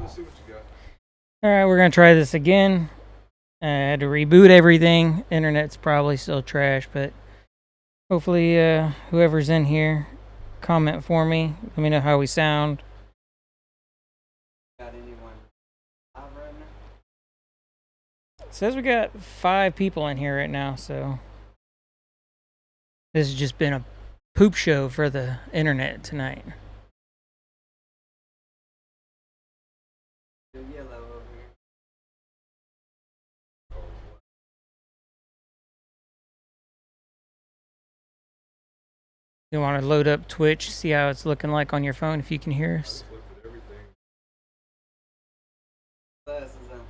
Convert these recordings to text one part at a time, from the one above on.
Let's see what you got. Alright, we're gonna try this again. I had to reboot everything. Internet's probably still trash, but hopefully whoever's in here, comment for me. Let me know how we sound. Got anyone live right now? It says we got 5 people in here right now, so this has just been a poop show for the internet tonight. The yellow over here. You want to load up Twitch, see how it's looking like on your phone if you can hear us? Looked at everything. Glasses on.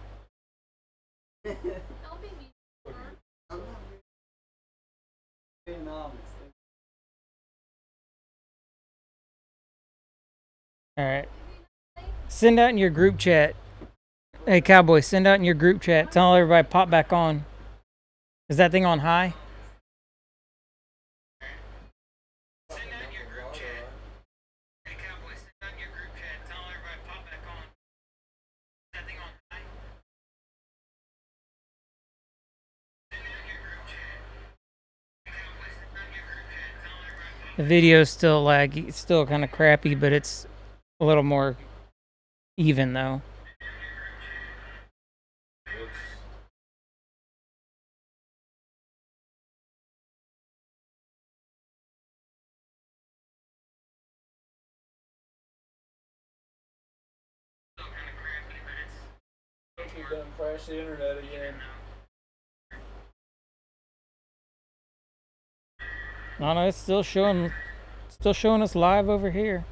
I'm not being honest. Alright. Send out in your group chat. Hey, Cowboy, send out in your group chat. Tell everybody pop back on. Is that thing on high? Send out in your group chat. Hey, Cowboy, send out in your group chat. Tell everybody pop back on. Is that thing on high? Send out in your group chat. Hey, Cowboy, send out in your group chat. Tell everybody pop back on. The video's still laggy. It's still kind of crappy, but it's a little more even, though. You done crashed the internet again. No, it's still showing us live over here.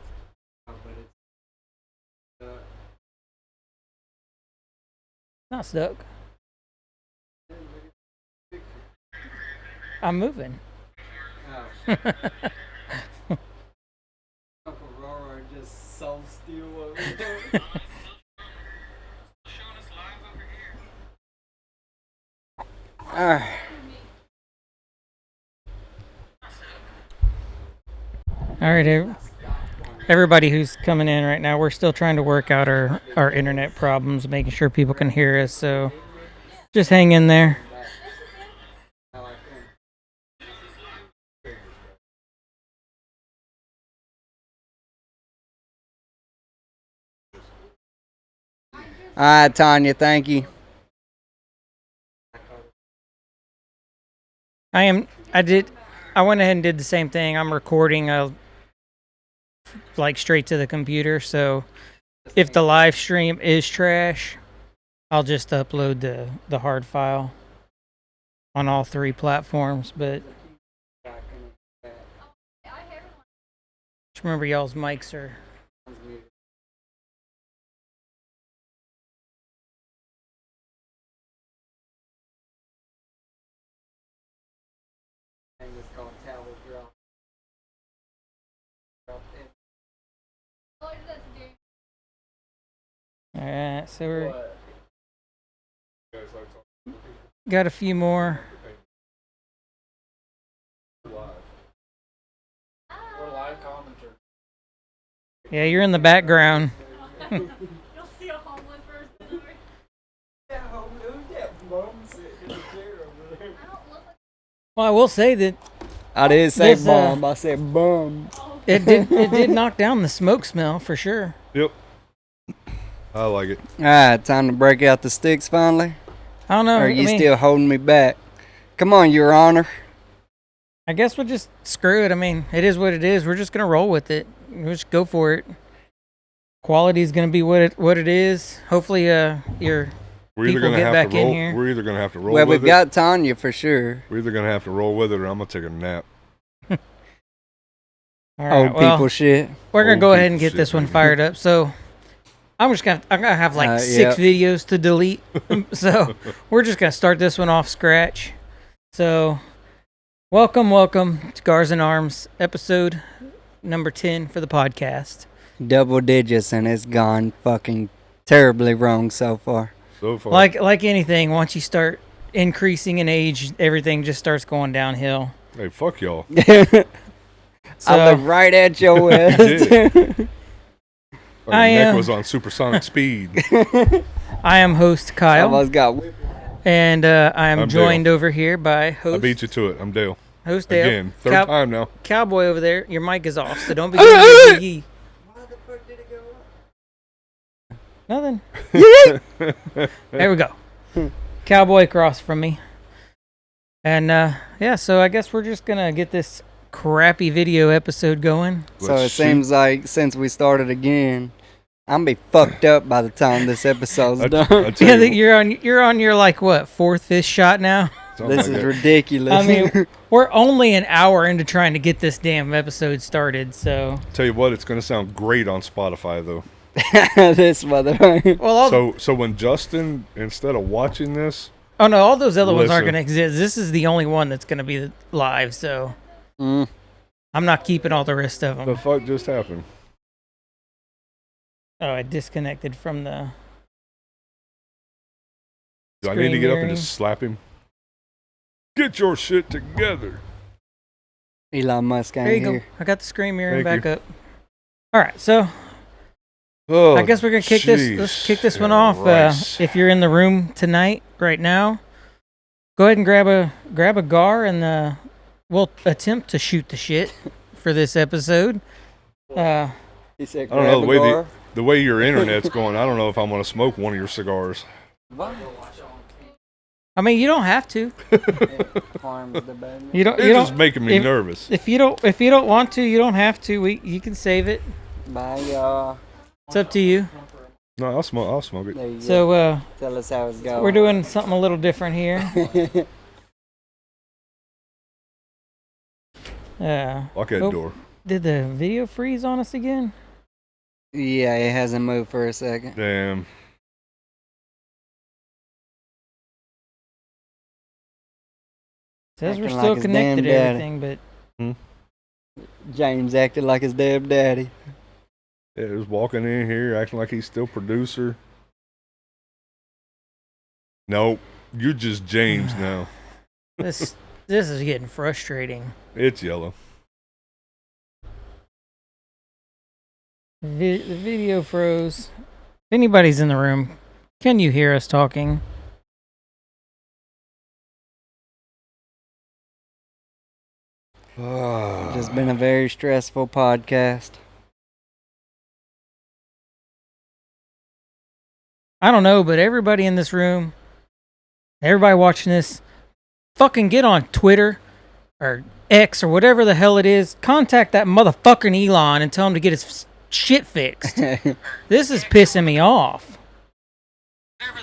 Oh, but it's Not stuck. I'm moving. oh. Uncle Rora just so still over there. All right, everybody who's coming in right now, we're still trying to work out our internet problems, making sure people can hear us. So just hang in there. I like them. All right, Tanya, thank you. I went ahead and did the same thing. I'm recording like straight to the computer. So if the live stream is trash, I'll just upload the hard file on all 3 platforms. But just remember, y'all's mics are. It's called towel drop. All right, so we're What? You guys like talking got a few more. live? We're live commentary. Yeah, you're in the background. You'll see a homeless person. That bum sitting in the chair over there. I don't look like Well, I will say that I didn't say This, bum, I said bum. it did knock down the smoke smell for sure. Yep. I like it. Alright, time to break out the sticks finally. I don't know. Or are I you mean, still holding me back? Come on, Your Honor. I guess we'll just screw it. I mean, it is what it is. We're just gonna roll with it. We'll just go for it. Quality is gonna be what it is. Hopefully, your We're either people gonna get have back to in roll. here. We're either gonna have to roll Well, with we've got Tanya for sure. We're either gonna have to roll with it, or I'm gonna take a nap. All right, Old well, people shit. we're gonna Old go ahead and people get this shit, one baby. fired up. So I'm gonna have like 6 videos to delete. So we're just gonna start this one off scratch. So welcome to Gars N Arms, episode number 10 for the podcast. Double digits and it's gone fucking terribly wrong so far. So far, Like anything, once you start increasing in age, everything just starts going downhill. hey, fuck y'all. So, I look right at your ass. did. My neck am- was on supersonic speed. I am host Kyle, Almost got whipped. and I am I'm joined over here by I host beat you to it. I'm Dale. host Dale. Again, third Cow- time now. Cowboy over there. Your mic is off, so don't be giving me the yee. How the fuck did it go up? Nothing. There we go. Cowboy across from me. And yeah, so I guess we're just gonna get this crappy video episode going. So Let's it shoot. seems like since we started again, I'm be fucked up by the time this episode's I done. tell Yeah, you, you're on your like what, fourth, fifth shot now? something This like is that. ridiculous. I mean, we're only an hour into trying to get this damn episode started, so Tell you what, it's gonna sound great on Spotify though. this mother. well So when Justin, instead of watching this, oh no, all those other ones aren't Listen. gonna exist. This is the only one that's gonna be live, so Mm. I'm not keeping all the rest of the them. fuck just happened? Oh, I disconnected from the. Do I need to Screen get up and mirroring. just slap him? Get your shit together. Elon Musk ain't There you go. here. I got the screen mirroring Thank back up. All right, so Oh, I guess we're gonna kick this. Let's kick this one off. If you're in the room tonight, right now, go ahead and grab a gar, and we'll attempt to shoot the shit for this episode. He said, I don't know, "Grab the a way gar." the way your internet's going, I don't know if I'm gonna smoke one of your cigars. I mean, you don't have to. Harms the baby. You don't. It's You just don't. making me if- nervous. If you don't want to, you don't have to. You can save it. Bye, y'all. It's up to you. No, I'll smoke it. There you go. So Tell us how it's going. we're doing something a little different here. Lock that Oh. door. Did the video freeze on us again? Yeah, it hasn't moved for a second. Damn. Says we're Acting still like his connected to damn daddy. everything, but James acted like his damn daddy. Yeah, just walking in here acting like he's still producer. Nope, you're just James now. this is getting frustrating. It's yellow. The video froze. If anybody's in the room, can you hear us talking? Just been a very stressful podcast. I don't know, but everybody in this room, everybody watching this, fucking get on Twitter or X or whatever the hell it is. Contact that motherfucking Elon and tell him to get his shit fixed. This is pissing me off.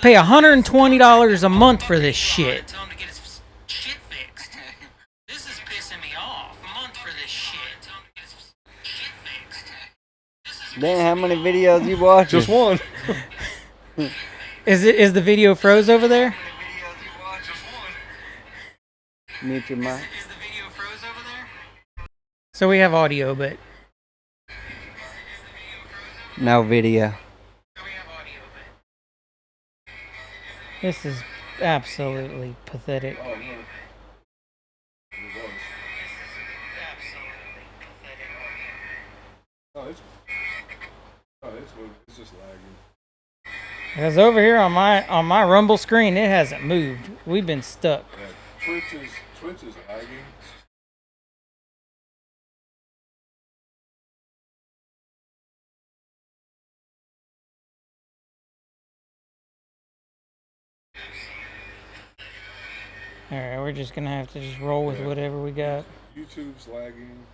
Pay $120 a month for this shit. This is pissing me off. A month for this shit. Dan, how many videos you watching? Just one. Is the video froze over there? Mute your mic. Is the video froze over there? So we have audio, but No video. this is absolutely pathetic. It's just lagging. Because over here on my Rumble screen, it hasn't moved. We've been stuck. Twitch is lagging. All right, we're just gonna have to just roll with whatever we got. YouTube's lagging.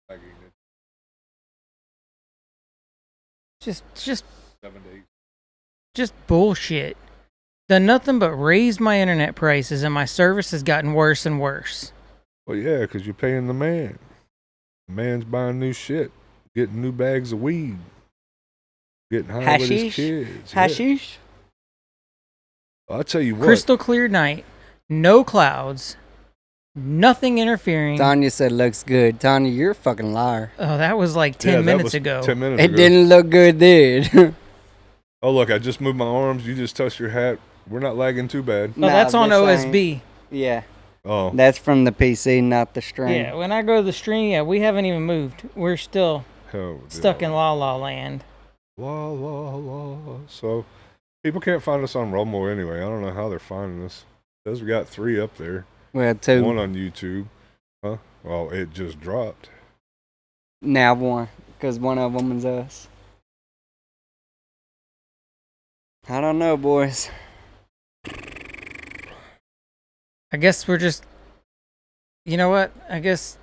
Lagging at Just 7 to 8. just bullshit. Done nothing but raise my internet prices, and my service has gotten worse and worse. Well, yeah, because you're paying the man. The man's buying new shit, getting new bags of weed, getting high with his Hashish? kids. Yeah. Hashish? I'll tell you what. Crystal clear night, no clouds, nothing interfering. Tanya said looks good. Tanya, you're a fucking liar. Oh, that was like Yeah, 10 that minutes was ago. 10 minutes It ago. didn't look good, did. Oh, look, I just moved my arms. You just touched your hat. We're not lagging too bad. No, that's on this ain't- OSB. Yeah, Oh, that's from the PC, not the stream. Yeah, when I go to the stream, yeah, we haven't even moved. We're still hell. stuck in La La Land. La la la. So people can't find us on Rumble anyway. I don't know how they're finding us. It says we got 3 up there. Well, 2. One on YouTube. Huh? Well, it just dropped. Now 1, because one of them is us. I don't know, boys. I guess we're just. You know what? I guess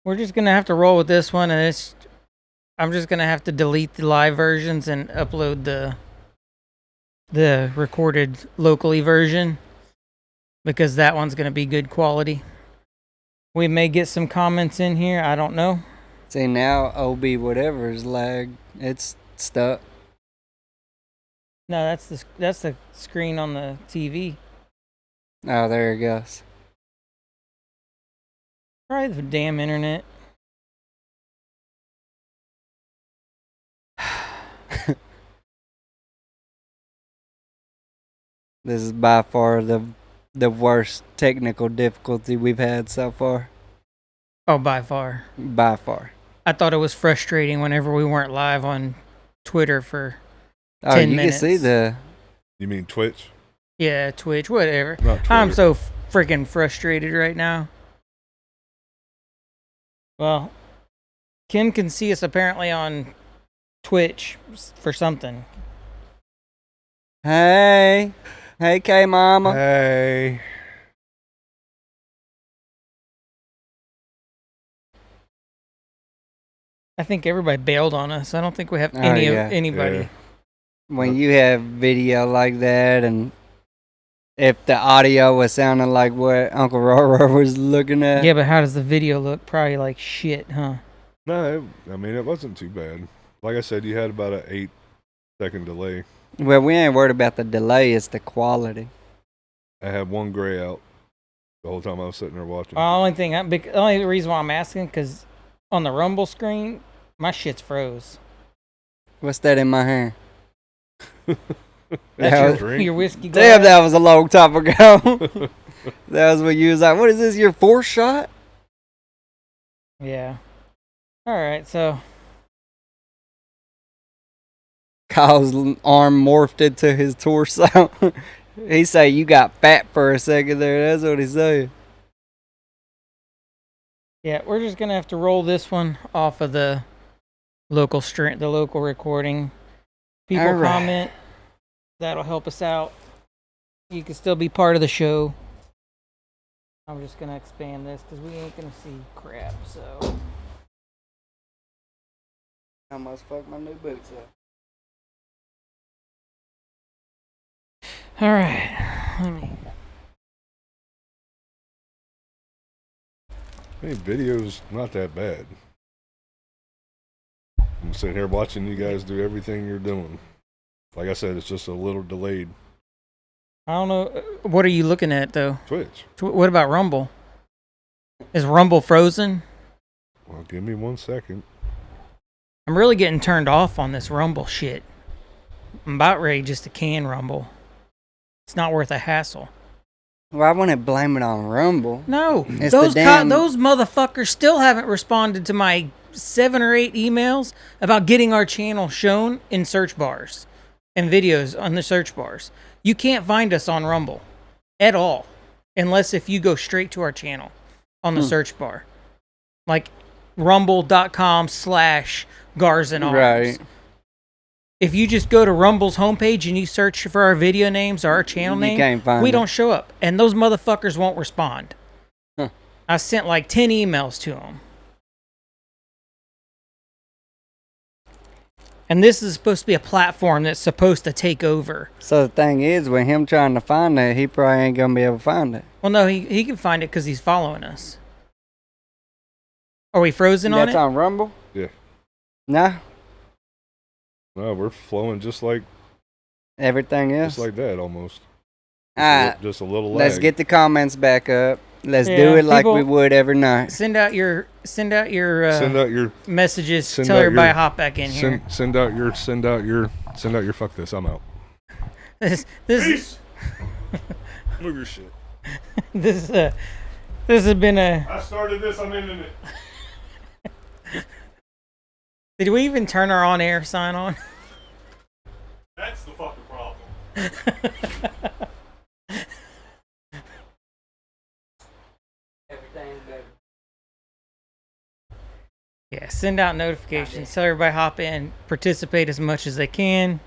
we're just gonna have to roll with this one, and I'm just gonna have to delete the live versions and upload the recorded locally version because that one's gonna be good quality. We may get some comments in here. I don't know. See, now OB whatever is lagged. It's stuck. No, that's the screen on the TV. Oh, there it goes. Probably the damn internet. This is by far the worst technical difficulty we've had so far. Oh, by far. By far. I thought it was frustrating whenever we weren't live on Twitter for Oh, 10 you minutes. can see the. You mean Twitch? Yeah, Twitch, whatever. Not Twitter. I'm so freaking frustrated right now. Well, Kim can see us apparently on Twitch for something. Hey, K Mama. Hey. I think everybody bailed on us. I don't think we have Oh, anybody. Yeah. When you have video like that, and if the audio was sounding like what Uncle Roro was looking at. Yeah, but how does the video look? Probably like shit, huh? No, it wasn't too bad. Like I said, you had about an 8-second delay. Well, we ain't worried about the delay, it's the quality. I had one gray out the whole time I was sitting there watching. The only reason why I'm asking, because on the Rumble screen, my shit's froze. What's that in my hand? That's That was- your whiskey glass. Damn, that was a long time ago. That was when you was like, what is this, your 4th shot? Yeah. All right, so Kyle's arm morphed into his torso. He say you got fat for a second there. That's what he said. yeah, we're just gonna have to roll this one off of the local recording. People All right. comment. That'll help us out. You can still be part of the show. I'm just gonna expand this because we ain't gonna see crap. So I almost fucked my new boots up. all right, let me. Hey, video's not that bad. I'm sitting here watching you guys do everything you're doing. Like I said, it's just a little delayed. I don't know. What are you looking at though? Twitch. What about Rumble? Is Rumble frozen? Well, give me 1 second. I'm really getting turned off on this Rumble shit. I'm about ready just to can Rumble. It's not worth a hassle. Well, I wouldn't blame it on Rumble. No, It's those the damn- those motherfuckers still haven't responded to my 7 or 8 emails about getting our channel shown in search bars and videos on the search bars. You can't find us on Rumble at all unless if you go straight to our channel on the search bar. Like rumble.com/Gars N Arms. Right. If you just go to Rumble's homepage and you search for our video names or our channel You name, can't find we it. don't show up. And those motherfuckers won't respond. Huh. I sent like 10 emails to them. And this is supposed to be a platform that's supposed to take over. So the thing is, with him trying to find it, he probably ain't gonna be able to find it. Well, no, he can find it because he's following us. Are we frozen on That's it? on Rumble? Yeah. No, No, we're flowing just like everything else. that almost. Alright, Just a little lag. let's get the comments back up. Let's Yeah, do it like people- we would every night. Send out your send out your messages. send Tell out everybody your- to hop back in here. send out your fuck this. I'm out. This Peace. Move your shit. this has been a. I started this. I'm ending it. Did we even turn our on-air sign on? That's the fucking problem. Yeah, send out notifications. Tell everybody hop in, participate as much as they can.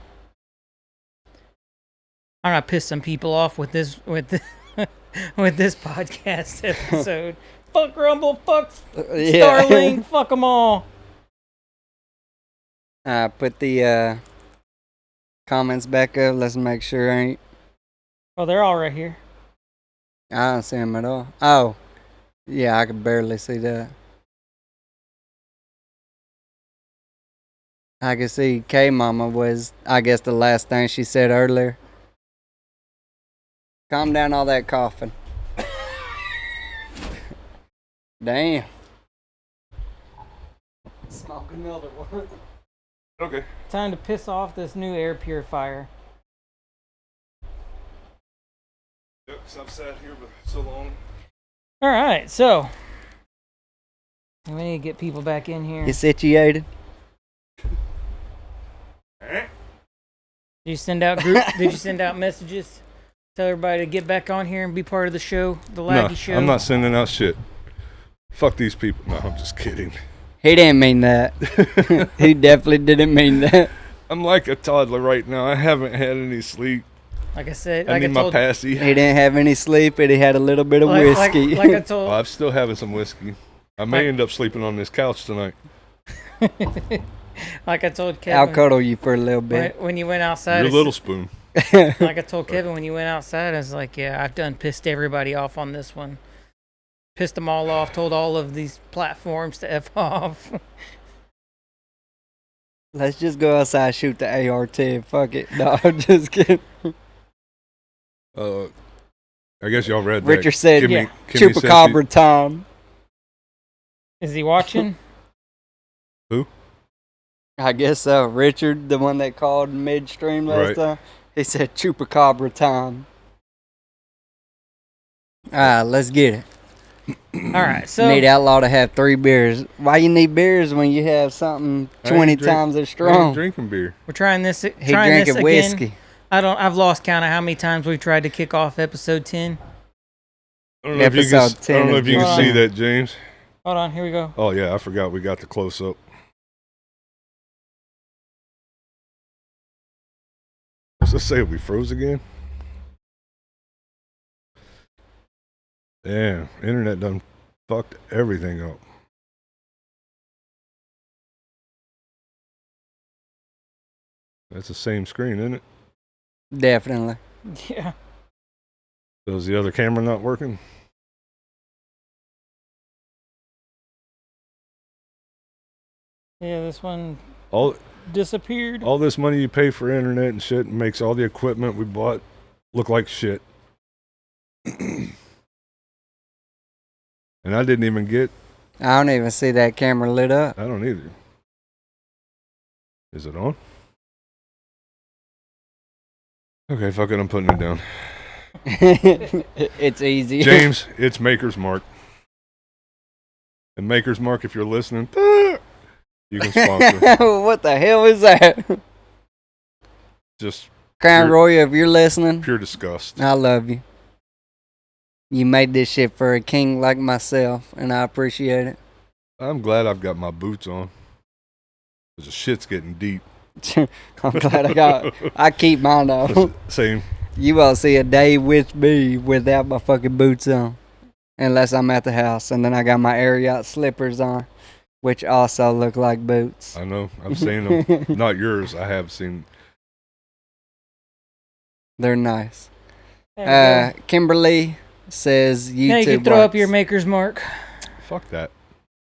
I'm gonna piss some people off with this with this podcast episode. Fuck Rumble, fuck Starlink, fuck them all. Put the comments back up. Let's make sure ain't. Oh, they're all right here. I don't see them at all. Oh, yeah, I could barely see that. I could see K Mama was, I guess, the last thing she said earlier. Calm down all that coughing. Damn. Smoke another one. Okay. Time to piss off this new air purifier. Yep, because I've sat here for so long. All right, so we need to get people back in here. You situated? Eh? Did you send out Did you send out messages? Tell everybody to get back on here and be part of the show, the Laggy No, Show. I'm not sending out shit. Fuck these people. No, I'm just kidding. He didn't mean that. He definitely didn't mean that. I'm like a toddler right now. I haven't had any sleep. Like I said, I like need I my told, passy. He didn't have any sleep, and he had a little bit of whiskey. like I told, I'm still having some whiskey. I may end up sleeping on this couch tonight. like I told I'll Kevin cuddle you for a little bit. when you went outside. Your it's- little spoon. Like I told Kevin when you went outside, I was like, yeah, I've done pissed everybody off on this one. Pissed them all off. Told all of these platforms to F off. Let's just go outside, shoot the AR-10. Fuck it. No, I'm just kidding. I guess y'all read that. Richard said, Yeah. Kimmy said Chupacabra time. Is he watching? I guess so. Richard, the one that called midstream last Right. time, he said Chupacabra time. Let's get it. All right, so Need Outlaw to have 3 beers. Why you need beers when you have something I ain't 20 drink- times as I ain't strong? drinking beer. we're trying this. He Trying this drinking again. whiskey. I've lost count of how many times we've tried to kick off episode 10. I don't know if you can, Episode 10 I don't know if you is can see June. that, James. Hold on, here we go. Oh, yeah, I forgot we got the close up. What's it say? We froze again? Damn, internet done fucked everything up. That's the same screen, isn't it? Definitely. Yeah. So is the other camera not working? Yeah, this one All disappeared. all this money you pay for internet and shit makes all the equipment we bought look like shit. And I didn't even get. I don't even see that camera lit up. I don't either. Is it on? Okay, fuck it, I'm putting it down. It's easy. James, it's Maker's Mark. And Maker's Mark, if you're listening, you can sponsor. What the hell is that? Just Crown Pure- Royal, if you're listening, pure disgust. I love you. You made this shit for a king like myself, and I appreciate it. I'm glad I've got my boots on. 'Cause the shit's getting deep. I'm glad I keep mine on. Same. You won't see a day with me without my fucking boots on. Unless I'm at the house, and then I got my air yacht slippers on, which also look like boots. I know. I've seen them. Not yours. I have seen. They're nice. There we go. Kimberly says YouTube Now you can throw up works. your Maker's Mark. Fuck that.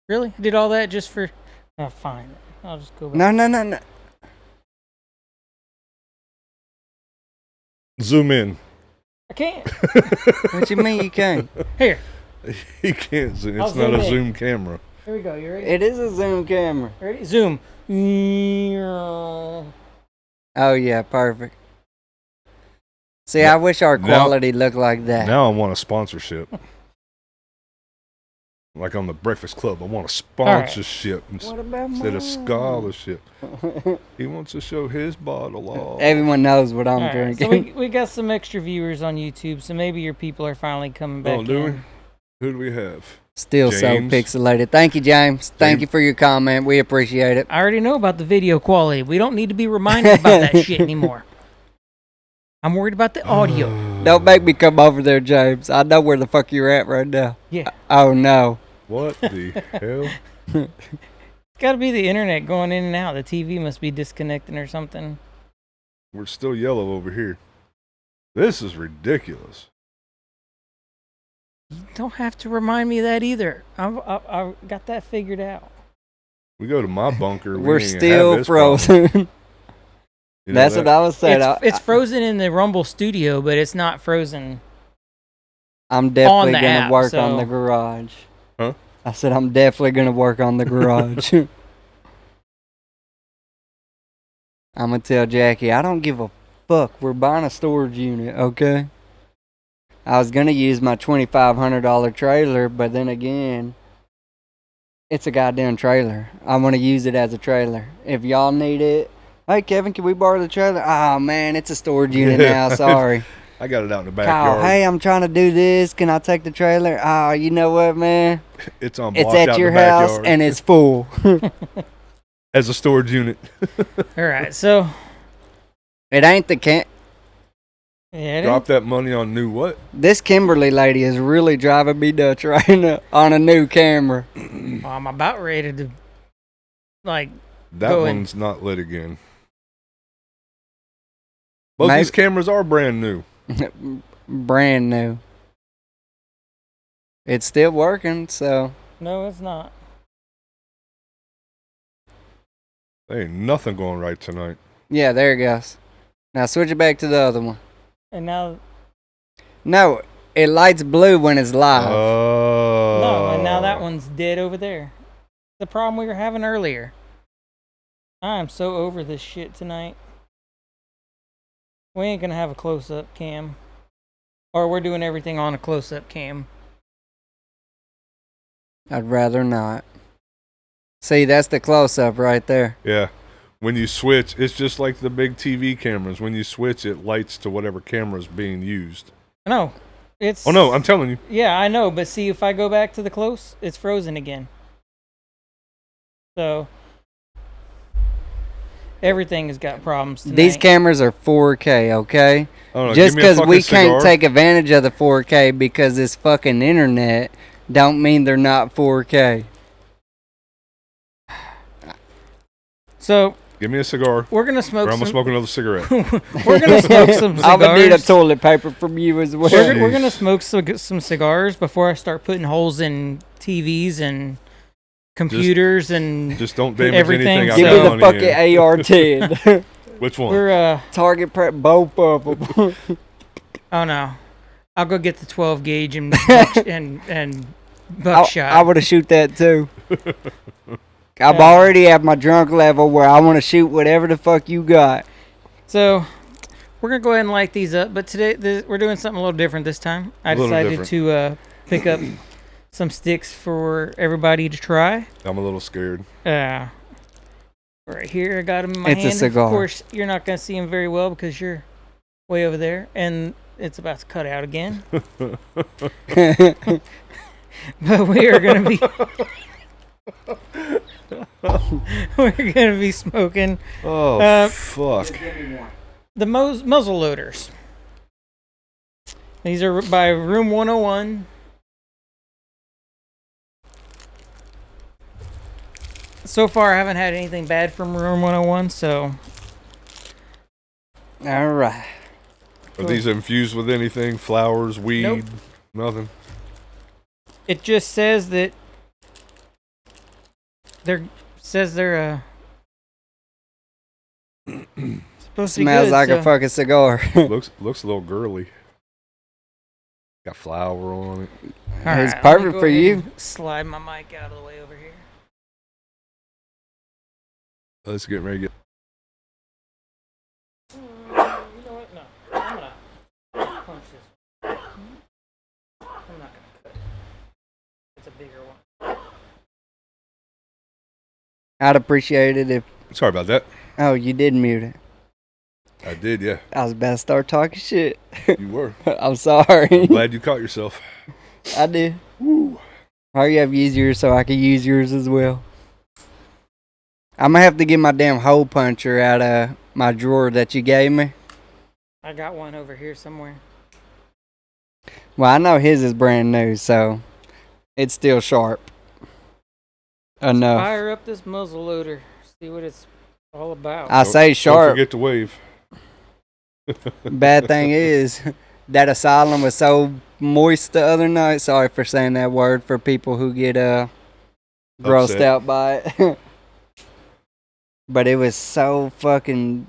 Really? I did all that just for... Oh, fine. I'll just go back. No. Zoom in. I can't. What you mean you can't? Here. He can't zoom. I'll It's not zoom a in. zoom camera. Here we go. You ready? It is a zoom camera. Ready? Zoom. Oh yeah, perfect. See, I wish our Now- quality looked like that. Now I want a sponsorship. Like on the Breakfast Club, I want a sponsorship What about instead of mine? scholarship. He wants to show his bottle off. Everyone knows what I'm All right, drinking. so we got some extra viewers on YouTube, so maybe your people are finally coming back Oh, do we? in. Who do we have? Still James? so pixelated. Thank you, James. Thank James? you for your comment. We appreciate it. I already know about the video quality. We don't need to be reminded about that shit anymore. I'm worried about the audio. Don't make me come over there, James. I know where the fuck you're at right now. Yeah. Oh, no. What the hell? It's got to be the internet going in and out. The TV must be disconnecting or something. We're still yellow over here. This is ridiculous. You don't have to remind me of that either. I've got that figured out. We go to my bunker. We're we ain't have still this problem. frozen. You know That's that? what I was saying. It's frozen in the Rumble studio, but it's not frozen. I'm definitely the going to app, work so- on the garage. Huh? I said I'm definitely going to work on the garage. I'm going to tell Jackie, I don't give a fuck. We're buying a storage unit, okay? I was going to use my $2,500 trailer, but then again, it's a goddamn trailer. I want to use it as a trailer. If y'all need it, hey, Kevin, can we borrow the trailer? Oh, man, it's a storage unit now. Sorry. I got it out in the Kyle, backyard. hey, I'm trying to do this. Can I take the trailer? Oh, you know what, man? It's on It's blocked at out your in the house backyard and it's full. as a storage unit. All right, so It ain't the yeah, it Drop that money on new what? This Kimberly lady is really driving me nuts right now on a new camera. ain't- I'm about ready to like. That Go in. one's not lit again. Both Maybe- these cameras are brand new. Brand new. It's still working, so No, it's not. There ain't nothing going right tonight. yeah, there it goes. Now switch it back to the other one. And now, No, it lights blue when it's live. Oh. no, and now that one's dead over there. The problem we were having earlier. I'm so over this shit tonight. We ain't gonna have a close-up cam, or we're doing everything on a close-up cam. I'd rather not. See, that's the close-up right there. Yeah. When you switch, it's just like the big TV cameras. When you switch, it lights to whatever camera's being used. No, it's. Oh, no, I'm telling you. Yeah, I know, but see, if I go back to the close, it's frozen again. So everything has got problems tonight. These cameras are 4K, okay? Oh, no, Just give me a because we fucking can't cigar. take advantage of the 4K because this fucking internet don't mean they're not 4K. So Give me a cigar, we're gonna smoke. or I'm going to some, smoke another cigarette. we're gonna smoke some cigars. I'm gonna need a toilet paper from you as well. We're gonna smoke some cigars before I start putting holes in TVs and computers and Just don't damage Everything, anything I Give got me on the fucking AR-10. Which one? uh, Target prep both of them. oh no, I'll go get the 12 gauge and and I buckshot. would have shoot that too. I've already at my drunk level where I want to shoot whatever the fuck you got. So we're gonna go ahead and light these up, but today we're doing something a little different this time. I A little decided different. to pick up some sticks for everybody to try. I'm a little scared. Right here, I got them in my It's a hand. cigar. Of course, you're not gonna see them very well because you're way over there, and it's about to cut out again. But we are gonna be we're gonna be smoking Oh, fuck. the muzzle loaders. These are by Room 101. So far, I haven't had anything bad from Room 101, so All right. Are these infused with anything? Flowers, weed? Nope. Nothing? it just says that they're supposed to be Smells good, like so- a fucking cigar. looks a little girly. Got flour on it. All It's right, let me perfect go for ahead you. and slide my mic out of the way over here. Let's get ready to get. You know what? No, I'm gonna punch this one? I'm not gonna cut it. It's a bigger one. I'd appreciate it if. Sorry about that. Oh, you did mute it. I did, yeah. I was about to start talking shit. You were. I'm sorry. I'm glad you caught yourself. I did. Woo. Hurry up, use yours so I can use yours as well. I'm gonna have to get my damn hole puncher out of my drawer that you gave me. I got one over here somewhere. Well, I know his is brand new, so it's still sharp enough. Fire up this muzzle loader. See what it's all about. I say Don't sharp. forget to wave. Bad thing is, that asylum was so moist the other night. Sorry for saying that word for people who get grossed Upset. out by it. But it was so fucking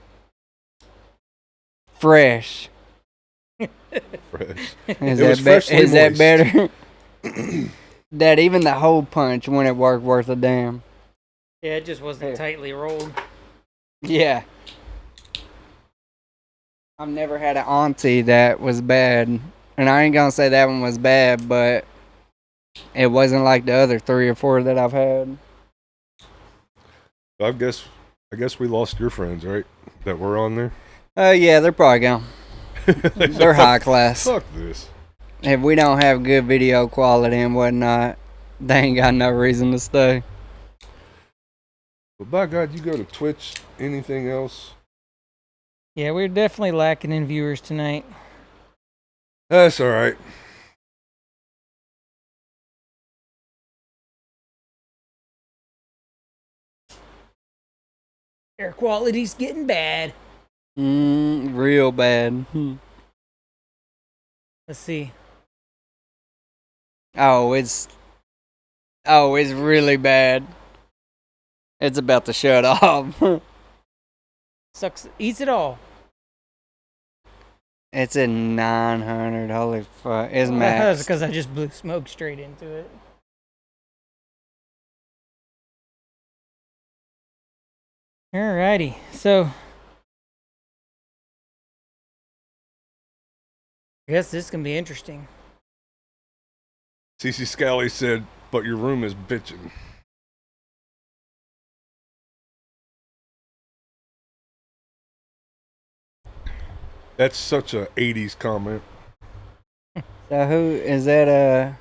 fresh. Fresh. Is It was that, freshly is that moist. better? That even the hole punch wouldn't work worth a damn. Yeah, it just wasn't tightly rolled. Yeah. I've never had an auntie that was bad. And I ain't gonna say that one was bad, but it wasn't like the other 3 or 4 that I've had. I guess we lost your friends, right? That were on there. Yeah, they're probably gone. They're high class. Fuck this. If we don't have good video quality and whatnot, they ain't got no reason to stay. But by God, you go to Twitch, anything else? Yeah, we're definitely lacking in viewers tonight. That's all right. Air quality's getting bad. Real bad. Let's see. Oh, it's really bad. It's about to shut off. Sucks. Eats it all. It's at 900. Holy fuck. It's That's max. because I just blew smoke straight into it. Alrighty, so I guess this can be interesting. CC Scally said, but your room is bitching. That's such a 80s comment, So who is that?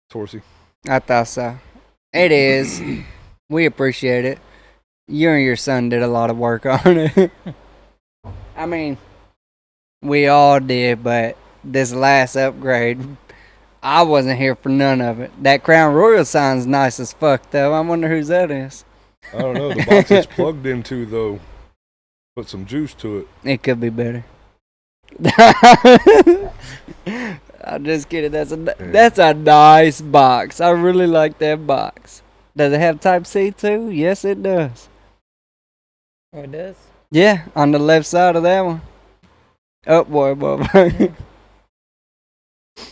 Torsey. I thought so. It is. We appreciate it. You and your son did a lot of work on it. I mean, we all did, but this last upgrade, I wasn't here for none of it. That Crown Royal sign's nice as fuck, though. I wonder whose that is. I don't know. The box it's plugged into, though, put some juice to it. It could be better. I'm just kidding. That's a nice box. I really like that box. Does it have Type C too? Yes, it does. Oh, it does? Yeah, on the left side of that one. Oh boy, boy.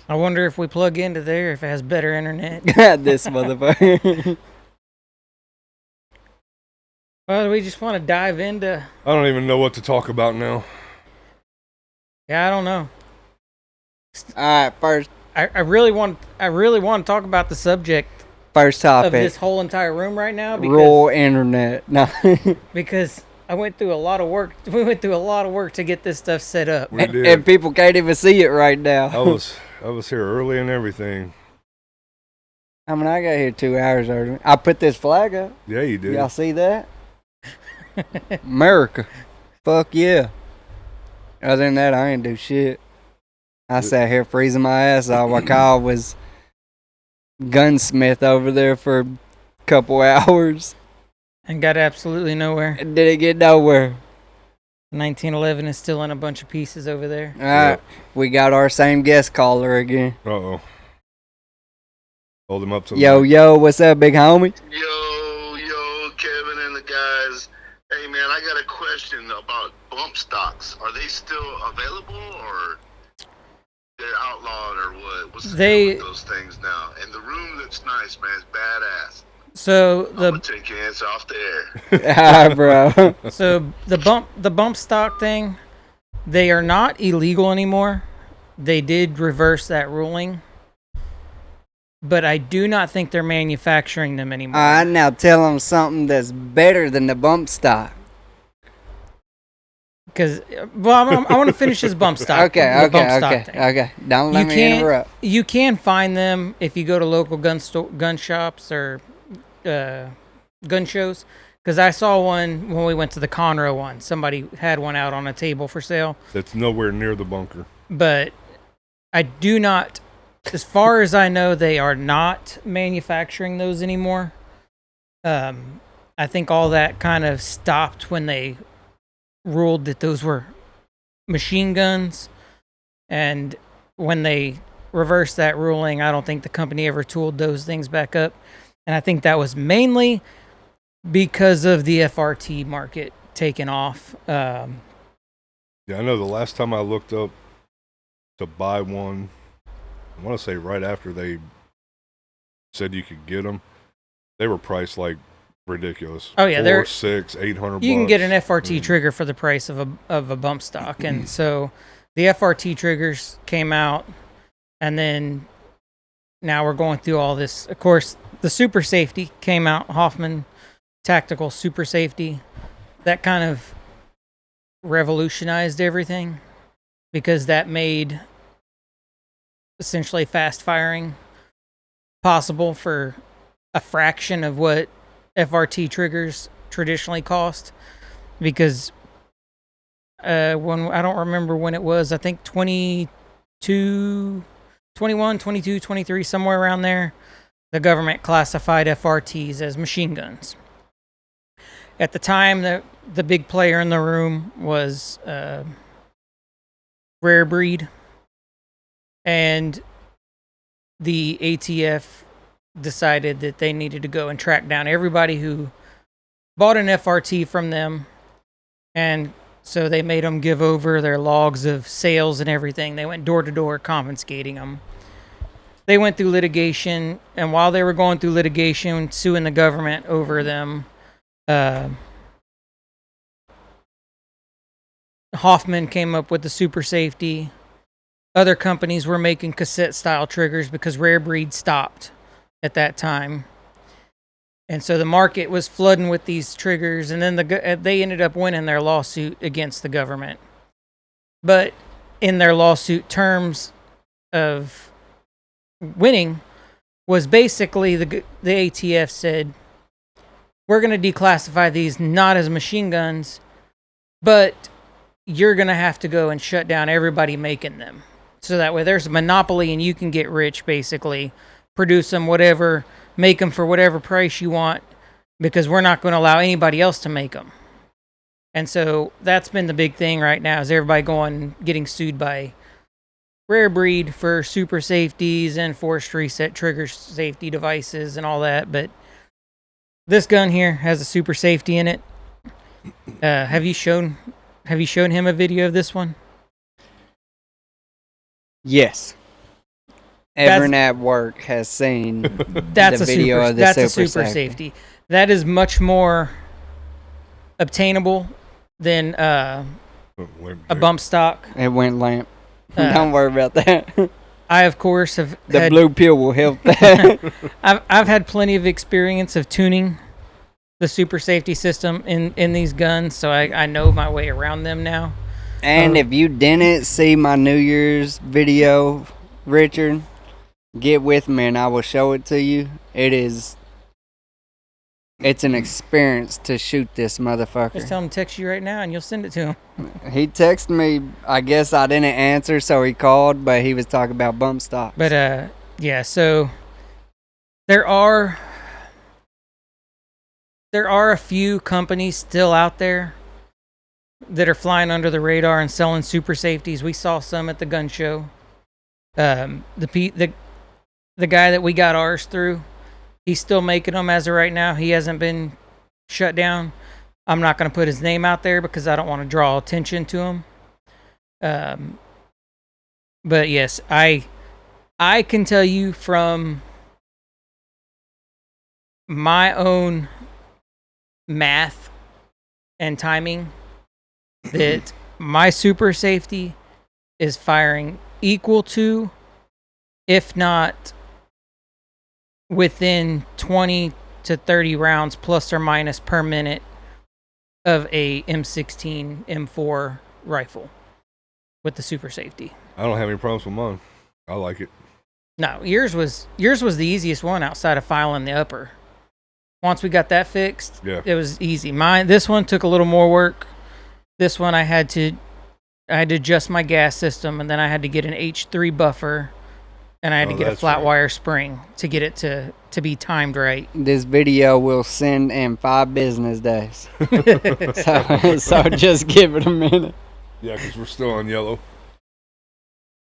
I wonder if we plug into there if it has better internet. This motherfucker. Well, do we just want to dive into... I don't even know what to talk about now. Yeah, I don't know. All right, I really want to talk about the subject first of this topic. whole entire room right now Raw internet. No. because I went through a lot of work. We went through a lot of work to get this stuff set up. We did. And people can't even see it right now. I was here early and everything. I mean, I got here 2 hours early. I put this flag up. Yeah, you did. Y'all see that? America. Fuck yeah. Other than that, I ain't do shit. I sat here freezing my ass off while Kyle was gunsmith over there for a couple hours. And got absolutely nowhere. And didn't get nowhere. 1911 is still in a bunch of pieces over there. Alright, we got our same guest caller again. Uh-oh. Hold him up to the Yo, mic. yo, what's up, big homie? Yo, Kevin and the guys. Hey, man, I got a question about bump stocks. Are they still available, or they're outlawed, or what? What's the deal with those things now? And the room looks nice, man. It's badass. So I'm gonna take your answer off the air. Alright, bro. so the bump stock thing, They are not illegal anymore. They did reverse that ruling, but I do not think they're manufacturing them anymore. All right, now tell them something that's better than the bump stock. Because, well, I want to finish this bump stock. the Okay, bump stock okay, thing. okay. Don't let You me can't- interrupt. You can find them if you go to local gun shops or gun shows. Because I saw one when we went to the Conroe one. Somebody had one out on a table for sale. That's nowhere near the bunker. But I do not, as far as I know, they are not manufacturing those anymore. I think all that kind of stopped when they ruled that those were machine guns. And when they reversed that ruling, I don't think the company ever tooled those things back up. And I think that was mainly because of the FRT market taking off. Yeah, I know the last time I looked up to buy one, I want to say right after they said you could get them, they were priced like ridiculous. Oh, yeah, 4, they're 6, 800. You can get an FRT I mean, trigger for the price of a bump stock, and so the FRT triggers came out, and then now we're going through all this. Of course, the super safety came out, Hoffman Tactical Super Safety. That kind of revolutionized everything because that made essentially fast firing possible for a fraction of what FRT triggers traditionally cost. Because when I don't remember when it was, I think 21, 22, 23, somewhere around there, the government classified FRTs as machine guns. At the time, the big player in the room was Rare Breed, and the ATF decided that they needed to go and track down everybody who bought an FRT from them, and so they made them give over their logs of sales and everything. They went door to door confiscating them. They went through litigation, and while they were going through litigation, suing the government over them, Hoffman came up with the super safety. Other companies were making cassette style triggers because Rare Breed stopped at that time. And so the market was flooding with these triggers, and then they ended up winning their lawsuit against the government. But in their lawsuit terms of winning was basically the ATF said, we're going to declassify these not as machine guns, but you're going to have to go and shut down everybody making them. So that way there's a monopoly and you can get rich, basically. Produce them, whatever, make them for whatever price you want, because we're not going to allow anybody else to make them. And so that's been the big thing right now, is everybody getting sued by Rare Breed for super safeties and forced reset trigger safety devices and all that. But this gun here has a super safety in it. Have you shown him a video of this one? Yes. Everyone at work has seen That's the a video super, of the that's a super super safety. safety. That is much more obtainable than a bump stock. It went lamp. Don't worry about that. I, of course, have The had, blue pill will help that. I've had plenty of experience of tuning the super safety system in these guns, so I know my way around them now. And if you didn't see my New Year's video, Richard, get with me and I will show it to you. It's an experience to shoot this motherfucker. Just tell him to text you right now, and you'll send it to him. He texted me. I guess I didn't answer, so he called, but he was talking about bump stocks. But yeah. So there are a few companies still out there that are flying under the radar and selling super safeties. We saw some at the gun show. The guy that we got ours through, he's still making them as of right now. He hasn't been shut down. I'm not going to put his name out there because I don't want to draw attention to him. But yes, I can tell you from my own math and timing that my super safety is firing equal to, if not within 20 to 30 rounds plus or minus per minute of a M16 M4 rifle with the super safety. I don't have any problems with mine. I like it. No, yours was the easiest one outside of filing the upper. Once we got that fixed, Yeah. it was easy. This one took a little more work. This one I had to adjust my gas system, and then I had to get an H3 buffer, and I had to get a that's flat right. wire spring to get it to be timed right. This video will send in 5 business days. So just give it a minute. Yeah, because we're still on yellow.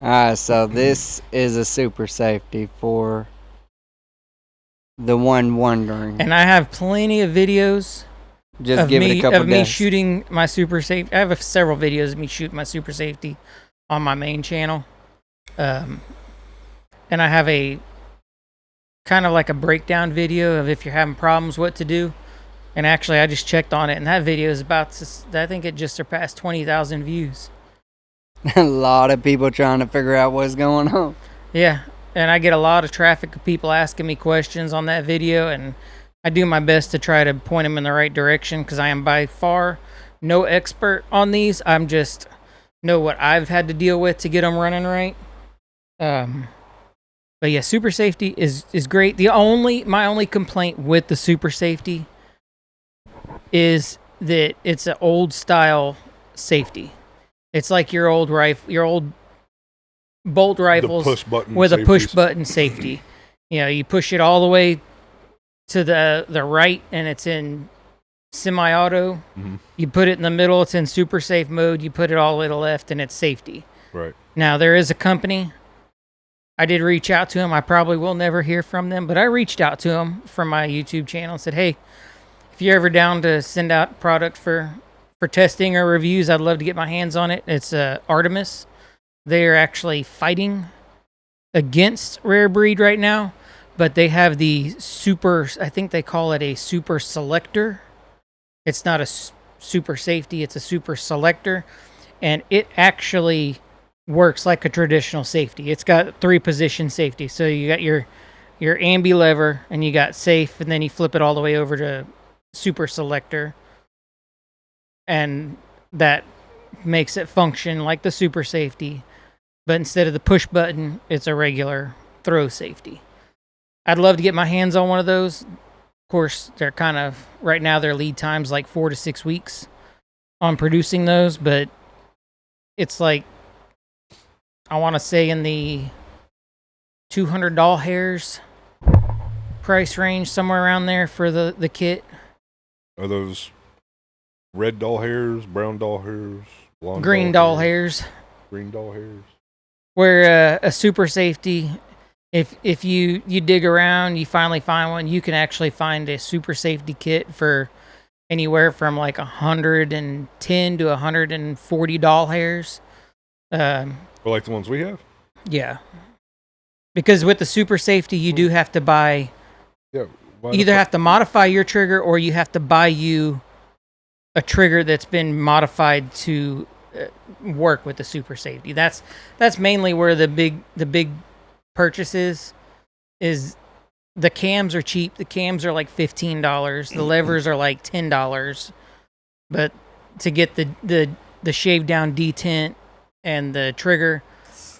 Alright, so this is a super safety for the one wondering. And I have plenty of videos Just of give me it a couple of me days. shooting my super safety. I have several videos of me shooting my super safety on my main channel, and I have a kind of like a breakdown video of if you're having problems, what to do. And actually, I just checked on it, and that video is I think it just surpassed 20,000 views. A lot of people trying to figure out what's going on. Yeah, and I get a lot of traffic of people asking me questions on that video, and I do my best to try to point them in the right direction because I am by far no expert on these. I'm just know what I've had to deal with to get them running right. But yeah, super safety is great. My only complaint with the super safety is that it's an old style safety. It's like your old bolt rifles The push button with a push safeties. button safety. You know, you push it all the way to the right, and it's in semi-auto. Mhm. You put it in the middle, it's in super safe mode. You put it all the way to the left, and it's safety. Right. Now, there is a company. I did reach out to them. I probably will never hear from them, but I reached out to them from my YouTube channel and said, hey, if you're ever down to send out product for testing or reviews, I'd love to get my hands on it. It's Artemis. They are actually fighting against Rare Breed right now, but they have the super, I think they call it a super selector. It's not a super safety, it's a super selector, and it actually works like a traditional safety. It's got 3 position safety. So you got your ambi lever, and you got safe, and then you flip it all the way over to super selector, and that makes it function like the super safety, but instead of the push button, it's a regular throw safety. I'd love to get my hands on one of those. Of course, they're kind of, right now their lead time's like 4 to 6 weeks on producing those, but it's like, I want to say in the $200 hairs price range, somewhere around there for the kit. Are those red doll hairs, brown doll hairs, blonde Green doll hairs. green doll hairs? Where a super safety, if you dig around, you finally find one, you can actually find a super safety kit for anywhere from like 110 to 140 doll hairs. Or like the ones we have? Yeah. Because with the super safety, you do have to buy, Yeah. either have to modify your trigger, or you have to buy you a trigger that's been modified to work with the super safety. That's mainly where the big purchase is. The cams are cheap. The cams are like $15. The levers are like $10. But to get the shaved down detent and the trigger,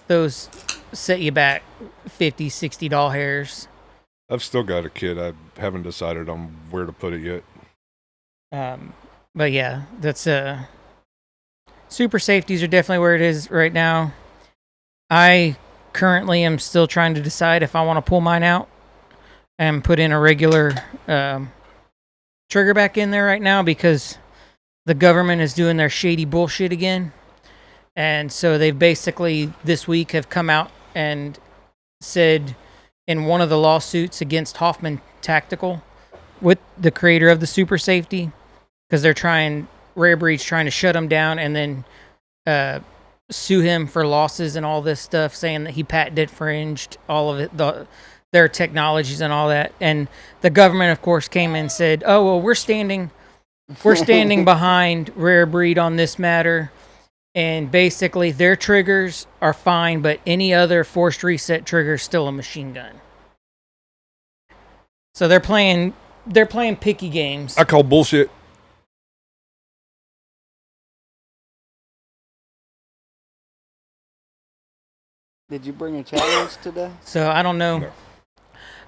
those set you back $50-$60 hairs. I've still got a kit. I haven't decided on where to put it yet. But yeah, that's super safeties are definitely where it is right now. I currently am still trying to decide if I want to pull mine out and put in a regular trigger back in there right now, because the government is doing their shady bullshit again. And so they've basically this week have come out and said in one of the lawsuits against Hoffman Tactical, with the creator of the super safety, because Rare Breed's trying to shut him down and then sue him for losses and all this stuff, saying that he patent infringed all of it, their technologies and all that. And the government, of course, came in and said, oh, well, we're standing behind Rare Breed on this matter. And basically, their triggers are fine, but any other forced reset trigger is still a machine gun. So they're playing picky games. I call bullshit. Did you bring a challenge today? So I don't know. No.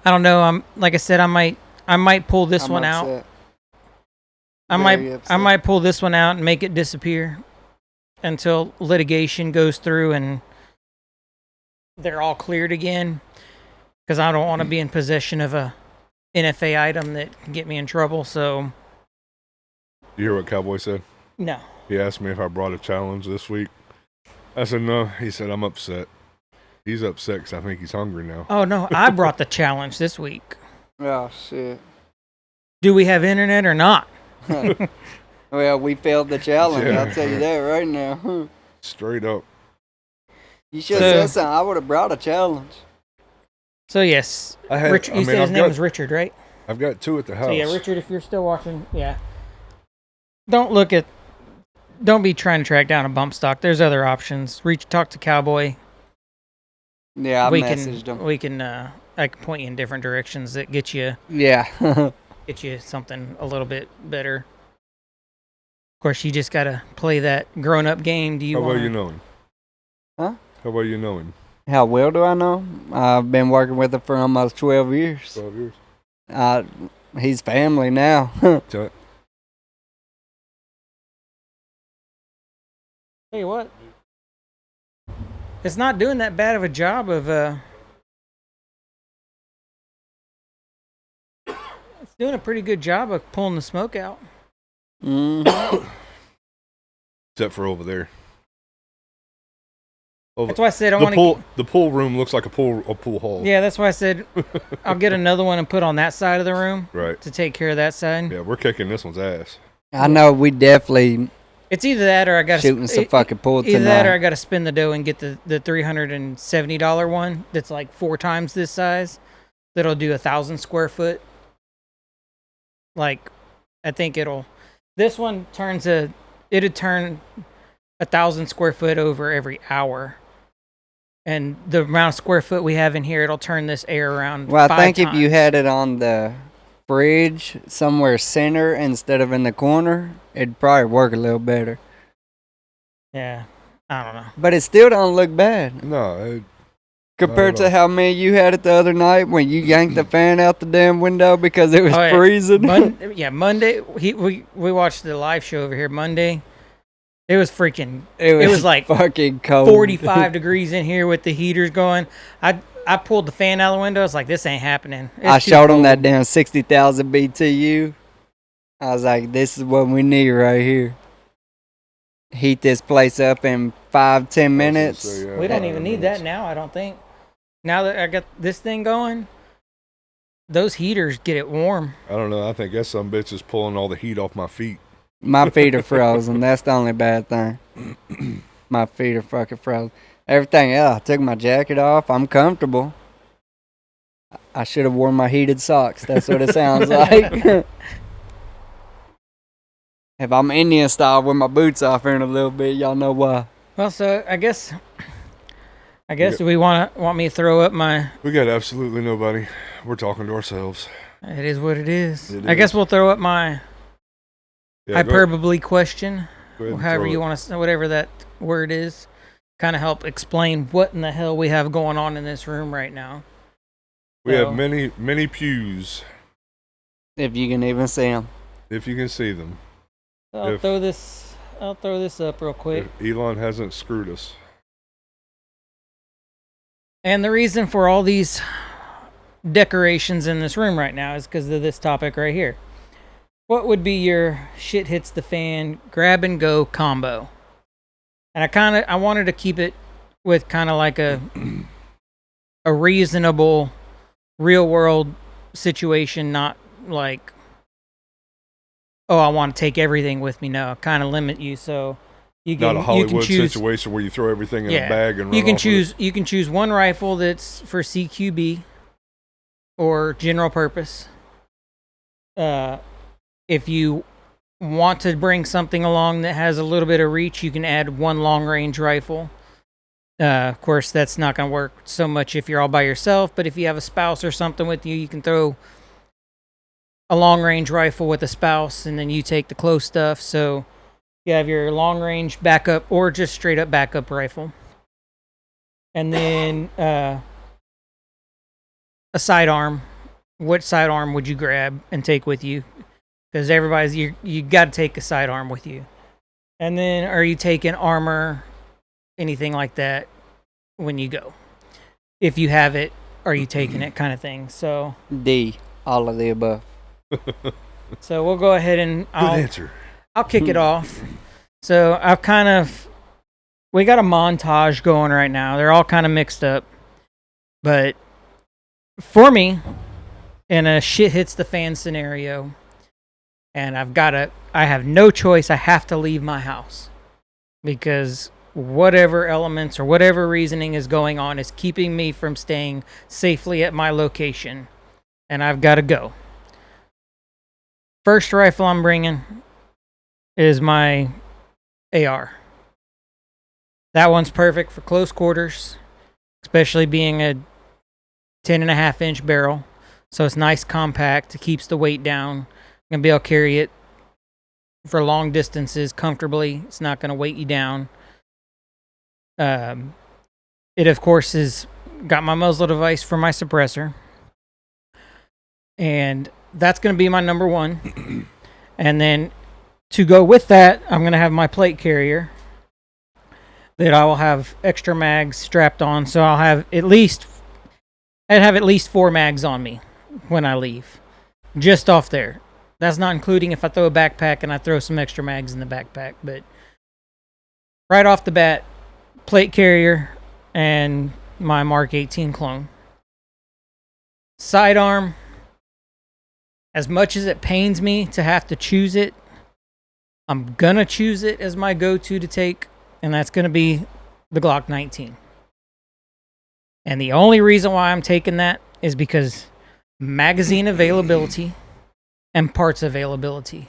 I don't know. I'm like I said, I might pull this I'm one out. upset. I Very might upset. pull this one out and make it disappear until litigation goes through and they're all cleared again. Because I don't want to be in possession of a NFA item that can get me in trouble. So You hear what Cowboy said? no. He asked me if I brought a challenge this week. I said no. He said I'm upset. He's upset because I think he's hungry now. Oh no, I brought the challenge this week. Oh shit. Do we have internet or not? Well, we failed the challenge. Yeah. I'll tell you that right now. Straight up. You should have So- said something. I would have brought a challenge. So yes, I had. Richard. I You mean, said his I've name got. was Richard, right? I've got 2 at the house. So yeah, Richard, if you're still watching, yeah, don't be trying to track down a bump stock. There's other options. Talk to Cowboy. Yeah, I we messaged can him. I can point you in different directions that get you Yeah. something a little bit better. Of course, you just gotta play that grown-up game. Do you How well want? you know him? Huh? How well you know him? How well do I know? I've been working with him for almost 12 years. 12 years. He's family now. Tell- Tell you what, it's not doing that bad of a job of it's doing a pretty good job of pulling the smoke out. Mhm. Except for over there. Over, That's why I said I the want pool. The pool room looks like a pool hall. Yeah, that's why I said I'll get another one and put on that side of the room Right. to take care of that side. Yeah, we're kicking this one's ass. I know we definitely It's either that or I got shooting some fucking pool either that or I tonight. got to spend the dough and get the $370 one that's like 4 times this size. That'll do 1,000 square foot. Like, I think this one it'd turn 1,000 square foot over every hour. And the amount of square foot we have in here, it'll turn this air around. Well, I 5 think if you times. had it on the fridge somewhere center instead of in the corner, it'd probably work a little better. Yeah, I don't know. But it still don't look bad No, compared know. to how many you had it the other night when you yanked the fan out the damn window because it was Oh, yeah. freezing. Monday. We watched the live show over here Monday. It was freaking. it was like fucking cold. 45 degrees in here with the heaters going. I pulled the fan out of the window. I was like, this ain't happening. It's I too showed him cold. that damn 60,000 BTU. I was like, this is what we need right here. Heat this place up in 5-10 minutes. We don't even need that now. I don't think. Now that I got this thing going, those heaters get it warm. I don't know. I think that some bitch is pulling all the heat off my feet. My feet are frozen. That's the only bad thing. My feet are fucking frozen. Everything else, I took my jacket off. I'm comfortable. I should have worn my heated socks. That's what it sounds like. If I'm Indian style with my boots off here in a little bit, y'all know why. Well, so I guess. Do we want me to throw up my? We got absolutely nobody. We're talking to ourselves. It is what it is. It I guess is. we'll throw up my Yeah, go hyperbole question, ahead and however throw you it. want to, whatever that word is, kind of help explain what in the hell we have going on in this room right now. We So- have many pews, If you can even see them. if you can see them. I'll If- throw this up real quick. If Elon hasn't screwed us. And the reason for all these decorations in this room right now is because of this topic right here. What would be your shit hits the fan grab and go combo? And I wanted to keep it with kind of like a reasonable real world situation, not like, oh, I want to take everything with me. No, kind of limit you so you can Not a you can Hollywood choose. situation where you throw everything in Yeah. a bag and run You can off with choose. You can choose one rifle that's for CQB or general purpose. If you want to bring something along that has a little bit of reach, you can add one long range rifle. Of course, that's not going to work so much if you're all by yourself, but if you have a spouse or something with you, you can throw a long range rifle with a spouse, and then you take the close stuff. So you have your long range backup or just straight up backup rifle. And then a sidearm. What sidearm would you grab and take with you? Because you got to take a sidearm with you. And then are you taking armor, anything like that when you go? If you have it, are you taking it, kind of thing. So D, all of the above. So we'll go ahead and Good answer. I'll kick it off. So we got a montage going right now. They're all kind of mixed up. But for me, in a shit hits the fan scenario, and I have no choice. I have to leave my house because whatever elements or whatever reasoning is going on is keeping me from staying safely at my location, and I've got to go. First rifle I'm bringing is my AR. That one's perfect for close quarters, especially being a 10.5-inch barrel. So it's nice, compact. It keeps the weight down. I'm going to be able to carry it for long distances comfortably. It's not going to weight you down. It, of course, is got my muzzle device for my suppressor. And that's going to be my number one. And then to go with that, I'm going to have my plate carrier that I will have extra mags strapped on. So I'd have at least 4 mags on me when I leave, just off there. That's not including if I throw a backpack and I throw some extra mags in the backpack. But right off the bat, plate carrier and my Mark 18 clone. Sidearm, as much as it pains me to have to choose it, I'm gonna choose it as my go-to to take, and that's gonna be the Glock 19. And the only reason why I'm taking that is because magazine availability and parts availability.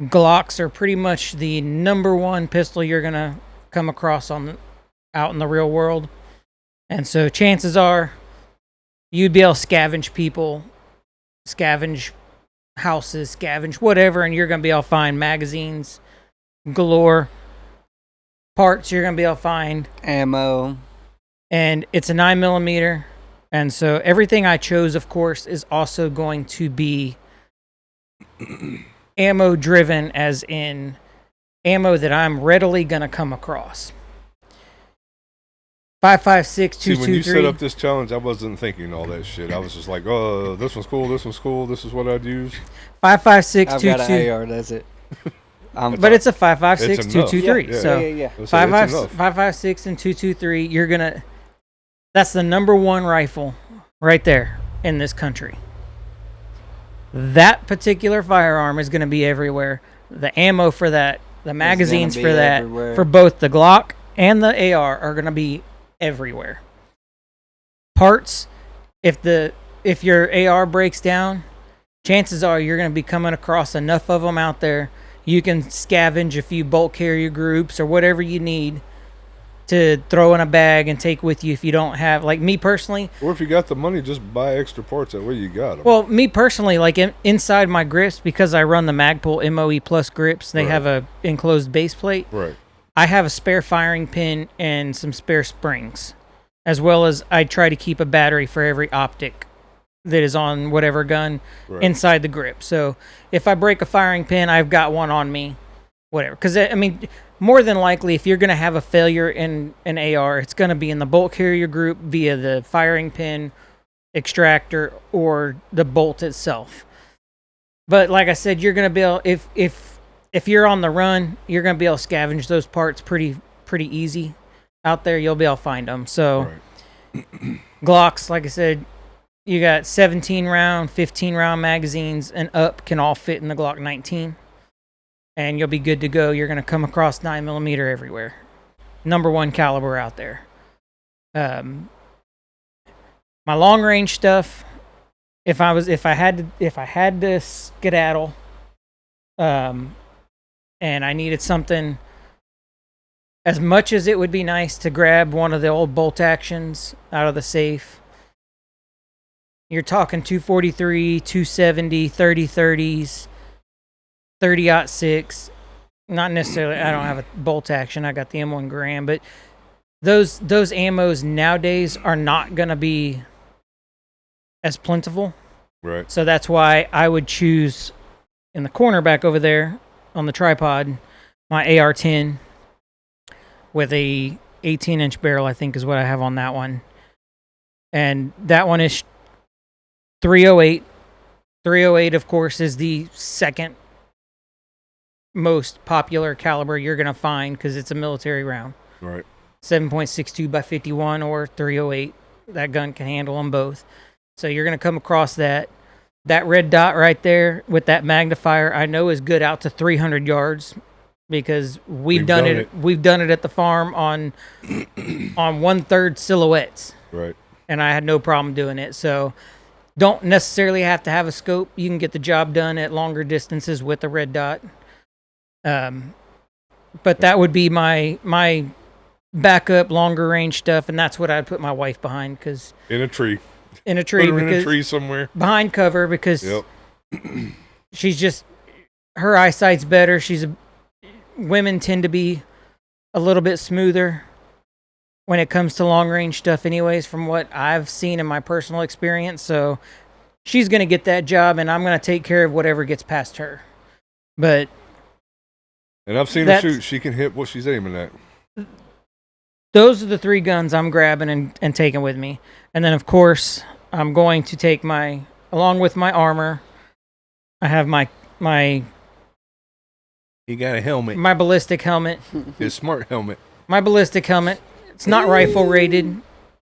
Glocks are pretty much the number one pistol you're going to come across out in the real world. And so chances are you'd be able to scavenge people, scavenge houses, scavenge whatever, and you're going to be able to find magazines galore, parts you're going to be able to find. Ammo. And it's a 9mm. And so everything I chose, of course, is also going to be ammo driven, as in ammo that I'm readily going to come across. 5.56, See, when you 223. set up this challenge, I wasn't thinking all that shit. I was just like, oh, this one's cool, this one's cool, this is what I'd use. 5.56, I've 223. got an AR, that's it. But it's a 5.56, It's 223. enough. So yeah. 5.56 and 223, that's the number one rifle right there in this country. That particular firearm is going to be everywhere. The ammo for that, the magazines for that, everywhere. for both the Glock and the AR are going to be everywhere. Parts, if your AR breaks down, chances are you're going to be coming across enough of them out there. You can scavenge a few bolt carrier groups or whatever you need to throw in a bag and take with you if you don't have, like me personally. Or if you got the money, just buy extra parts. That way you got them. Well, me personally, like inside my grips, because I run the Magpul MOE Plus grips, they have a enclosed base plate. Right. I have a spare firing pin and some spare springs, as well as I try to keep a battery for every optic that is on whatever gun inside the grip. So if I break a firing pin, I've got one on me, whatever. Because, I mean, more than likely, if you're going to have a failure in an AR, it's going to be in the bolt carrier group via the firing pin, extractor, or the bolt itself. But like I said, you're going to be able, if you're on the run, you're going to be able to scavenge those parts pretty easy out there. You'll be able to find them. So Glocks, like I said, you got 17 round, 15 round magazines and up can all fit in the Glock 19. And you'll be good to go. You're going to come across 9mm everywhere. Number one caliber out there. My long range stuff, if I had to skedaddle and I needed something. As much as it would be nice to grab one of the old bolt actions out of the safe, you're talking 243, 270, 30-30s, 30-06. Not necessarily, I don't have a bolt action. I got the M1 Garand, but those ammos nowadays are not going to be as plentiful. Right. So that's why I would choose in the corner back over there on the tripod my AR-10 with a 18-inch barrel, I think is what I have on that one. And that one is 308. 308, of course, is the second most popular caliber you're going to find because it's a military round. Right. 7.62 by 51 or 308. That gun can handle them both. So you're going to come across that. That red dot right there with that magnifier, I know is good out to 300 yards because we've done it. We've done it at the farm on 1/3 silhouettes. Right. And I had no problem doing it. So don't necessarily have to have a scope. You can get the job done at longer distances with a red dot. But that would be my backup longer range stuff, and that's what I'd put my wife behind because In a tree. in a tree Put her in a because tree somewhere. behind cover because Yep. she's just her eyesight's better. Women tend to be a little bit smoother when it comes to long range stuff anyways from what I've seen in my personal experience. So she's going to get that job and I'm going to take care of whatever gets past her. But And I've seen her shoot. She can hit what she's aiming at. those are the three guns I'm grabbing and taking with me. And then of course I'm going to take along with my armor, I have my He got a helmet. my ballistic helmet. His smart helmet. My ballistic helmet, it's not rifle rated.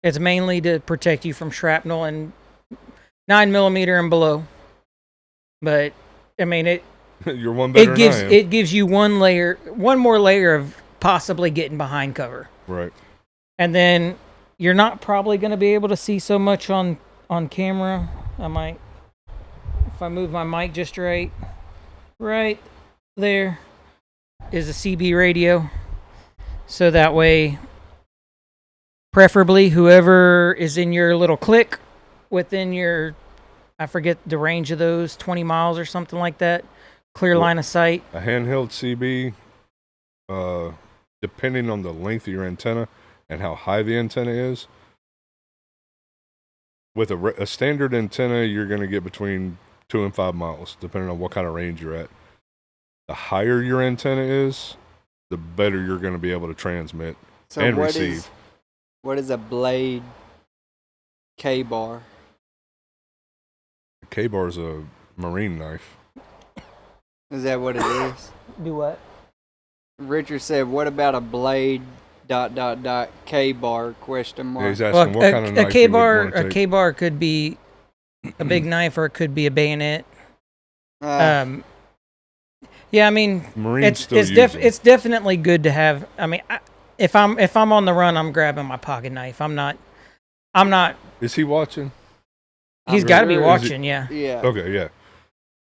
It's mainly to protect you from shrapnel and 9mm and below. But I mean You're one better than I am. it gives you one more layer of possibly getting behind cover. Right. And then you're not probably going to be able to see so much on camera. I might, if I move my mic just right there is a CB radio. So that way, preferably whoever is in your little clique within your, I forget the range of those, 20 miles or something like that, clear line of sight. A handheld CB, depending on the length of your antenna and how high the antenna is, with a standard antenna, you're going to get between 2 and 5 miles, depending on what kind of range you're at. The higher your antenna is, the better you're going to be able to transmit and receive. What is a blade K-bar? A K-bar is a marine knife. Is that what it is? Do what? Richard said, what about a blade ... K-bar ? Yeah, he's asking what kind of knife A K-bar could be a big knife or it could be a bayonet. Yeah, I mean, Marines it's definitely good to have. I mean, if I'm on the run, I'm grabbing my pocket knife. I'm not. Is he watching? He's got to be watching. Yeah. Yeah. Okay.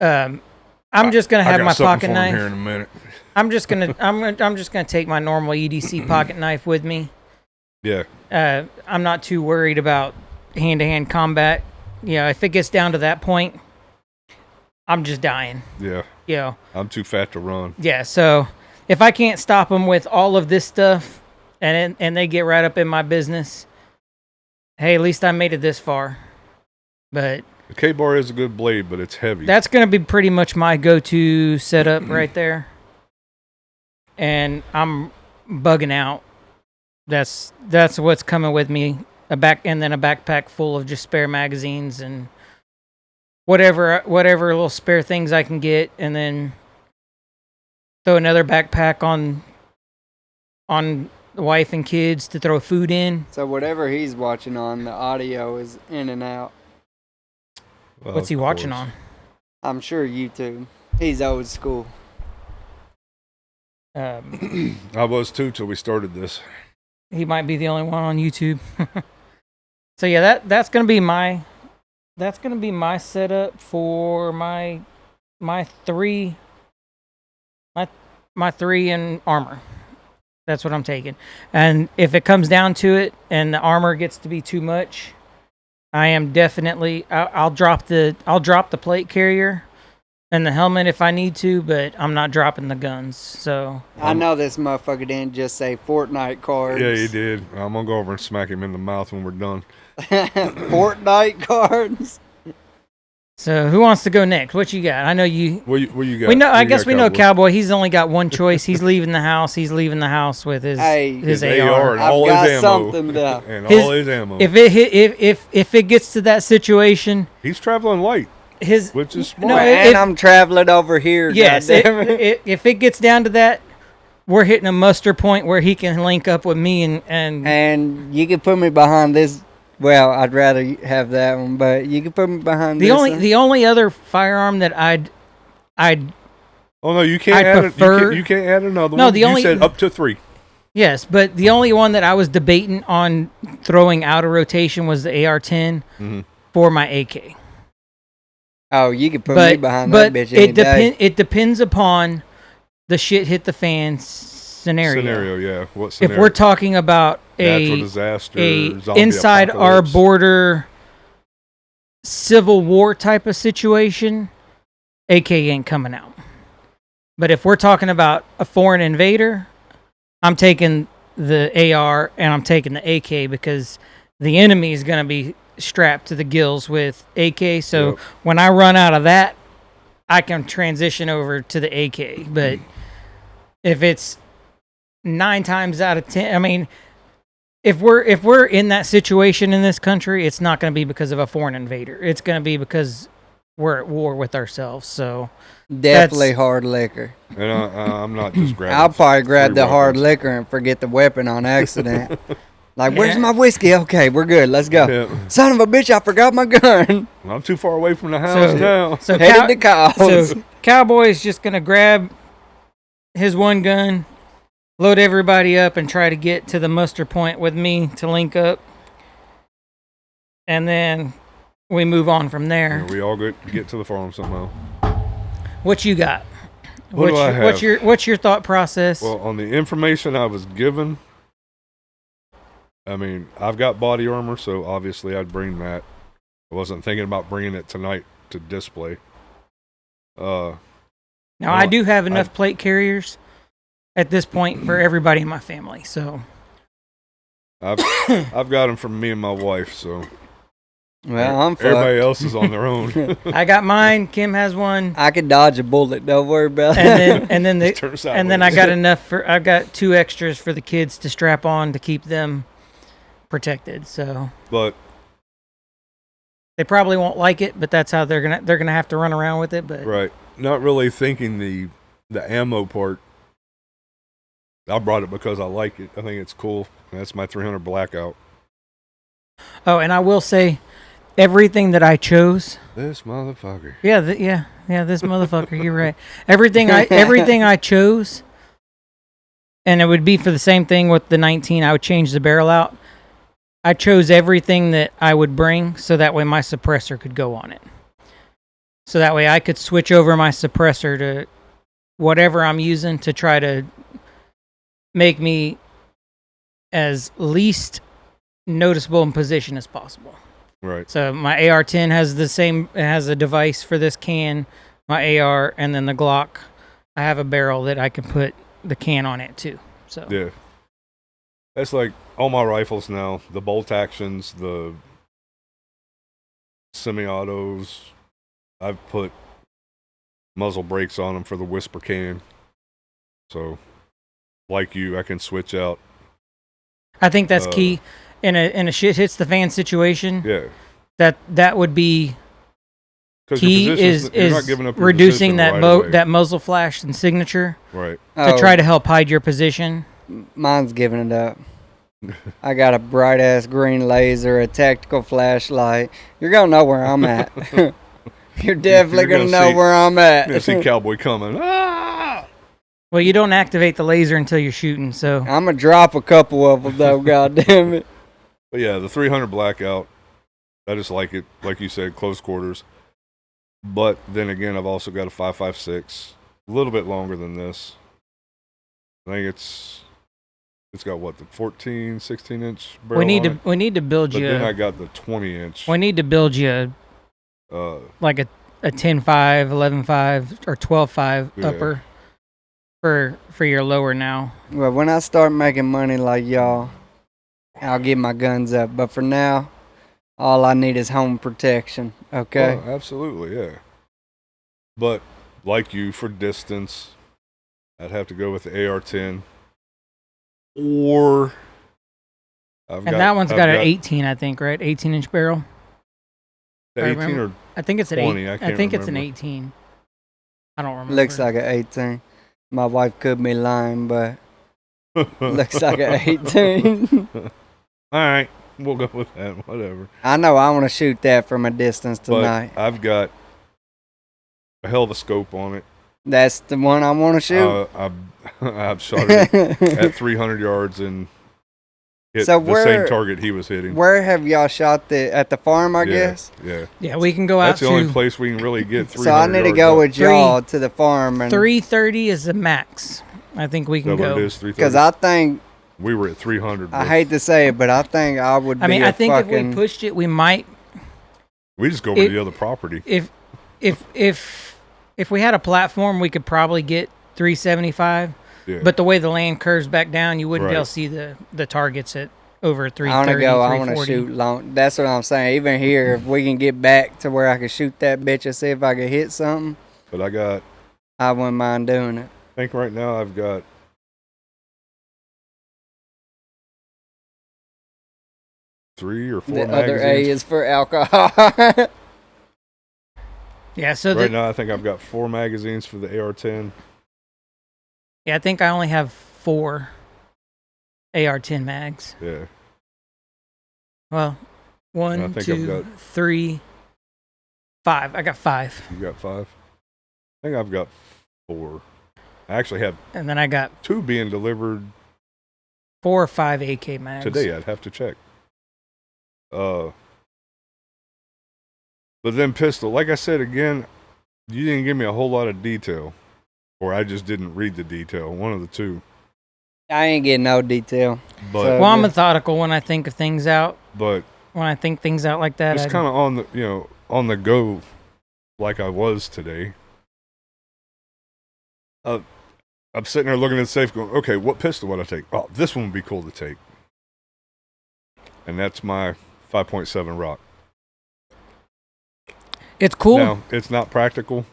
Yeah. I'm just gonna have my pocket for him knife. here in a minute. I'm just gonna take my normal EDC pocket knife with me. Yeah. I'm not too worried about hand-to-hand combat. Yeah, if it gets down to that point, I'm just dying. Yeah. You know. I'm too fat to run. Yeah. So if I can't stop them with all of this stuff, and they get right up in my business, hey, at least I made it this far. But the K-bar is a good blade, but it's heavy. That's going to be pretty much my go-to setup right there. And I'm bugging out. That's what's coming with me. And then a backpack full of just spare magazines and whatever little spare things I can get, and then throw another backpack on the wife and kids to throw food in. So whatever he's watching on, the audio is in and out. Well, what's he watching on? I'm sure YouTube. He's old school. I was too till we started this. He might be the only one on YouTube. So yeah, that's gonna be my setup for my three My 3 in armor. That's what I'm taking. And if it comes down to it, and the armor gets to be too much, I am definitely. I'll drop the plate carrier and the helmet if I need to, but I'm not dropping the guns. So I know this motherfucker didn't just say Fortnite cards. Yeah, he did. I'm gonna go over and smack him in the mouth when we're done. Fortnite cards. So who wants to go next? What you got? I know you. What you got? We know. What I you guess got, we know Cowboy? Cowboy. He's only got one choice. He's leaving the house. He's leaving the house with his Hey, his His AR. and I've all got his ammo. something though. And His- all his ammo. If it hit, if it gets to that situation, He's traveling light, which is smart. No, And I'm traveling over here. yes, goddammit. if it gets down to that, we're hitting a muster point where he can link up with me and And you can put me behind this. Well, I'd rather have that one, but you can put me behind the this only one. the only other firearm that I'd Oh no, you can't I add prefer- you can't add another No, one. the You only- said up to 3. yes, but the only one that I was debating on throwing out of rotation was the AR-10 Mhm. for my AK. Oh, you can put me But behind but that bitch any day. it depends upon the shit hit the fan scenario. Yeah. What scenario? If we're talking about natural a disaster, zombie inside our apocalypse. border civil war type of situation, AK ain't coming out. But if we're talking about a foreign invader, I'm taking the AR and I'm taking the AK because the enemy is going to be strapped to the gills with AK. So Yep. when I run out of that, I can transition over to the AK. But if it's 9 times out of 10, I mean, if we're in that situation in this country, it's not going to be because of a foreign invader. It's going to be because we're at war with ourselves. So Definitely hard liquor. And I'm not just grabbing. I'll probably grab 3 the hard weapons. liquor and forget the weapon on accident. Like, where's Yeah. my whiskey? Okay, we're good. Let's go. Yeah. Son of a bitch, I forgot my gun. I'm too far away from the house So- now. so Headed to Kyle's. So Cowboy's just gonna grab his one gun, load everybody up, and try to get to the muster point with me to link up, and then we move on from there. We all get to the farm somehow. What you got? What do I have? What's your thought process? Well, on the information I was given, I mean, I've got body armor, so obviously I'd bring that. I wasn't thinking about bringing it tonight to display. Now I do have enough plate carriers at this point for everybody in my family. So I've got them from me and my wife, so Well, I'm everybody fucked. else is on their own. I got mine. Kim has one, I could dodge a bullet. Don't worry about it. and then Just turn and then I sideways. got enough for. I've got 2 extras for the kids to strap on to keep them protected. So But they probably won't like it, but that's how they're gonna have to run around with it. But right, not really thinking the ammo part. I brought it because I like it. I think it's cool. That's my 300 blackout. oh, and I will say, everything that I chose. This motherfucker. Yeah, this motherfucker. You're right. Everything I chose, and it would be for the same thing with the 19. I would change the barrel out. I chose everything that I would bring, so that way my suppressor could go on it. So that way I could switch over my suppressor to whatever I'm using to try to make me as least noticeable in position as possible. Right. So my AR-10 has a device for this can, my AR, and then the Glock. I have a barrel that I can put the can on it too. So Yeah. That's like all my rifles now. The bolt actions, the semi-autos. I've put muzzle brakes on them for the whisper can. So, like you, I can switch out. I think that's key in a shit hits the fan situation. Yeah. That would be 'Cause your key position's- you're not is giving up your reducing position that right away. that muzzle flash and signature Right. to try to help hide your position. Mine's giving it up. I got a bright ass green laser, a tactical flashlight. You're gonna know where I'm at. You're definitely You're gonna gonna know see- where I'm You're gonna at. see Cowboy coming. Ah! Well, you don't activate the laser until you're shooting, so I'm gonna drop a couple of them though. God damn it! But yeah, the 300 blackout. I just like it, like you said, close quarters. But then again, I've also got a 5.56. a little bit longer than this. I think it's got what, the 14, 16 inch barrel. We need to build But you. then I got the 20 inch. We need to build you like a 10.5, 11.5, or 12.5 Yeah. upper for your lower now. Well, when I start making money like y'all, I'll get my guns up. But for now, all I need is home protection. Okay. Oh, absolutely, yeah. But like you, for distance, I'd have to go with the AR-10, or That one's got an 18, I think, right? 18-inch barrel. the I 18 remember. or I think it's an 20, 8. I can't think it's an remember. 18. I don't remember. Looks like an 18. My wife could be lying, but looks like an 18. All right, we'll go with that. Whatever. I know I want to shoot that from a distance But tonight. I've got a hell of a scope on it. That's the one I want to shoot. I've shot it at 300 yards and hit So the where- same target he was hitting. Where have y'all shot at the farm, I Yeah, guess? Yeah. Yeah, we can go out That's the only to place we can really get 300 So I need to yards go up. with y'all to the farm. 330 is the max. I think we Is that can what it go. is? 330? Because I think, We were at 300. I hate to say it, but I think I would be I mean, a I think if fucking... we pushed it, we might. We just go over to the other property. If we had a platform, we could probably get 375. Yeah. But the way the land curves back down, you wouldn't be able Right. to see the targets at over I 330, want to go. I want to 340. shoot long. That's what I'm saying. Even here, if we can get back to where I can shoot that bitch and see if I can hit something, But I wouldn't mind doing it. think right now I've got 3 or 4 The magazines. other A is for alcohol. Yeah, so Right now I think I've got 4 magazines for the AR-10. yeah, I think I only have 4 AR-10 mags. Yeah. Well, I 1, think I've 2, got- 3, 5. I got 5, You got 5? I think I've got 4. I actually have and then I got 2 being delivered 4 or 5 AK mags. today. I'd have to check. But then pistol, like I said again, you didn't give me a whole lot of detail, or I just didn't read the detail. One of the two. I ain't getting no detail. But So- Well, I'm methodical when I think of things out. but When I think things out like that, just kind of on the go, like I was today. I'm sitting there looking at the safe, going, "Okay, what pistol would I take? Oh, this one would be cool to take." And that's my 5.7 Rock. it's cool. Now it's not practical.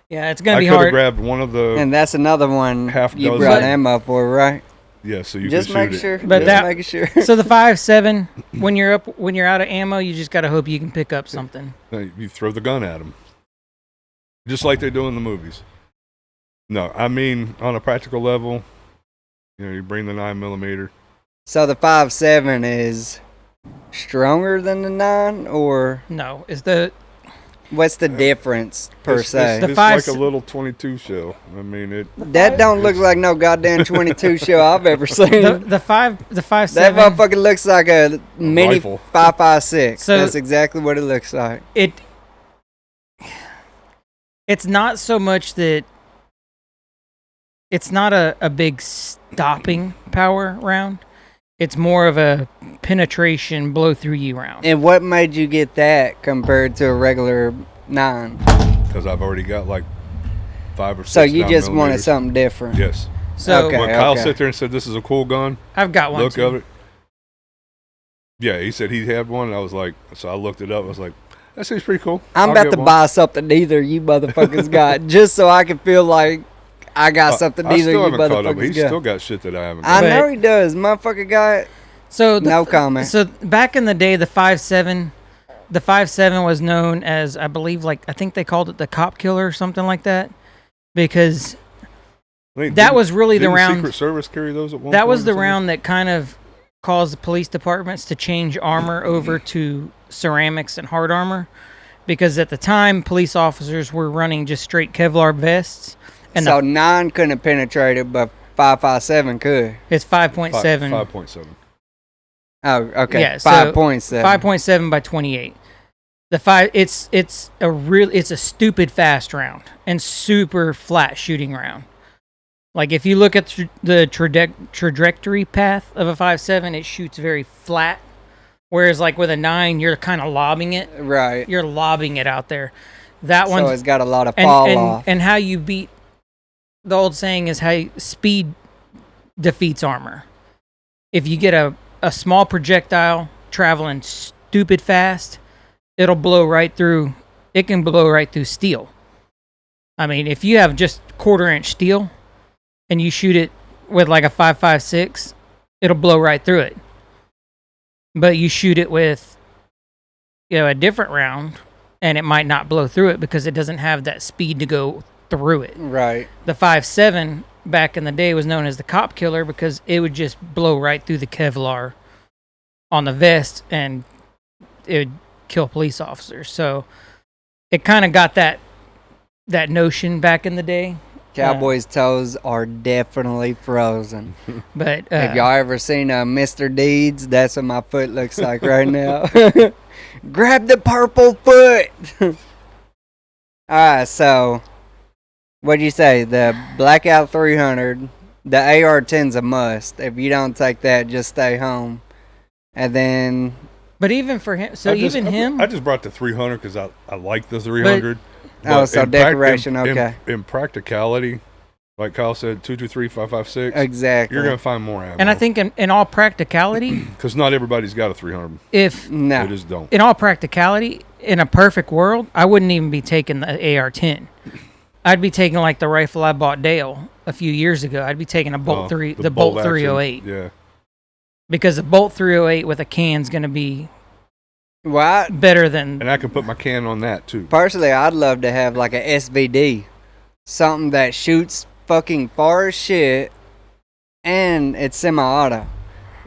Yeah, it's gonna I be could have hard. grabbed one of the And that's another one Half you dozen. brought ammo for, right? yeah, so you Just can make shoot sure. it. But just that- making sure. So the 5.7, when you're out of ammo, you just gotta hope you can pick up something. You throw the gun at them, just like they do in the movies. No, I mean on a practical level, you bring the 9mm. So the 5.7 is stronger than the 9, or No, what's the difference per se? The It's five- like a little 22 shell. I mean it. That don't look like no goddamn 22 shell I've ever seen. the 5.7. That motherfucker looks like a mini Rifle. 5.56. So- That's exactly what it looks like. It's not so much that it's not a big stopping power round. It's more of a penetration blow through you round. And what made you get that compared to a regular 9? Because I've already got like 5 or 6. So you just wanted 9mm. something different. Yes. So Okay. When Kyle sat there and said, "This is a cool gun," I've got one. look too. of it. Yeah, he said he had one. And I was like, so I looked it up. I was like, that seems pretty cool. I'm I'll about get to one. buy something neither you motherfuckers got, just so I can feel like I got something I neither still you haven't caught up. motherfuckers He's got. still got shit that I haven't I got. But- know he does. Motherfucker got So no comment. So back in the day, the 5.7 was known as, I believe, I think they called it the cop killer or something like that, because I think, that was really the didn't round. Secret Service carry those at one That point was or the something? round that kind of caused the police departments to change armor over to ceramics and hard armor, because at the time police officers were running just straight Kevlar vests, and So 9 couldn't have penetrated, but 5.57 could. it's 5.7. 5.7. Oh, okay. Yeah, so 5.7. 5.7 by 28. it's a stupid fast round and super flat shooting round. Like if you look at the trajectory path of a 5.7, it shoots very flat. Whereas like with a 9, you're kind of lobbing it. Right. You're lobbing it out there. That one. So it's got a lot of fall off. And how you beat, the old saying is how speed defeats armor. If you get a small projectile traveling stupid fast, it'll blow right through. It can blow right through steel. I mean, if you have just 1/4-inch steel and you shoot it with like a 5.56, it'll blow right through it. But you shoot it with, a different round, and it might not blow through it because it doesn't have that speed to go through it. Right. The 5.7 back in the day was known as the cop killer because it would just blow right through the Kevlar on the vest and it would kill police officers. So it kind of got that notion back in the day. Cowboys' toes are definitely frozen. But Have y'all ever seen Mr. Deeds? That's what my foot looks like right now. Grab the purple foot. All right, so what'd you say? The Blackout 300, the AR-10's a must. If you don't take that, just stay home. And then, but even for him, I just brought the 300 because I like the 300. so decoration, okay. In practicality, like Kyle said, 223, 556. Exactly. You're gonna find more ammo. and I think in all practicality, because not everybody's got a 300. No. They just don't. in all practicality, in a perfect world, I wouldn't even be taking the AR-10. I'd be taking like the rifle I bought Dale a few years ago. I'd be taking a Bolt the Bolt action, 308. Yeah. Because a Bolt 308 with a can's going to be Well, better than. And I can put my can on that too. personally, I'd love to have like a SVD. Something that shoots fucking far as shit and it's semi-auto.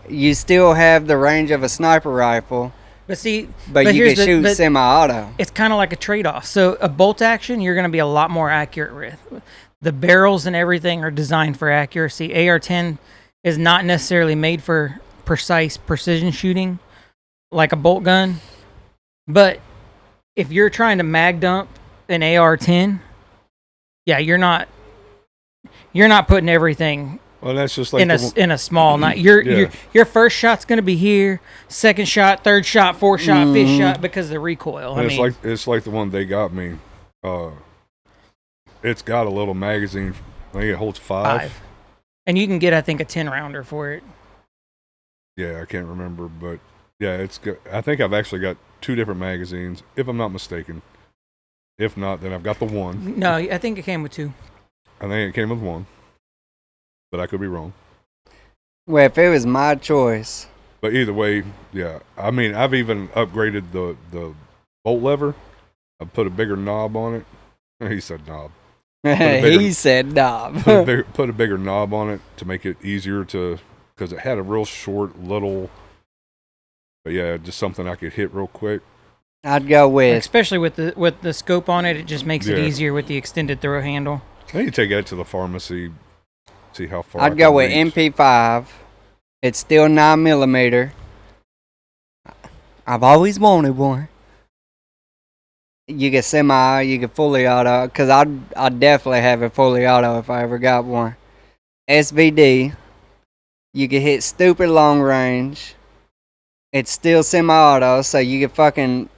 You still have the range of a sniper rifle, But see, but you can shoot semi-auto. it's kind of like a trade-off. So a bolt action, you're going to be a lot more accurate with. The barrels and everything are designed for accuracy. AR-10 is not necessarily made for precise precision shooting like a bolt gun. But if you're trying to mag dump an AR-10, yeah, you're not putting everything Well, that's just like in a small night. Your first shot's going to be here, second shot, third shot, fourth shot, fifth shot because of the recoil. And it's like the one they got me. It's got a little magazine. I think it holds 5. And you can get, I think, a 10-rounder for it. Yeah, I can't remember, but yeah, it's good. I think I've actually got 2 different magazines, if I'm not mistaken. If not, then I've got the one. No, I think it came with 2. I think it came with 1, but I could be wrong. Well, if it was my choice. But either way, yeah. I mean, I've even upgraded the bolt lever. I put a bigger knob on it. He said knob. He said knob. Put a bigger knob on it to make it easier to, because it had a real short little. But yeah, just something I could hit real quick. I'd go with, especially with the scope on it. It just makes it easier with the extended throw handle. I need to take that to the pharmacy, see how far. I'd go with MP5. It's still 9mm. I've always wanted one. You get semi, you get fully auto, because I'd definitely have it fully auto if I ever got one. SVD, you can hit stupid long range. It's still semi-auto, so you can fucking,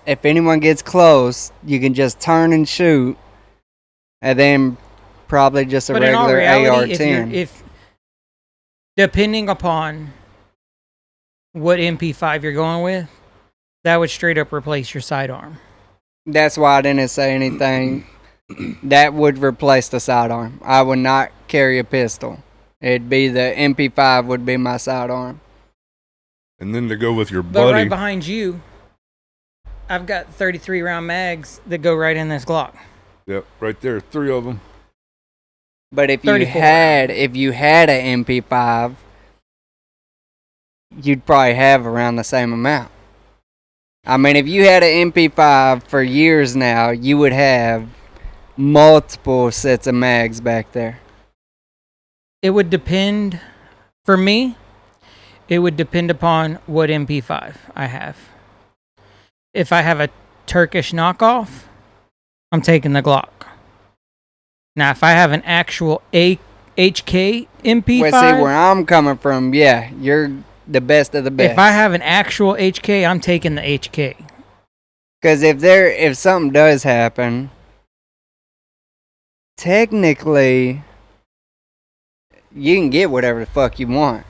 if anyone gets close, you can just turn and shoot, and then probably just a But in all regular reality, AR-10. if depending upon what MP5 you're going with, that would straight up replace your sidearm. That's why I didn't say anything. That would replace the sidearm. I would not carry a pistol. It'd be the MP5 would be my sidearm. And then to go with your But buddy. right behind you, I've got 33 round mags that go right in this Glock. Yep, right there, 3 of them. But if 34. you had an MP5, you'd probably have around the same amount. I mean, if you had an MP5 for years now, you would have multiple sets of mags back there. It would depend, for me, it would depend upon what MP5 I have. If I have a Turkish knockoff, I'm taking the Glock. Now, if I have an actual HK MP5, Well, see where I'm coming from. Yeah, you're the best of the best. if I have an actual HK, I'm taking the HK. Because if something does happen, technically, you can get whatever the fuck you want.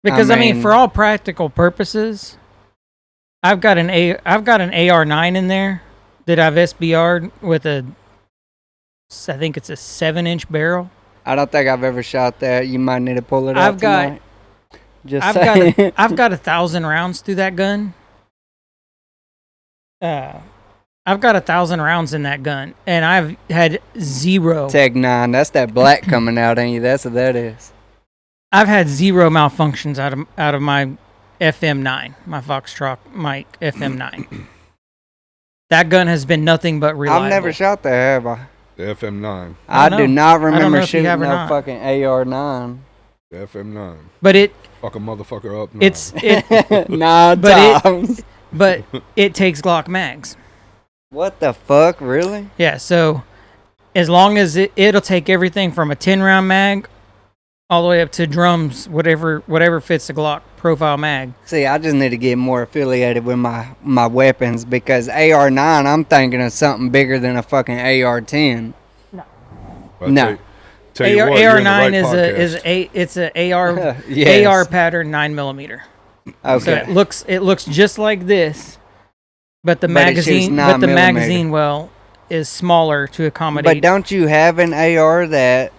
Because I I mean, mean- for all practical purposes, I've got an AR9 in there that I've SBR'd with I think it's a 7-inch barrel. I don't think I've ever shot that. You might need to pull it I've out got- tonight. Just I've saying. got 1,000 rounds through that gun. I've got 1,000 rounds in that gun, and I've had zero. Tech 9. That's that black coming out on you. That's what that is. I've had zero malfunctions out of my FM9, my Foxtrot Mike FM9. That gun has been nothing but reliable. I've never shot that, have I? The FM9. I don't do know. not know remember if you shooting have or no not. fucking AR9. The FM9. But Fuck a motherfucker up. Nah. it Nah, But times. but it takes Glock mags. What the fuck, really? Yeah, so as long as it'll take everything from a 10-round mag all the way up to drums, whatever fits the Glock profile mag. See, I just need to get more affiliated with my weapons because AR9, I'm thinking of something bigger than a fucking AR10. But No. Tell you what, you're in the right AR9 podcast. it's a AR Yes. AR pattern 9mm. So Okay. it looks just like this, but the But it shoots magazine 9mm. magazine well is smaller to accommodate. But don't you have an AR that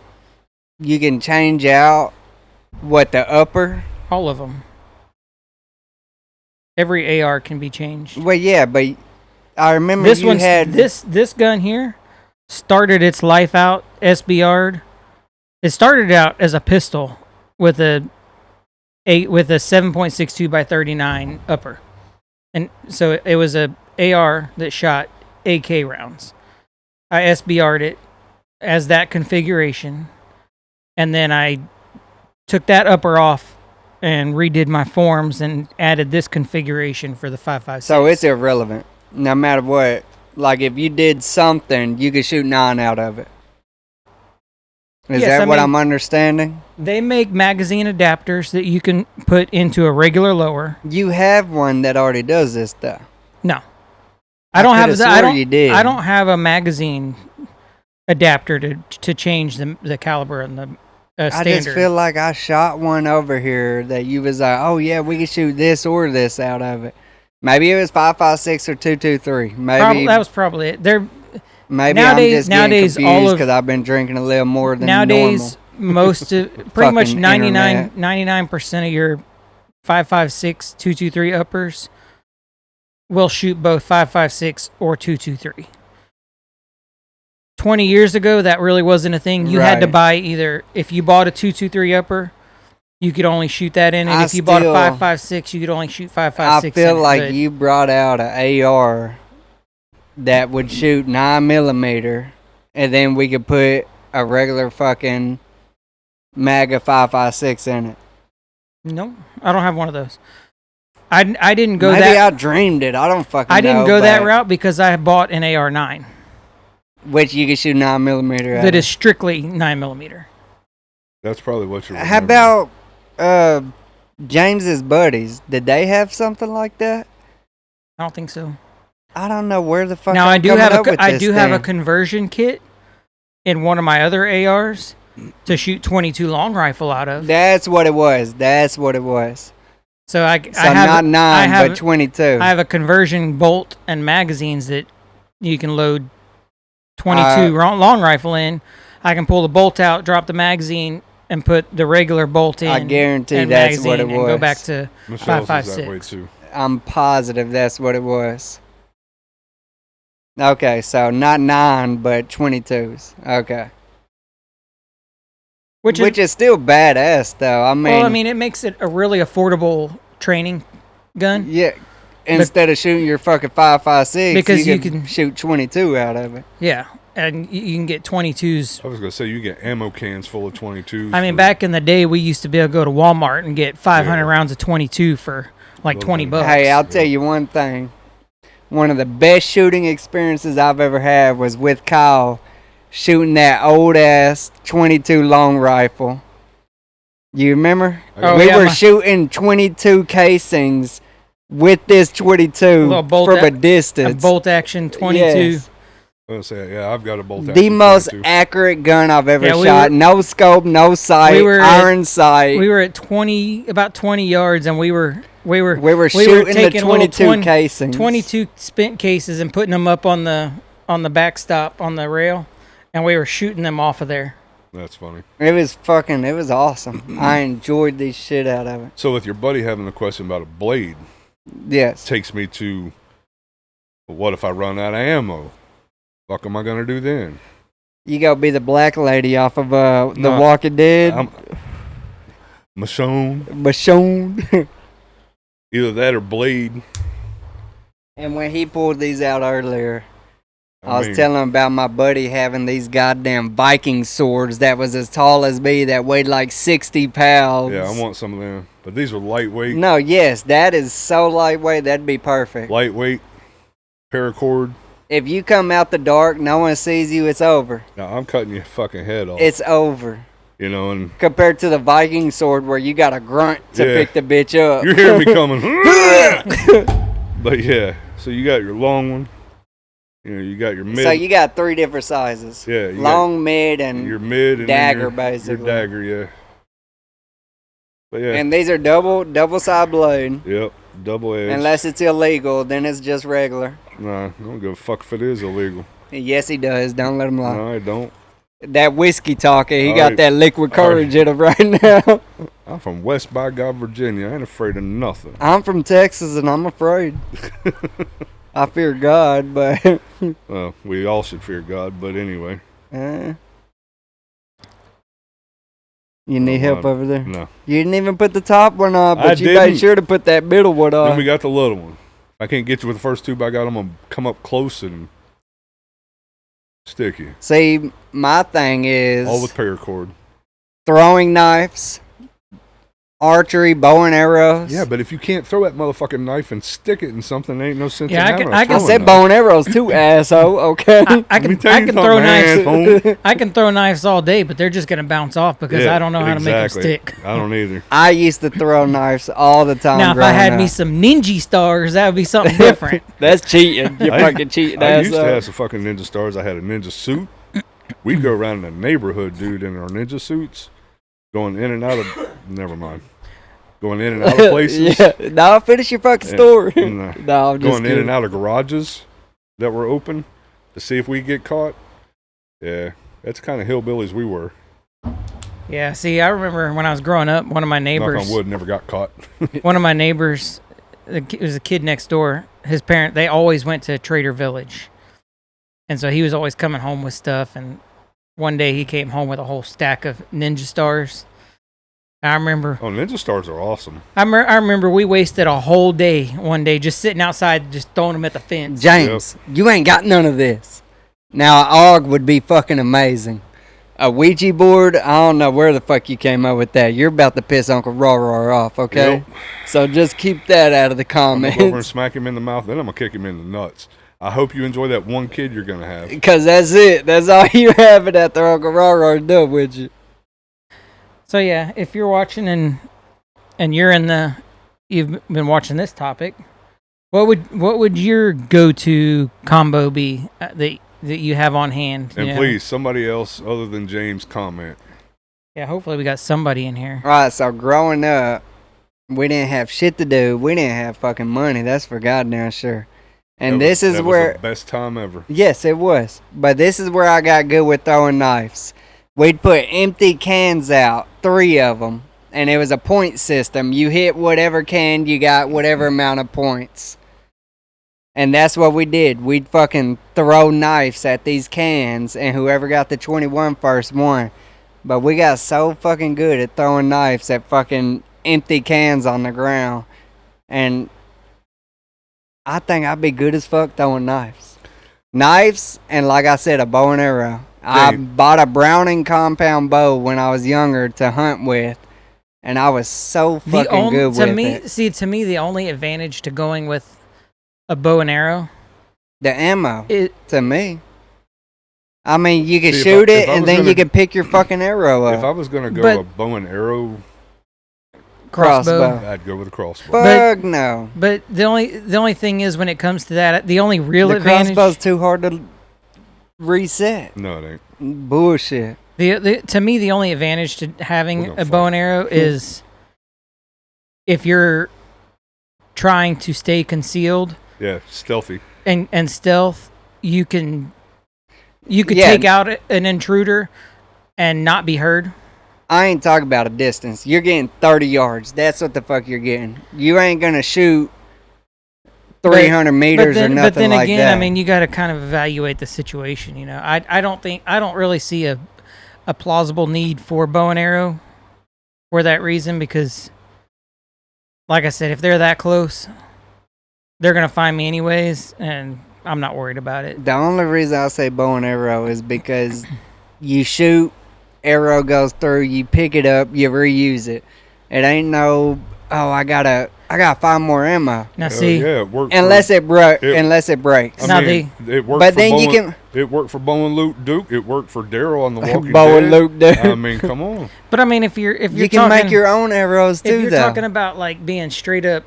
you can change out the upper? all of them. Every AR can be changed. Well, yeah, but I remember This you one's had this gun here started its life out SBR'd. It started out as a pistol with a 7.62 by 39 upper, and so it was a AR that shot AK rounds. I SBR'd it as that configuration, and then I took that upper off and redid my forms and added this configuration for the 5.56. So it's irrelevant. No matter what. Like, if you did something, you could shoot 9 out of it. Is Yes, that I what mean- I'm understanding? They make magazine adapters that you can put into a regular lower. You have one that already does this, though. No, I don't have coulda that. I swore don't. you did. I don't have a magazine adapter to change the caliber and the I standard. just feel like I shot one over here that you was like, oh, yeah, we can shoot this or this out of it. Maybe it was 5.56 or 2.23. Maybe that was probably it. They're maybe nowadays- I'm just getting nowadays, all confused of- because I've been drinking a little more than nowadays most of, pretty much Fucking 99% of your 5.56 2.23 uppers will shoot both 5.56 or 2.23. 20 years ago, that really wasn't a thing. You had to Right. buy either, if you bought a 2.23 upper, you could only shoot that in, and I if you bought a still- 5.56, you could only shoot I 5.56. feel in it, like but you brought out an AR that would shoot 9mm, and then we could put a regular fucking MAGA 5.56 in it. No, I don't have one of those. I didn't go Maybe that. I dreamed it. I don't fucking know. I didn't go that but- route because I bought an AR9 Which you can shoot 9mm out that of. is strictly 9mm. That's probably what you're How about James's buddies? Did they have something like that? I don't think so. I don't know where the fuck. Now I'm I do coming have up with I this do have a thing. conversion kit in one of my other ARs to shoot 22 long rifle out of. That's what it was. That's what it was. So I So have not 9, have- but 22. I have a conversion bolt and magazines that you can load 22 long rifle in. I can pull the bolt out, drop the magazine, and put the regular bolt in. I guarantee and that's what it magazine and go was. back to Michelle's is that 5.56. way too. I'm positive that's what it was. Okay, so not 9, but 22s. Okay. which is still badass, though. I mean, well, I mean, it makes it a really affordable training gun. yeah. Instead of shooting your fucking 5.56, Because you you can can- shoot 22 out of it. Yeah, and you can get 22s. I was gonna say you get ammo cans full of 22s. I mean, for- back in the day, we used to be able to go to Walmart and get 500 Yeah. rounds of 22 for like Little 20 bit. bucks. Hey, I'll tell you one thing. one of the best shooting experiences I've ever had was with Kyle shooting that old ass 22 long rifle. You remember? Oh, we yeah, were shooting 22 casings with this 22 Little bolt from a a distance. bolt action 22. Yes. I was gonna say, yeah, I've got a bolt. The most 22. accurate gun I've ever Yeah, we shot. were- No scope, no sight, We were at- iron sight. We were at about 20 yards, and we were shooting the taking little 22 casings. 22 spent cases and putting them up on the backstop on the rail, and we were shooting them off of there. That's funny. It was awesome. I enjoyed the shit out of it. So with your buddy having the question about a blade, Yes. takes me to, well, what if I run out of ammo? Fuck am I gonna do then? You go be the black lady off of The No, Walking Dead. Michonne, Michonne. either that or blade. And when he pulled these out earlier, I mean, was telling him about my buddy having these goddamn Viking swords that was as tall as me that weighed like 60 pounds. yeah, I want some of them, but these are lightweight. No, yes, that is so lightweight, that'd be perfect. Lightweight, paracord. If you come out the dark, no one sees you, it's over. Now I'm cutting your fucking head off. It's over. You know, and Compared to the Viking sword where you got a grunt to Yeah. pick the bitch up. you're hearing me coming. But yeah, so you got your long one. You know, you got your mid. So you got 3 different sizes. Yeah, you Long, mid, and your mid and dagger, then basically. Your dagger, yeah. But yeah, And these are double side blade. yep, double edge. Unless it's illegal, then it's just regular. Nah, I don't give a fuck if it is illegal. Yes, he does. Don't let him lie. No, I don't. That whiskey talker, he All got right. that liquid All courage in him right now. I'm from West by God, Virginia. I ain't afraid of nothing. I'm from Texas and I'm afraid. I fear God, but Well, we all should fear God, but anyway, you need help over there. no. You didn't even put the top one on, I but you made didn't. sure to put that middle one Then we on. got the little one. I can't get you with the first two by God. I'm gonna come up close and stick you. See, my thing is All with paracord. throwing knives, archery, bow and arrows. Yeah, but if you can't throw that motherfucking knife and stick it in something, there ain't no sense Yeah, in I having can- a I can- I throwing said knife. bow and arrows too, asshole. Okay. I Let me can tell you throw something, knives. asshole. I can throw knives all day, but they're just gonna bounce off because Yeah, I don't know how to make them exactly. stick. I don't either. I used to throw knives all the time. Now, if I growing had me up. some ninja stars, that would be something different. That's cheating. You're I- fucking cheating, I used to asshole. have some fucking ninja stars. I had a ninja suit. We'd go around in the neighborhood, dude, in our ninja suits, going in and out of. Never mind. Going in and out of places. Yeah. No, finish your fucking Yeah. story. Nah. No, I'm just Going in kidding. and out of garages that were open to see if we get caught. Yeah, that's the kind of hillbillies we were. Yeah, see, I remember when I was growing up, one of my Knock neighbors, on wood, never got caught. one of my neighbors, it was a kid next door. His parent, they always went to Trader Village, and so he was always coming home with stuff. And one day he came home with a whole stack of ninja stars. I remember, Oh, ninja stars are awesome. I remember we wasted a whole day one day just sitting outside, just throwing them at the fence. James, you ain't got none of this. Now, an AUG would be fucking amazing. A Ouija board, I don't know where the fuck you came up with that. You're about to piss Uncle Roro off, okay? Yep. So just keep that out of the I'm gonna go over and comments. smack him in the mouth, then I'm gonna kick him in the nuts. I hope you enjoy that one kid you're gonna have. Because that's it. That's all you having after Uncle Roro's done with you. So yeah, if you're watching and you've been watching this topic, what would your go-to combo be that you have on hand? And you know? please, somebody else other than James comment. Yeah, hopefully we got somebody in here. All right, so growing up, we didn't have shit to do. We didn't have fucking money. That's for goddamn sure. And That this was- is that was where... the best time ever. Yes, it was. But this is where I got good with throwing knives. We'd put empty cans out, 3 of them, and it was a point system. You hit whatever can, you got whatever amount of points. And that's what we did. We'd fucking throw knives at these cans, and whoever got the 21 first won. But we got so fucking good at throwing knives at fucking empty cans on the ground. And I think I'd be good as fuck throwing knives. Knives, and like I said, a bow and arrow. I Dang. bought a Browning compound bow when I was younger to hunt with, and I was so fucking good with it. To me, the only advantage to going with a bow and arrow The ammo, It to me. I mean, you can See, shoot if it, I and was then gonna- you can pick your fucking arrow If I up. was gonna go But- a bow and arrow, crossbow. I'd go with a crossbow. Fuck no. But the only thing is when it comes to that, the only real The advantage. crossbow's too hard to reset. No, it ain't. Bullshit. To me, the only advantage to having We're gonna a bow fight. and arrow is if you're trying to stay concealed Yeah, stealthy. and stealth, you could Yeah. take out an intruder and not be heard. I ain't talking about a distance. You're getting 30 yards. That's what the fuck you're getting. You ain't gonna shoot 300 meters or nothing but then like again, that. I mean, you got to kind of evaluate the situation. You know, I don't really see a plausible need for bow and arrow for that reason, because, like I said, if they're that close, they're gonna find me anyways, and I'm not worried about it. The only reason I say bow and arrow is because you shoot, arrow goes through, you pick it up, you reuse it. It ain't no, I got 5 more ammo. Now, Hell see, yeah, it worked. Unless for, it breaks. I Now mean, it worked But for then Bow you and- can- It worked for Bow and Luke Duke. It worked for Daryl on the Walking Bow Dead. and Luke, dude. I mean, come on. but I mean, if you're You can talking, make your own arrows if too, you're though. talking about like being straight up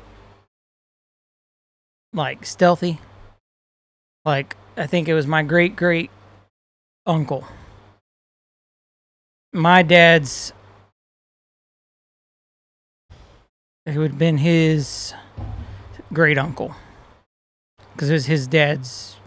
like stealthy, like I think it was my great uncle. My dad's, it would have been his great uncle, because it was his dad's.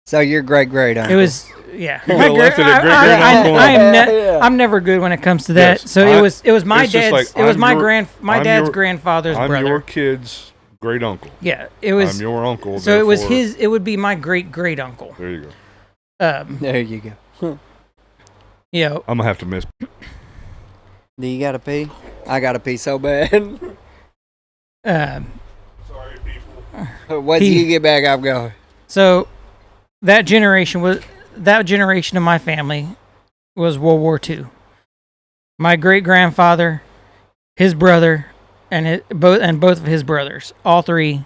So your great uncle. It was, yeah. You My would've left it at I- great-great-uncle. I am Yeah. I'm never good when it comes to that. Yes, So it was my it's just dad's. like, It was I'm my your- I'm dad's your- grandfather's I'm brother. your kid's great uncle. Yeah, it was. I'm your uncle. So it was therefore- his. It would be my great uncle. There you go. There you go. You know, I'm gonna have to miss. Do you got to pee? I got to pee so bad. um, Sorry, people. Once you get back, I'm going. so that generation of my family was World War II. My great grandfather, his brother, and both of his brothers, all three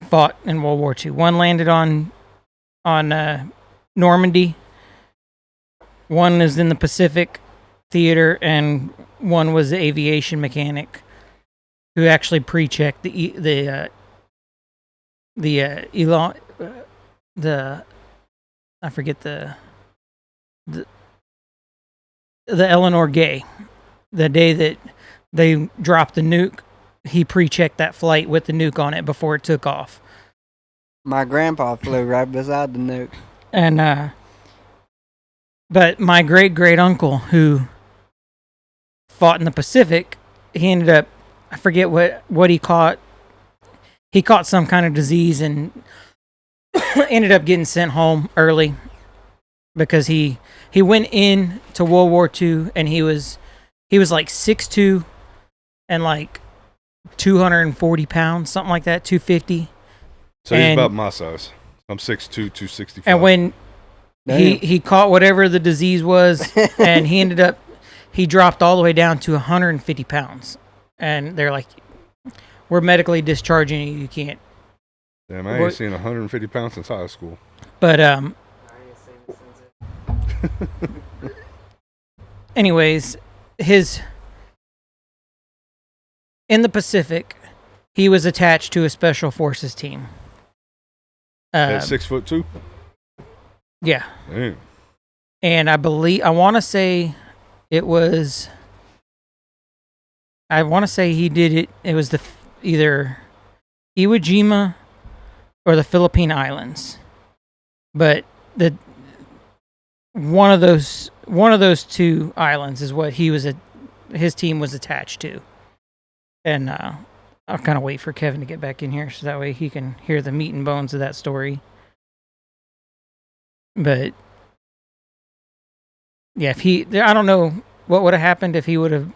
fought in World War II. One landed on Normandy. One is in the Pacific Theater, and one was the aviation mechanic who actually pre-checked the I forget the Eleanor Gay. The day that they dropped the nuke, he pre-checked that flight with the nuke on it before it took off. My grandpa flew right beside the nuke. And but my great uncle who fought in the Pacific, he ended up, I forget what he caught. He caught some kind of disease and ended up getting sent home early because he went in to World War II and he was like 6'2" and like 240 pounds, something like that, 250. So he's And- about my size. I'm 6'2", 265. And when Damn. he caught whatever the disease was, and he dropped all the way down to 150 pounds. And they're like, we're medically discharging you. You can't. Damn, I ain't seen 150 pounds since high school. But anyways, in the Pacific, he was attached to a special forces team. At 6'2". Yeah. Damn. And I want to say he did it. It was either Iwo Jima or the Philippine Islands, but one of those two islands is what his team was attached to. And I'll kind of wait for Kevin to get back in here so that way he can hear the meat and bones of that story. But yeah, I don't know what would have happened if he would have.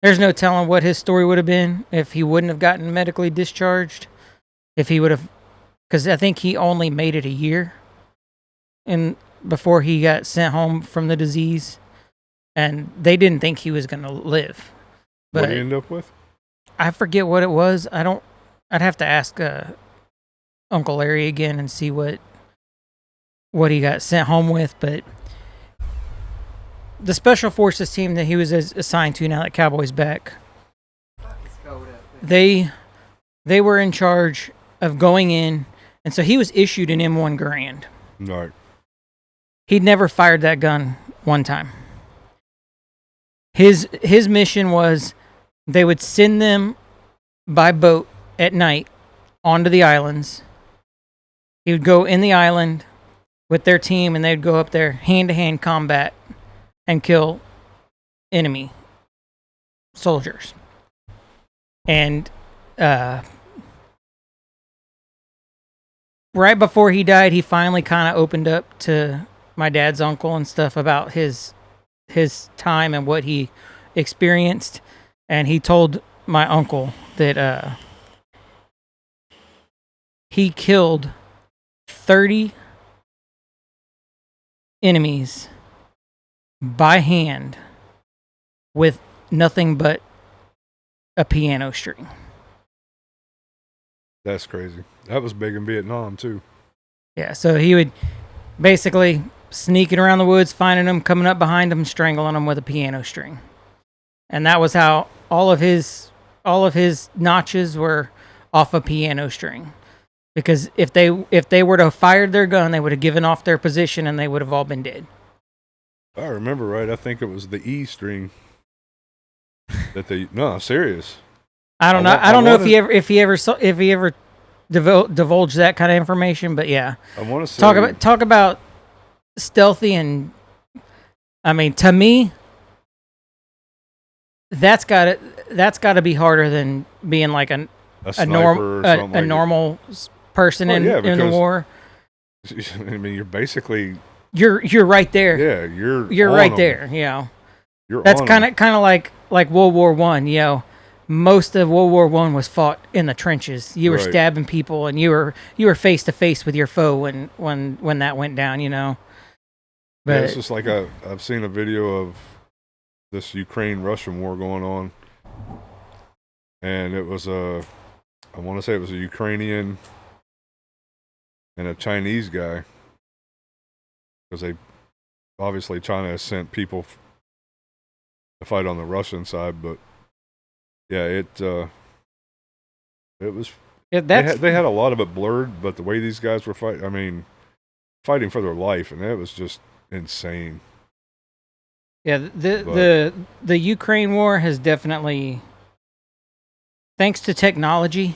There's no telling what his story would have been if he wouldn't have gotten medically discharged. If he would have, because I think he only made it a year, before he got sent home from the disease, and they didn't think he was going to live. What But did you end up with? I forget what it was. I'd have to ask Uncle Larry again and see what he got sent home with. But the special forces team that he was assigned to, now that Cowboy's back, they were in charge of going in, and so he was issued an M1 Garand. Right. He'd never fired that gun one time. His mission was they would send them by boat at night onto the islands. He would go in the island with their team, and they'd go up there hand-to-hand combat and kill enemy soldiers. And right before he died, he finally kind of opened up to my dad's uncle and stuff about his time and what he experienced. And he told my uncle that he killed 30 enemies by hand with nothing but a piano string. That's crazy. That was big in Vietnam too. Yeah, so he would basically sneaking around the woods, finding them, coming up behind them, strangling them with a piano string. And that was how all of his notches were off a piano string. Because if they were to have fired their gun, they would have given off their position and they would have all been dead. If I remember right, I think it was the E string that they. No, serious. I don't know. I don't know if he ever divulged that kind of information, but yeah. I want to say talk about stealthy, and I mean, to me, that's got to be harder than being like a normal person in the war. I mean, you're basically you're right there. Yeah, you're right there. You know, that's kind of like World War One. You know, most of World War One was fought in the trenches. You were stabbing people, and you were face to face with your foe when that went down. You know, but yeah, it's just like I've seen a video of this Ukraine-Russian war going on, and it was I want to say it was a Ukrainian and a Chinese guy, because they obviously China has sent people to fight on the Russian side, but yeah, it was. They had a lot of it blurred, but the way these guys were fighting for their life, and it was just insane. Yeah, the Ukraine war has definitely, thanks to technology,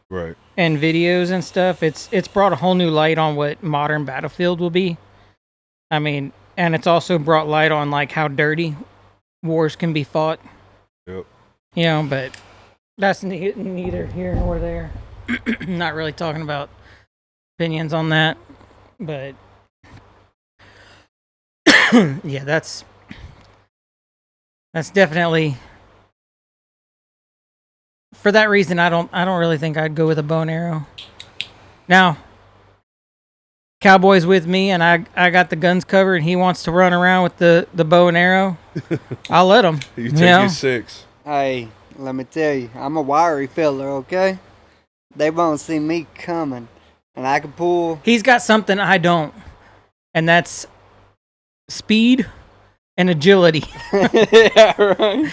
right, and videos and stuff, it's brought a whole new light on what modern battlefield will be. I mean, and it's also brought light on like how dirty wars can be fought. Yep. You know, but that's neither here nor there. Not really talking about opinions on that, but yeah, that's definitely, for that reason. I don't really think I'd go with a bow and arrow. Now, Cowboy's with me, and I got the guns covered, and he wants to run around with the bow and arrow. I'll let him. You take you 6. Hey, let me tell you, I'm a wiry fella, okay? They won't see me coming, and I can pull. He's got something I don't, and that's speed and agility. Yeah, right.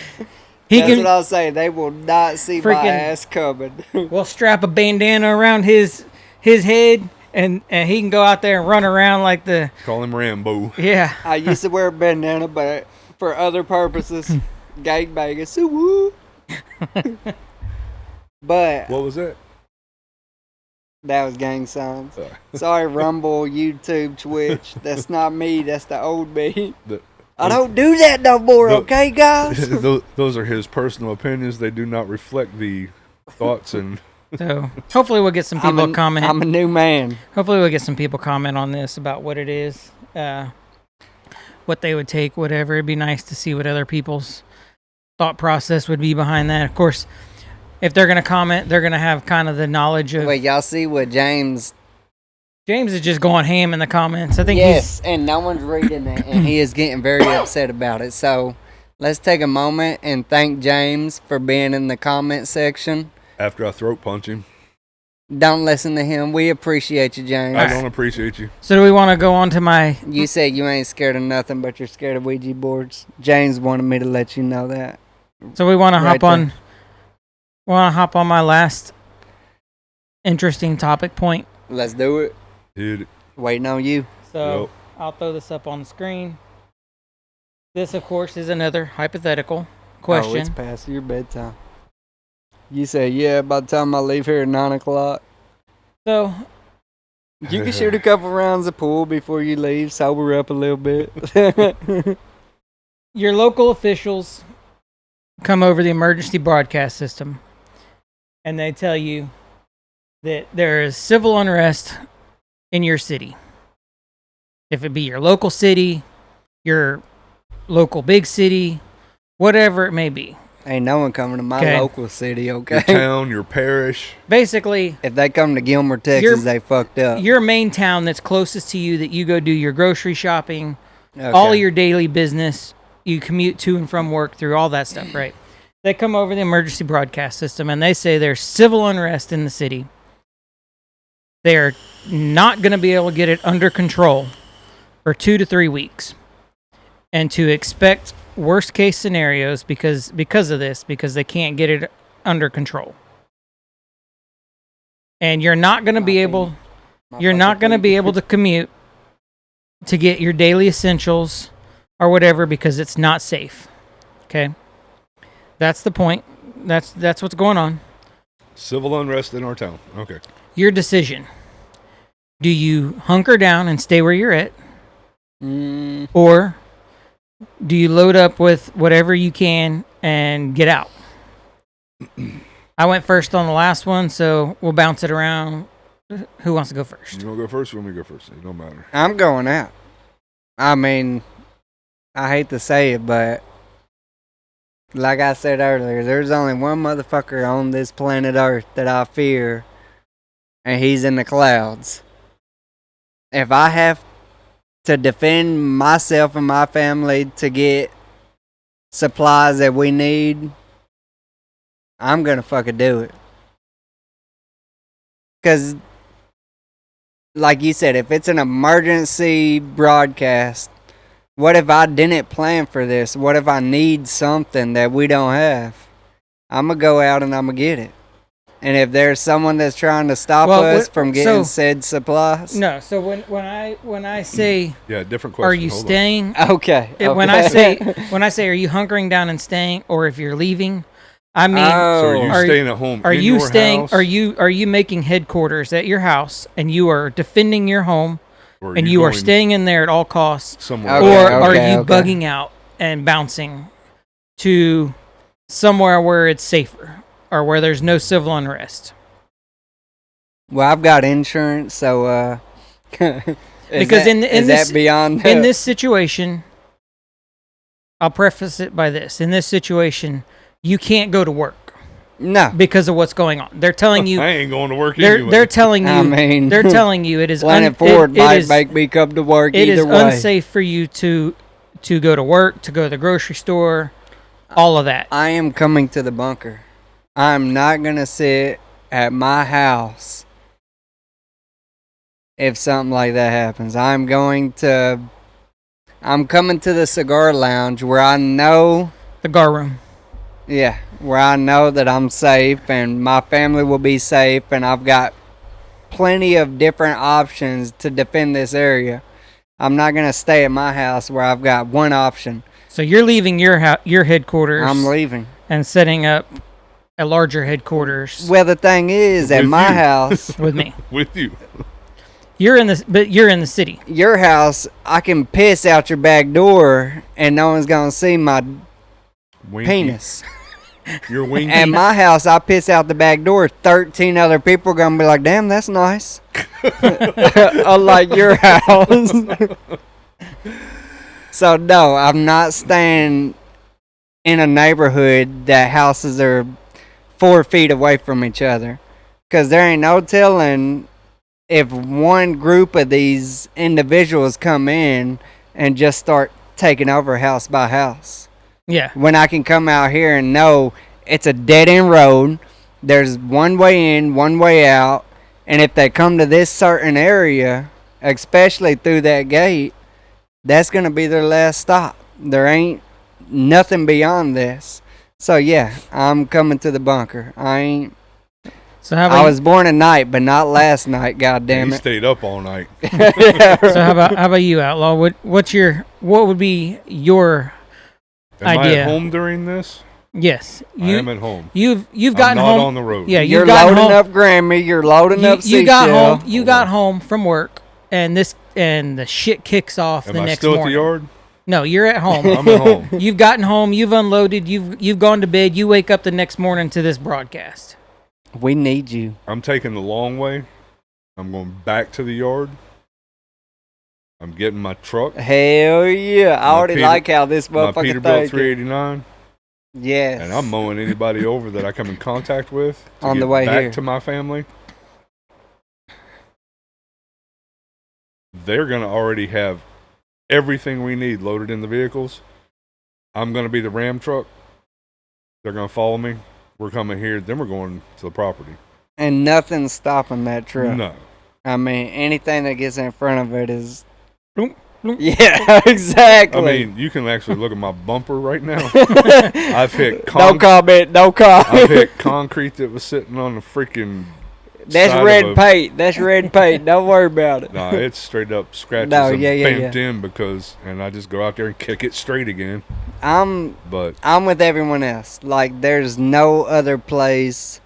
That's what I'll say. They will not see my ass coming. We'll strap a bandana around his head, and he can go out there and run around like the. Call him Rambo. Yeah. I used to wear a bandana, but for other purposes, gangbanging. So woo. But what was that? That was gang signs. Sorry, Rumble, YouTube, Twitch. That's not me. That's the old me. I don't do that no more, okay, guys? Those are his personal opinions. They do not reflect the thoughts and. So hopefully we'll get some people comment. I'm a new man. Hopefully we'll get some people comment on this about what it is, what they would take, whatever. It'd be nice to see what other people's thought process would be behind that. Of course, if they're going to comment, they're going to have kind of the knowledge of. Wait, y'all see what James is just going ham in the comments. I think yes, and no one's reading it, and he is getting very upset about it. So let's take a moment and thank James for being in the comment section. After I throat punch him. Don't listen to him. We appreciate you, James. I don't appreciate you. So do we want to go on to my? You said you ain't scared of nothing, but you're scared of Ouija boards. James wanted me to let you know that. So we want to Right hop on. Want to hop on my last interesting topic point. Let's do it. Dude. Waiting on you. So Yep. I'll throw this up on the screen. This, of course, is another hypothetical question. Oh, it's past your bedtime. You say, yeah, by the time I leave here at 9 o'clock. So You can shoot a couple rounds of pool before you leave, sober up a little bit. your local officials come over the emergency broadcast system, and they tell you that there is civil unrest in your city. If it be your local city, your local big city, whatever it may be. Ain't no one coming to my Okay. local city, Your okay? town, your parish. Basically, If they come to Gilmer, Texas, You're- they fucked up. your main town that's closest to you that you go do your grocery shopping, Okay. all of your daily business, you commute to and from work through all that stuff, right? They come over the emergency broadcast system and they say there's civil unrest in the city. They're not going to be able to get it under control for 2 to 3 weeks. And to expect worst case scenarios because of this, because they can't get it under control. And you're not going to be able to commute to get your daily essentials or whatever because it's not safe. Okay? That's the point. That's what's going on. Civil unrest in our town. Okay. Your decision. Do you hunker down and stay where you're at? Or do you load up with whatever you can and get out? I went first on the last one, so we'll bounce it around. Who wants to go first? You want to go first or want me to go first? It don't matter. I'm going out. I mean, I hate to say it, but like I said earlier, there's only one motherfucker on this planet Earth that I fear, and he's in the clouds. If I have to defend myself and my family to get supplies that we need, I'm gonna fucking do it. Because, like you said, if it's an emergency broadcast, what if I didn't plan for this? What if I need something that we don't have? I'm gonna go out and I'm gonna get it. And if there's someone that's trying to stop us from getting said supplies, No, so when I say Yeah, different question. are you Hold on. staying? okay. When I say are you hunkering down and staying, or if you're leaving, I mean, So are you Are- staying at home? are in you your staying? house, Are you making headquarters at your house and you are defending your home or and you are going staying in there at all costs, somewhere? Okay, or else? are okay, you okay. bugging out and bouncing to somewhere where it's safer or where there's no civil unrest? well, I've got insurance, so Because is that beyond in this situation, I'll preface it by this: in this situation, you can't go to work no. because of what's going on. They're telling you. I ain't going to work They're anyway. they're telling you. I mean, they're telling you it is Planet Ford might make me come to work it either is way. unsafe for you to go to work, to go to the grocery store, all of that. I am coming to the bunker. I'm not gonna sit at my house if something like that happens. I'm coming to the cigar lounge where I know, The gar room. where I know that I'm safe and my family will be safe, and I've got plenty of different options to defend this area. I'm not gonna stay at my house where I've got one option. So you're leaving your headquarters. I'm leaving. And setting up a larger headquarters Well, the thing is, at With my you. house, with me. with you. You're in the city. your house, I can piss out your back door and no one's gonna see my Winky. penis. You're winky. At my house, I piss out the back door. 13 other people are gonna be like, "Damn, that's nice." Unlike your house. So no, I'm not staying in a neighborhood that houses are 4 feet away from each other, because there ain't no telling if one group of these individuals come in and just start taking over house by house. Yeah. When I can come out here and know it's a dead end road, there's one way in, one way out, And if they come to this certain area, especially through that gate, that's going to be their last stop. There ain't nothing beyond this. So, yeah, I'm coming to the bunker. So how about I was born at night, but not last night, God damn He it. stayed up all night. so how about you, Outlaw? What would be your Am I idea? at home during this? Yes, I am at home. You've I'm gotten not home on the road. Yeah, You're you've gotten loading home. up Grammy. You're loading up You got Seashell. home. You got home from work, and the shit kicks off Am the I next still morning. at the yard? No, you're at home. I'm at home. You've gotten home. You've unloaded. You've gone to bed. You wake up the next morning to this broadcast. We need you. I'm taking the long way. I'm going back to the yard. I'm getting my truck. Hell yeah. I My already Peter- like how this My motherfucker Peterbilt thinks. 389. Yes. And I'm mowing anybody over that I come in contact with to On get the way back here. to my family. They're going to already have everything we need loaded in the vehicles. I'm going to be the Ram truck. They're going to follow me. We're coming here. Then we're going to the property. And nothing's stopping that truck. No. I mean, anything that gets in front of it is. Bloop, bloop. Yeah, exactly. I mean, you can actually look at my bumper right now. I've hit no comment. No comment. I've hit concrete that was sitting on the freaking. That's side red of a- paint. That's red paint. Don't worry about it. No, it's straight up scratches No, and yeah, bent in because, and I just go out there and kick it straight again. I'm But with everyone else. Like, there's no other place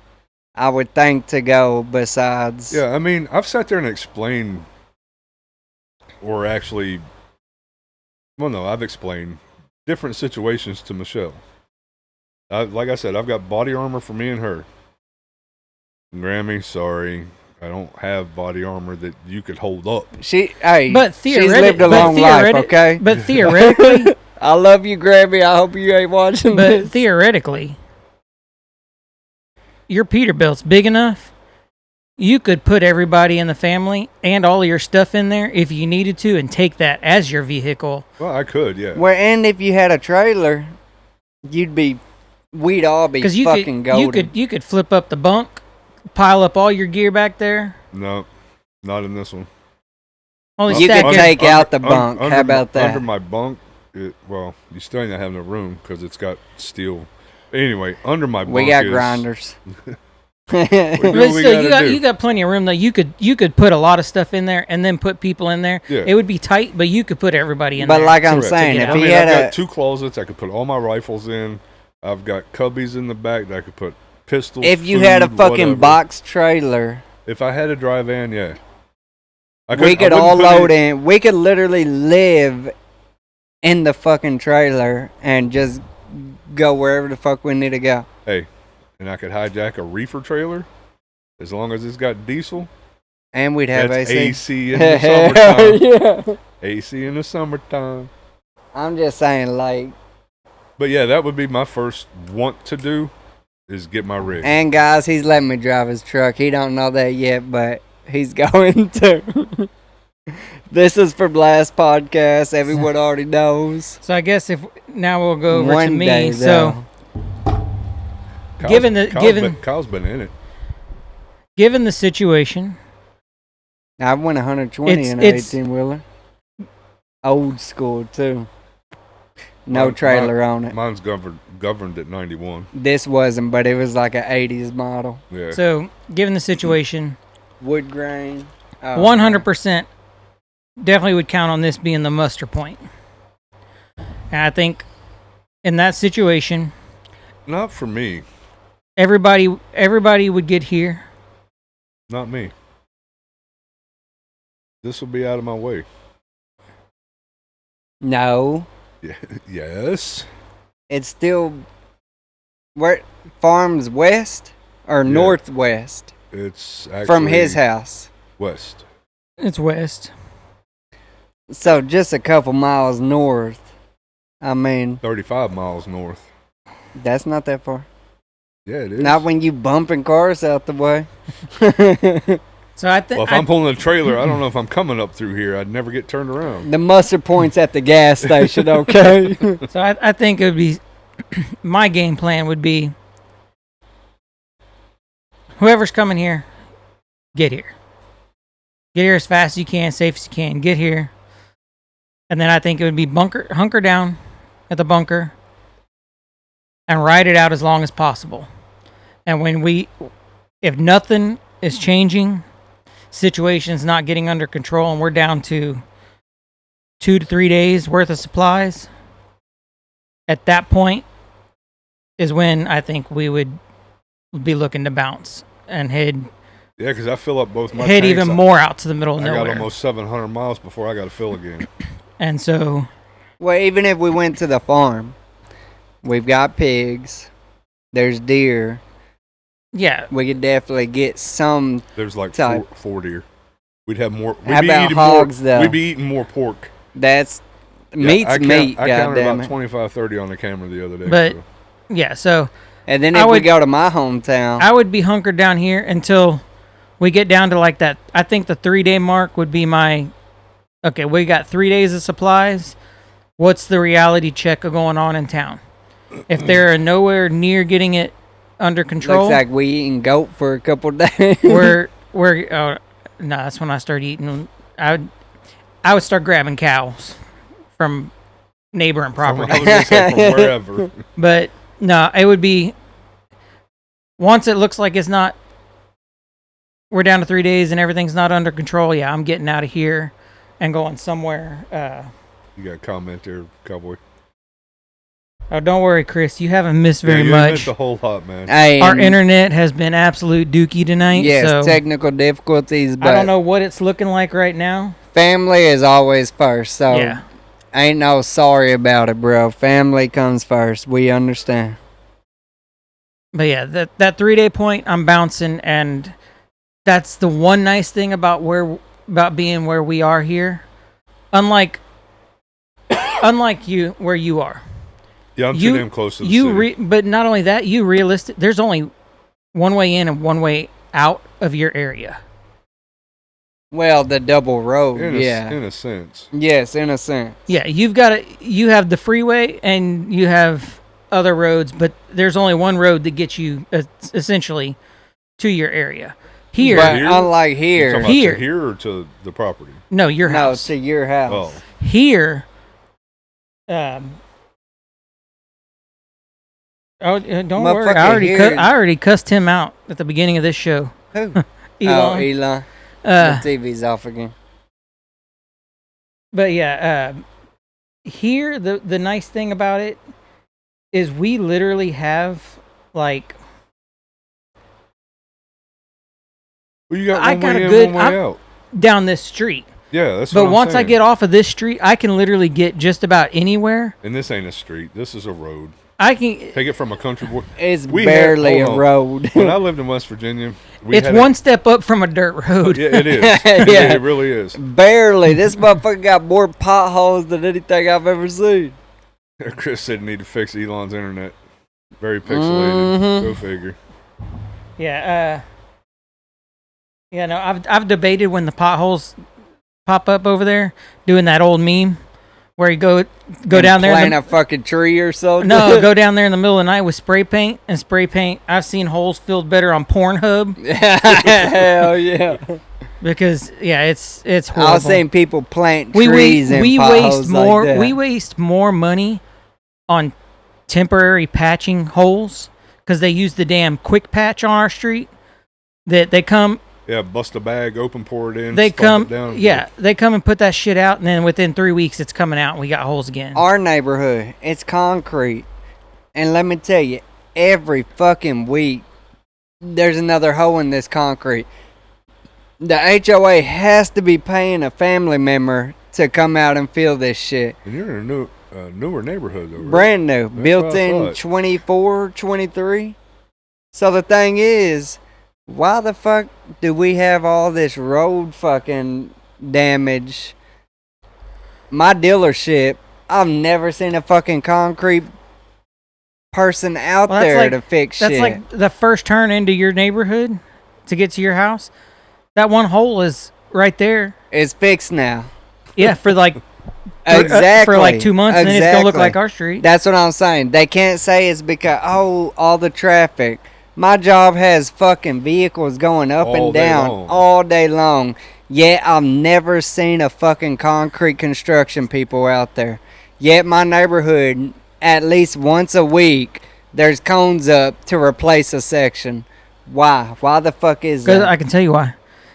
I would think to go besides. yeah, I mean, I've sat there and explained, or actually, well, no, I've explained different situations to Michelle. Like I said, I've got body armor for me and her. Grammy, sorry, I don't have body armor that you could hold up. But But she's lived a long life, okay? But theoretically, I love you, Grammy. I hope you ain't watching but this. theoretically, your Peterbilt's big enough. You could put everybody in the family and all of your stuff in there if you needed to, and take that as your vehicle. Well, I could, yeah. Well, and if you had a trailer, we'd all be Because fucking golden. you could flip up the bunk, pile up all your gear back there. No, not in this one. Only You stack could it- take out the bunk. How about that? Under my bunk, well, you still ain't have no room because it's got steel. Anyway, under my bunk We got is, grinders. do But what we still, gotta do. you got plenty of room though. You could put a lot of stuff in there and then put people in there. Yeah. It would be tight, but you could put everybody in But there. like I'm Correct. saying, To if get I he mean, had I've a got two closets. I could put all my rifles in. I've got cubbies in the back that I could put pistols. if you had a food, fucking whatever. box trailer, If I had a dry van, yeah. we could I all wouldn't put load any- in. We could literally live in the fucking trailer and just go wherever the fuck we need to go. Hey, and I could hijack a reefer trailer as long as it's got diesel. And we'd have That's AC. AC in the summertime. Yeah. AC in the summertime. I'm just saying, like, But yeah, that would be my first want to do is get my rig. and guys, he's letting me drive his truck. He don't know that yet, but he's going to. This is for Blast Podcast. Everyone already knows. So I guess if now we'll go over to One me. day, So though. Kyle's been in it. given the situation, I went 120 in an It's- 18-wheeler. Old school, too. No Mine- trailer on it. Mine's governed at 91. This wasn't, but it was like an 80s model. Yeah. so given the situation, Wood grain. Oh, 100% definitely would count on this being the muster point. And I think in that situation, Not for me. everybody would get here. Not me. This will be out of my way. No. Yeah. Yes. It's still. Where? Farms west or northwest It's actually from his house. west. It's west. So just a couple miles north. I mean, 35 miles north. that's not that far. Yeah, it is. Not when you bumping cars out the way. So I think Well, if I'm pulling a trailer, I don't know if I'm coming up through here. I'd never get turned around. The muster point's at the gas station, okay? I think it would be my game plan would be whoever's coming here, get here. Get here as fast as you can, safe as you can. Get here. And then I think it would be hunker down at the bunker and ride it out as long as possible. And if nothing is changing, situation's not getting under control, and we're down to 2 to 3 days worth of supplies, at that point is when I think we would be looking to bounce and head Yeah, because I fill up both my head tanks. even more out to the middle of I got nowhere. almost 700 miles before I got to fill again. And so, Well, even if we went to the farm, we've got pigs. There's deer. yeah, We could definitely get some. There's like Type. four deer. We'd have more. How about hogs, though? We'd be eating more pork. That's Yeah, meat's meat. I counted Goddamn about it. 25, 30 on the camera the other day. But- so. yeah. So And then I if we would- go to my hometown, I would be hunkered down here until we get down to like that. I think the 3-day mark would be my. Okay, we got 3 days of supplies. What's the reality check going on in town? If they're nowhere near getting it under control, looks like we eating goat for a couple days. we're no, that's when I start eating. I would start grabbing cows from neighboring property. I was gonna say from wherever. But no, it would be once it looks like it's not. We're down to 3 days and everything's not under control. Yeah, I'm getting out of here and going somewhere. You got a comment there, Cowboy. Oh, don't worry, Chris. You haven't missed very you much. missed a whole lot, man. Hey, Our and internet has been absolute dookie tonight. yes, so technical difficulties, but I don't know what it's looking like right now. family is always first. So Yeah. ain't no sorry about it, bro. Family comes first. We understand. But yeah, that 3-day point, I'm bouncing, and that's the one nice thing about being where we are here. Unlike you, where you are. Yeah, I'm too damn close to the city. But not only that, you realistic. There's only one way in and one way out of your area. Well, the double road, in yeah. a sense. Yes, in a sense. Yeah, you have the freeway and you have other roads, but there's only one road that gets you essentially to your area. Here, But Here? unlike You here, talking about Here. to here or to the property? no, your no, house. to your house. Oh, Here, don't worry. Motherfucker, I already cussed him out at the beginning of this show. Who? Elon. Oh, Elon. Uh, The TV's off again. But yeah, here the nice thing about it is we literally have like well, you got I one got way a in, good- one way I'm- out. down this street. Yeah, that's But what I'm once I saying. get off of this street, I can literally get just about anywhere. And this ain't a street. This is a road. I can. Take it from a country boy. It's we barely had- a hold road. When I lived in West Virginia, we It's had one step up from a dirt road. Yeah, it is. Yeah. It really is. Barely. This motherfucker got more potholes than anything I've ever seen. Chris said you need to fix Elon's internet. Very pixelated. Mhm. Go figure. Yeah. Yeah. No, I've debated when the potholes pop up over there, doing that old meme where you go And down there. plant a fucking tree or something. No, go down there in the middle of the night with spray paint and spray paint. I've seen holes filled better on Pornhub Hell yeah. because it's horrible. I've seen people plant we trees in potholes waste more. like that. We waste more money on temporary patching holes because they use the damn quick patch on our street. That they come, Yeah, bust a bag, open, pour it in. they slide come, it down. yeah, they come and put that shit out, and then within 3 weeks it's coming out, and we got holes again. Our neighborhood, it's concrete. And let me tell you, every fucking week, there's another hole in this concrete. The HOA has to be paying a family member to come out and fill this shit. And you're in a newer neighborhood, though, right? Brand new, That's built what I in thought. 24, 23. So the thing is, why the fuck do we have all this road fucking damage? My dealership, I've never seen a fucking concrete person out Well, that's there like- to fix That's shit. like the first turn into your neighborhood to get to your house. That one hole is right there. It's fixed now. Yeah, for like Exactly. for like 2 months, and then it's gonna look Exactly. like our street. That's what I'm saying. They can't say it's because, oh, all the traffic. My job has fucking vehicles going up All and day down long. all day long. Yet I've never seen a fucking concrete construction people out there. Yet my neighborhood, at least once a week, there's cones up to replace a section. Why? Why the fuck is Because that? I can tell you why.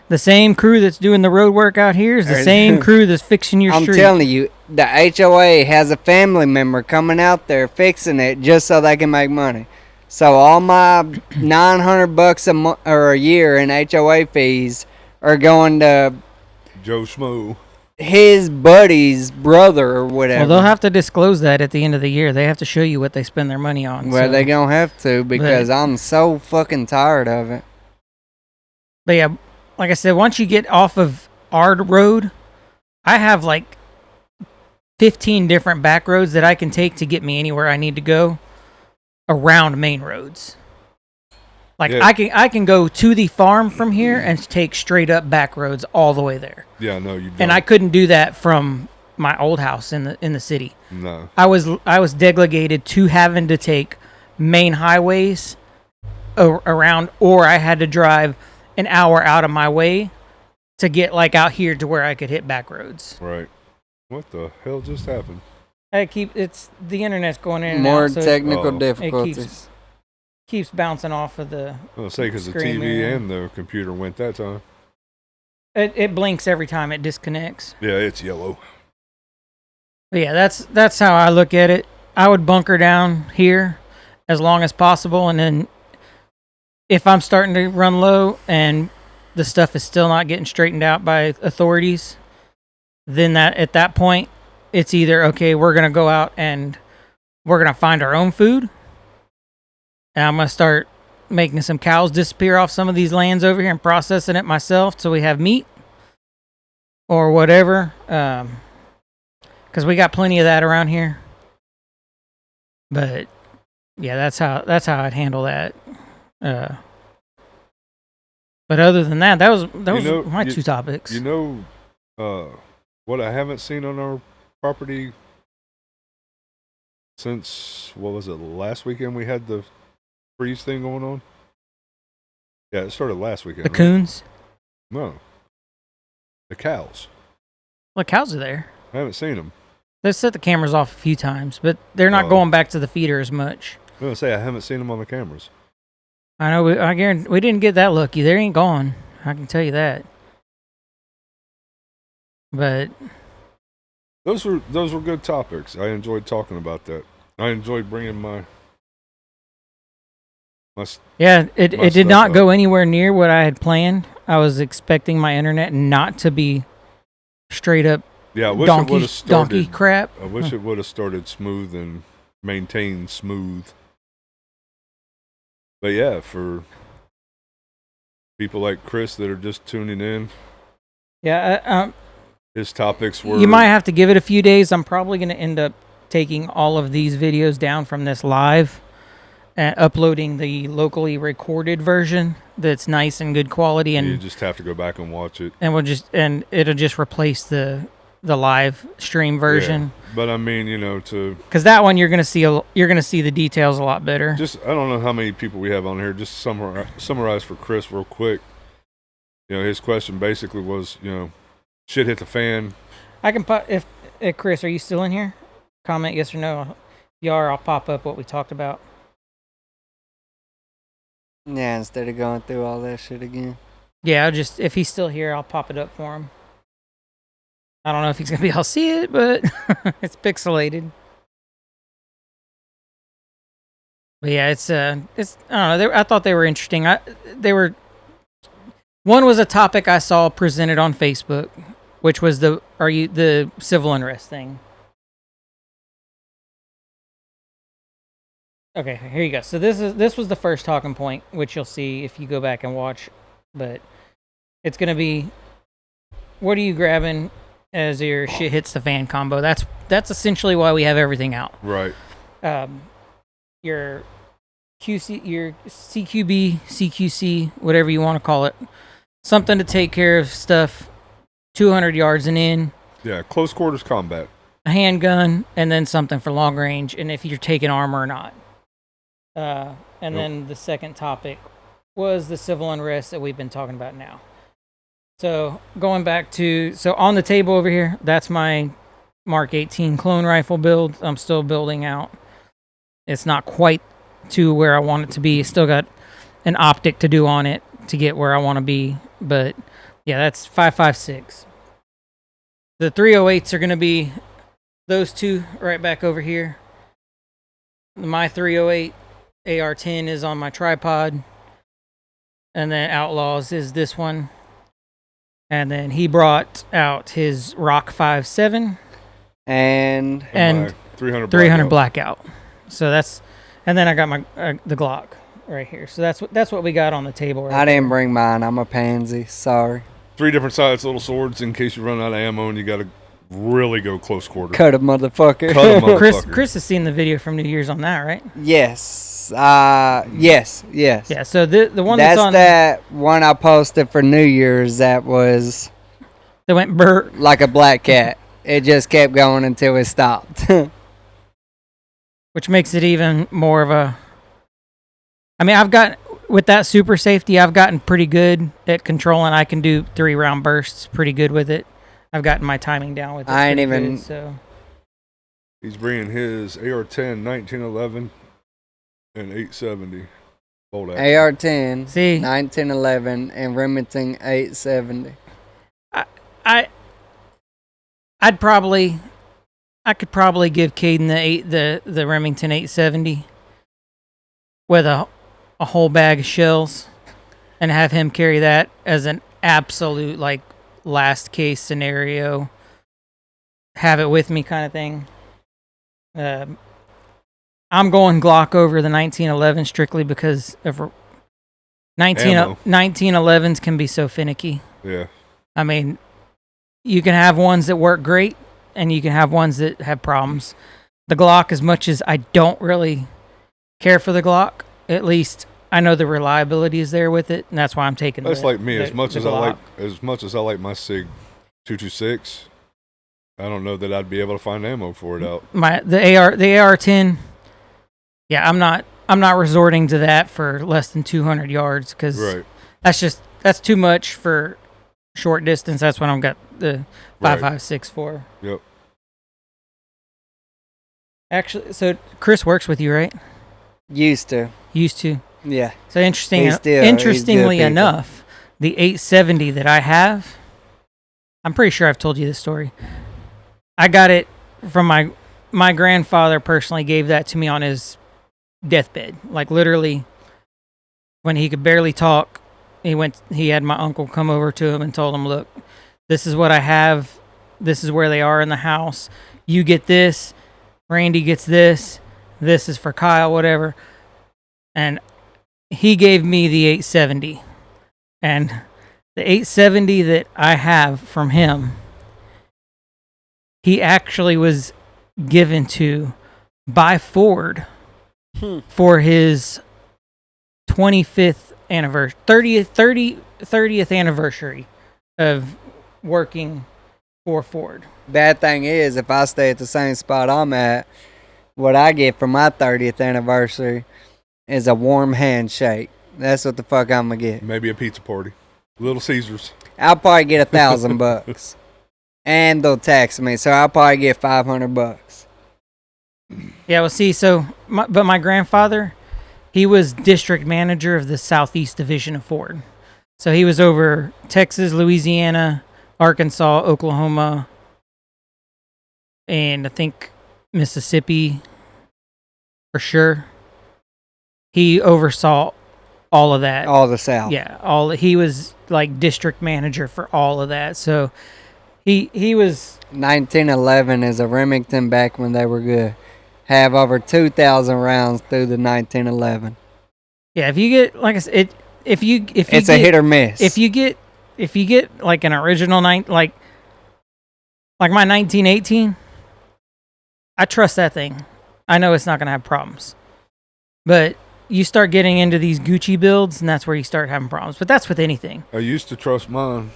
The same crew that's doing the road work out here is the There's- same crew that's fixing your I'm street. telling you, the HOA has a family member coming out there fixing it just so they can make money. So all my $900 a year in HOA fees are going to Joe Schmo. his buddy's brother or whatever. Well, they'll have to disclose that at the end of the year. They have to show you what they spend their money on. Well, so. they gonna have to because I'm so fucking tired of it. But yeah, like I said, once you get off of our road, I have like 15 different back roads that I can take to get me anywhere I need to go around main roads. Like Yeah. I can go to the farm from here and take straight up back roads all the way there. Yeah, no, you don't. And I couldn't do that from my old house in the city. No. I was delegated to having to take main highways around, or I had to drive an hour out of my way to get like out here to where I could hit back roads. Right. What the hell just happened? It's the internet's going in and More out, so technical Oh. difficulties. keeps bouncing off of the. I was say because the Screen TV mirror. and the computer went that time. It blinks every time it disconnects. Yeah, it's yellow. But yeah, that's how I look at it. I would bunker down here as long as possible, and then if I'm starting to run low and the stuff is still not getting straightened out by authorities, then at that point it's either okay, we're gonna go out and we're gonna find our own food, and I'm gonna start making some cows disappear off some of these lands over here and processing it myself so we have meat or whatever. Because we got plenty of that around here. But yeah, that's how I'd handle that. But other than that, that was my two topics. You know, what I haven't seen on our property since, what was it, last weekend we had the freeze thing going on? Yeah, it started last weekend. The right? coons. No. The cows. Well, cows are there. I haven't seen them. They've set the cameras off a few times, but they're not Oh. going back to the feeder as much. I'm going to say I haven't seen them on the cameras. I know. I guarantee we didn't get that lucky. They ain't gone. I can tell you that. But Those were good topics. I enjoyed talking about that. I enjoyed bringing my yeah, it My did stuff not up. go anywhere near what I had planned. I was expecting my internet not to be straight up yeah. I wish it would donkey have started. crap. I wish it would have started smooth and maintained smooth. But yeah, for people like Chris that are just tuning in, Yeah, his topics were. you might have to give it a few days. I'm probably going to end up taking all of these videos down from this live and uploading the locally recorded version that's nice and good quality, You and just have to go back and watch it. it'll just replace the live stream version. Yeah. But I mean, to Because that one you're gonna see the details a lot better. just, I don't know how many people we have on here. Just summarize for Chris real quick. His question basically was, shit hit the fan. I can pop if Chris, are you still in here? Comment yes or no. If you are, I'll pop up what we talked about. Yeah, instead of going through all that shit again. Yeah, if he's still here, I'll pop it up for him. I don't know if he's gonna be able to see it, but it's pixelated. But yeah, it's I don't know. I thought they were interesting. One was a topic I saw presented on Facebook, which was the civil unrest thing. Okay, here you go. So this was the first talking point, which you'll see if you go back and watch. But it's gonna be, what are you grabbing as your shit hits the fan combo? That's essentially why we have everything out. Right. Your QC, your CQB, CQC, whatever you want to call it, something to take care of stuff 200 yards and in, Yeah, close quarters combat. a handgun, and then something for long range, and if you're taking armor or not. and Yep. then the second topic was the civil unrest that we've been talking about now. So going back to on the table over here, that's my Mark 18 clone rifle build. I'm still building out. It's not quite to where I want it to be. Still got an optic to do on it to get where I want to be. But yeah, that's 5.56. The 308s are going to be those two right back over here. My 308 AR-10 is on my tripod. And then Outlaws is this one. And then he brought out his Rock 5.7 And my 300 300 blackout. So that's, and then I got my the Glock right here. So that's what we got on the table. Right I didn't there. bring mine. I'm a pansy. Sorry. 3 different sized little swords in case you run out of ammo and you got to really go close quarter. Cut a motherfucker. Cut a motherfucker. Chris has seen the video from New Year's on that, right? Yes. Yes. Yeah. So the one That's that's on that one I posted for New Year's that was that went burr. like a black cat. It just kept going until it stopped. Which makes it even more of a. I mean, with that super safety, I've gotten pretty good at controlling. I can do 3-round bursts pretty good with it. I've gotten my timing down with it. I ain't pretty even- good, so. He's bringing his AR-10, 1911, and 870 bolt action. AR-10, See, 1911, and Remington 870. I could probably give Caden the Remington 870 with a whole bag of shells and have him carry that as an absolute like last case scenario. Have it with me kind of thing. I'm going Glock over the 1911 strictly because of 1911s can be so finicky. Yeah. I mean, you can have ones that work great, and you can have ones that have problems. The Glock, as much as I don't really care for the Glock, at least I know the reliability is there with it, and that's why I'm taking. That's like me. the As much as Glock. I like my Sig 226, I don't know that I'd be able to find ammo for it out. The AR-10. Yeah, I'm not resorting to that for less than 200 yards because Right. that's too much for short distance. That's what I've got the 5.56 for. Yep. Actually, so Chris works with you, right? Used to. Used to. Yeah. So interestingly He's good people. enough, the 870 that I have, I'm pretty sure I've told you this story. I got it from my grandfather personally gave that to me on his deathbed. Like literally when he could barely talk, he had my uncle come over to him and told him, "Look, this is what I have. This is where they are in the house. You get this. Randy gets this. This is for Kyle, whatever." And he gave me the 870. And the 870 that I have from him, he actually was given to by Ford for his 25th anniversary, 30th anniversary of working for Ford. Bad thing is, if I stay at the same spot I'm at, what I get for my 30th anniversary is a warm handshake. That's what the fuck I'm gonna get. Maybe a pizza party. Little Caesars. I'll probably get $1,000, and they'll tax me, so I'll probably get $500. Yeah, well, see, but my grandfather, he was district manager of the Southeast Division of Ford. So he was over Texas, Louisiana, Arkansas, Oklahoma, and I think Mississippi for sure. He oversaw all of that. All the South. Yeah, he was like district manager for all of that. So he was 1911 is a Remington back when they were good. Have over 2,000 rounds through the 1911. yeah. If you get like I said, if you It's a hit or miss. If you get like an original like my 1918, I trust that thing. I know it's not gonna have problems. But you start getting into these Gucci builds, and that's where you start having problems. But that's with anything. I used to trust mine.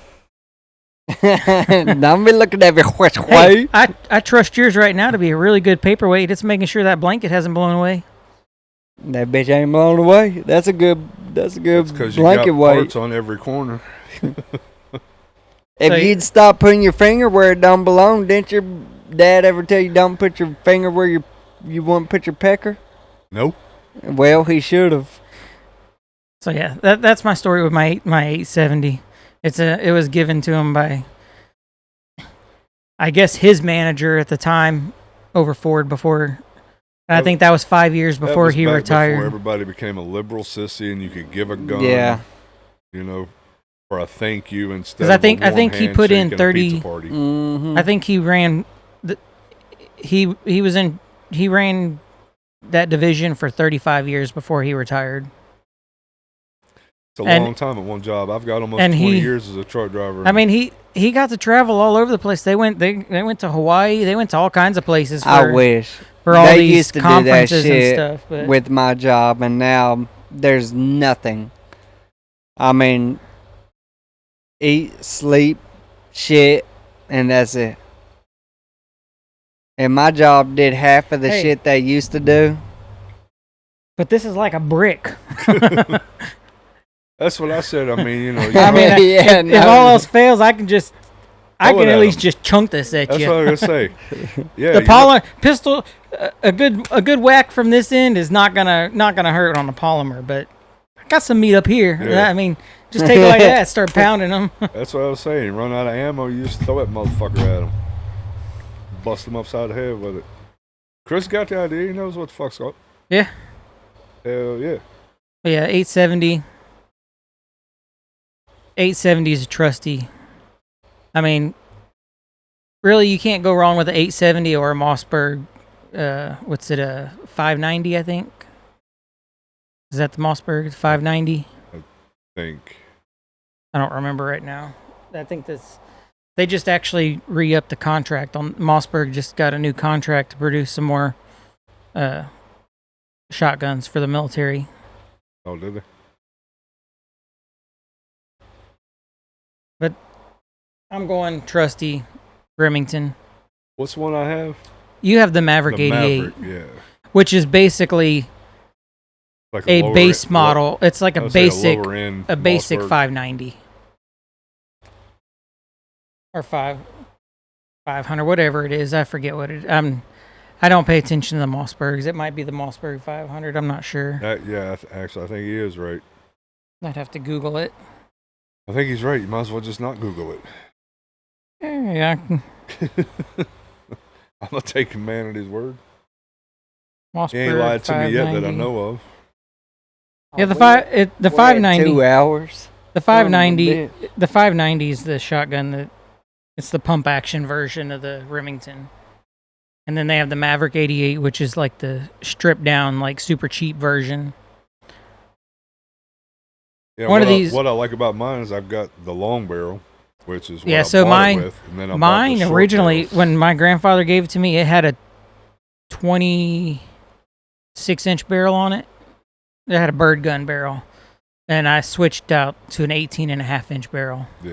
Don't be looking at me which Hey, way. I trust yours right now to be a really good paperweight. It's making sure that blanket hasn't blown away. That bitch ain't blown away. That's a good It's because you blanket got weight. parts on every corner. If So you'd stop putting your finger where it don't belong, didn't your dad ever tell you don't put your finger where you wouldn't put your pecker? Nope. Well, he should have. So yeah, that's my story with my 870. It was given to him by, I guess, his manager at the time over Ford before. And I think that was 5 years That before was he back retired. Before everybody became a liberal sissy and you could give a gun. Yeah. You know, for a thank you instead. Because of I think he put in handshake and a 30. pizza party. Mm-hmm. I think he ran. He ran that division for 35 years before he retired. It's a And- long time at one job. I've got almost and 20 he- years as a truck driver. I mean, he got to travel all over the place. They went to Hawaii. They went to all kinds of places. I wish. for all They these used to do that conferences shit and stuff. But with my job, and now there's nothing. I mean, eat, sleep, shit, and that's it. And my job did half of the Hey. shit they used to do. this is like a brick. That's what I said. I mean, you know. I mean, Yeah, if no. all else fails, I can Throw it at at least 'em. just chunk this at That's you. what I was gonna say. Yeah. The polymer pistol, a good whack from this end is not gonna hurt on the polymer, but I got some meat up here. Yeah. I mean, just take it like that, start pounding them. That's what I was saying. You run out of ammo, you just throw that motherfucker at him. Bust him upside the head with it. Chris got the idea. He knows what the fuck's up. Yeah. Hell yeah. But yeah, 870. 870 is a trusty. I mean, really, you can't go wrong with an 870 or a Mossberg. What's it? A 590, I think. Is that the Mossberg 590? Think. I don't remember right now. I think they just actually re-upped the contract on Mossberg. Just got a new contract to produce some more shotguns for the military. Oh, did they? But I'm going trusty Remington. What's the one I have? You have the Maverick The 88, Maverick, yeah. which is basically Like a lower base end- model. It's like I a would say basic lower end a basic Mossberg. 590 or 500, whatever it is. I forget what it. I don't pay attention to the Mossbergs. It might be the Mossberg 500. I'm not sure. Yeah, actually, I think he is right. I'd have to Google it. I think he's right. You might as well just not Google it. Yeah, I'm gonna take him man at his word. Mossberg He ain't lied to me yet that I 590. know of. Yeah, the We're at 590. 2 hours. The 590. Son The 590 is the shotgun that it's the pump action version of the Remington. And then they have the Maverick 88, which is like the stripped down, like super cheap version. Yeah, One of what I- these- What I like about mine is I've got the long barrel, which is what Yeah, I so bought mine- it with, and then I bought the Mine short originally, barrels. when my grandfather gave it to me, it had a 26-inch barrel on it. It had a bird gun barrel. And I switched out to an 18.5-inch barrel. Yeah.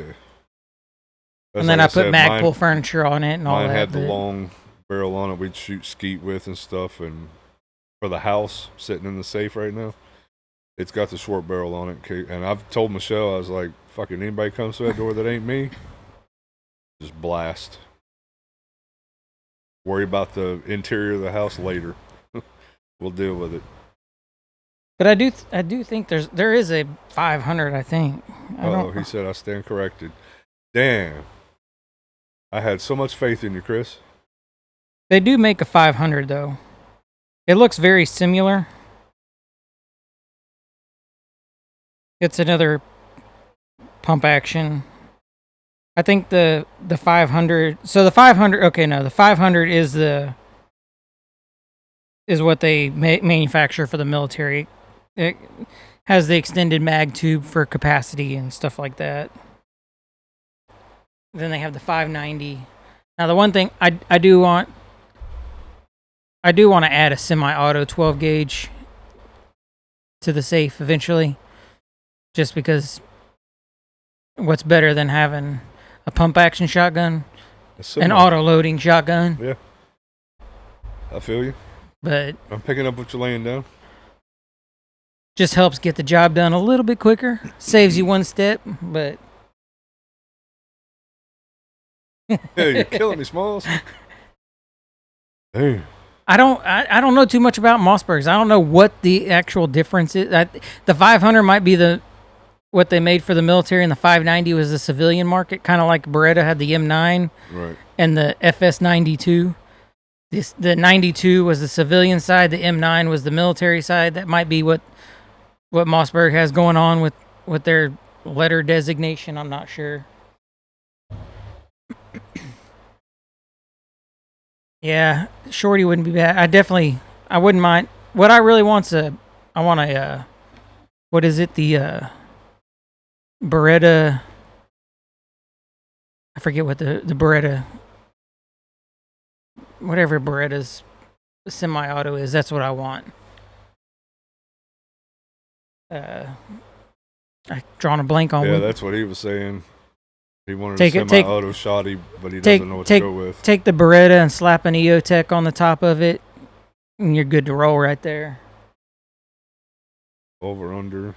And That's then like I put said, Magpul furniture on it and all Mine that. had the but- long barrel on it. We'd shoot skeet with and stuff. And for the house sitting in the safe right now, it's got the short barrel on it. And I've told Michelle, I was like, fucking anybody comes to that door that ain't me, just blast. Worry about the interior of the house later. We'll deal with it. But I do think there is a 500, I think. I Oh, don't, he said I stand corrected. Damn. I had so much faith in you, Chris. They do make a 500 though. It looks very similar. It's another pump action. I think the 500. So the 500. Okay, no, the 500 is what they manufacture for the military. It has the extended mag tube for capacity and stuff like that. Then they have the 590. Now the one thing I do want to add a semi-auto 12 gauge to the safe eventually, just because what's better than having a pump action shotgun, an auto loading shotgun? Yeah. I feel you. But I'm picking up what you're laying down. Just helps get the job done a little bit quicker. Saves you one step, but Yeah, you're killing me, Smalls. Hey, I don't know too much about Mossbergs. I don't know what the actual difference is. The 500 might be what they made for the military, and the 590 was the civilian market, kind of like Beretta had the M9 right. and the FS92. The 92 was the civilian side, the M9 was the military side. That might be what Mossberg has going on with their letter designation. I'm not sure. Yeah, Shorty wouldn't be bad. I wouldn't mind. What I really want what is it? The Beretta. I forget what the Beretta, whatever Beretta's semi-auto is. That's what I want. I drawn a blank on. Yeah, that's what he was saying. He wanted Take a it- semi-auto shoddy, but he doesn't know what to go with. Take the Beretta and slap an EOTech on the top of it, and you're good to roll right there. Over, under.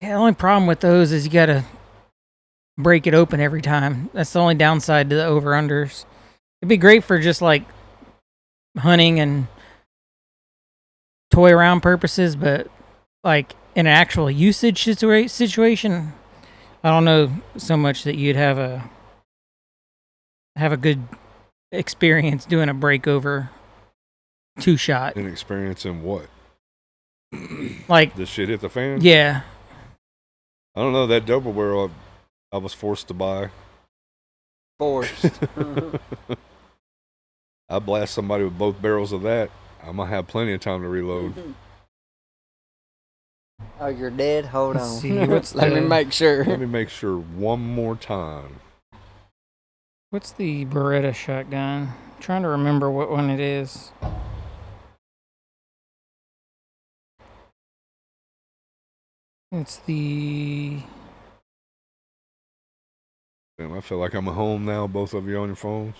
Yeah, the only problem with those is you gotta break it open every time. That's the only downside to the over-unders. It'd be great for just like hunting and toy around purposes, but like in an actual usage situation, I don't know so much that you'd have a good experience doing a breakover 2-shot. Inexperience in what? Like, This shit hit the fan? yeah. I don't know. That double barrel I was forced to buy. Forced. I blast somebody with both barrels of that, I'm going to have plenty of time to reload. Oh, you're dead? Hold Let's on. see, what's Let me the- make sure. Let me make sure one more time. What's the Beretta shotgun? I'm trying to remember what one it is. It's the... Damn, I feel like I'm at home now, both of you on your phones.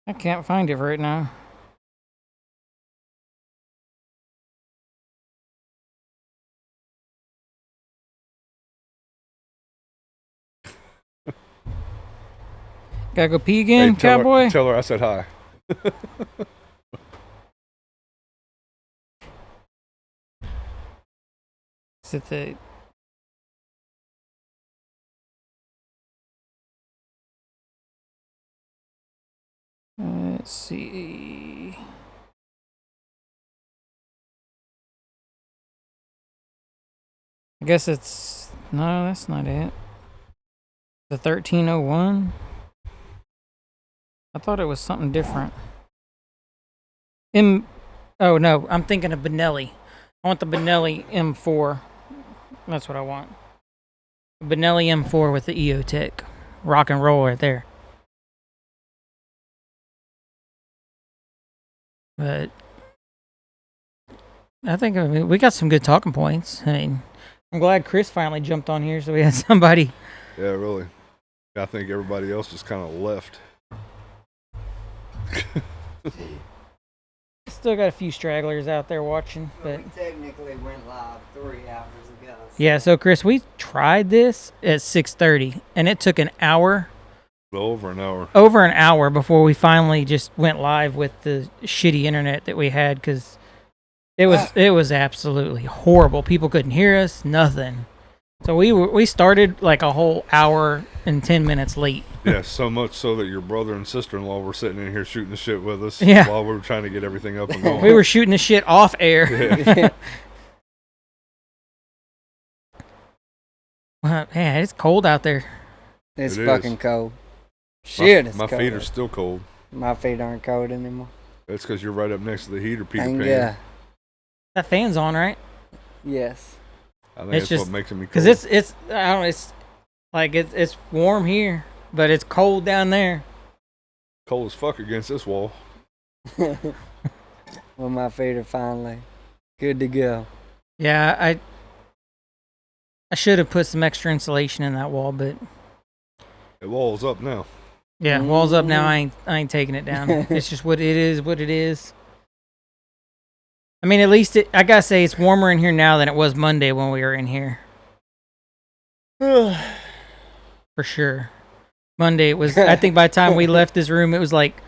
I can't find it right now. Gotta go pee again, Hey, tell cowboy? Tell her I said hi. Is it the... Let's see... I guess it's... No, that's not it. The 1301? I thought it was something different. Oh, no, I'm thinking of Benelli. I want the Benelli M4. That's what I want. Benelli M4 with the EOTech. Rock and roll right there. But I think we got some good talking points. I mean, I'm glad Chris finally jumped on here so we had somebody. Yeah, really. I think everybody else just kind of left. Still got a few stragglers out there watching, but We technically went live 3 hours ago. yeah. So Chris, we tried this at 6:30, and it took an hour, Over an hour. over an hour, before we finally just went live with the shitty internet that we had because it was absolutely horrible. People couldn't hear us, nothing. So we started like a whole hour and 10 minutes late. Yeah, so much so that your brother and sister-in-law were sitting in here shooting the shit with us Yeah. while we were trying to get everything up and going. We were shooting the shit off air. Yeah. Man, it's cold out there. It's It is. fucking cold. Shit, it's My cold. feet are still cold. My feet aren't cold anymore. That's because you're right up next to the heater, Peter And Pan. yeah, That fan's on, right? yes. I think It's that's just- what makes me cold. Because it's I don't know, it's like it's warm here, but it's cold down there. cold as fuck against this wall. Well, my feet are finally good to go. Yeah, I should have put some extra insulation in that wall, but It walls up now. Yeah, walls up now. I ain't taking it down. It's just what it is. What it is. I mean, at least I gotta say it's warmer in here now than it was Monday when we were in here. For sure. Monday it was. I think by the time we left this room, it was like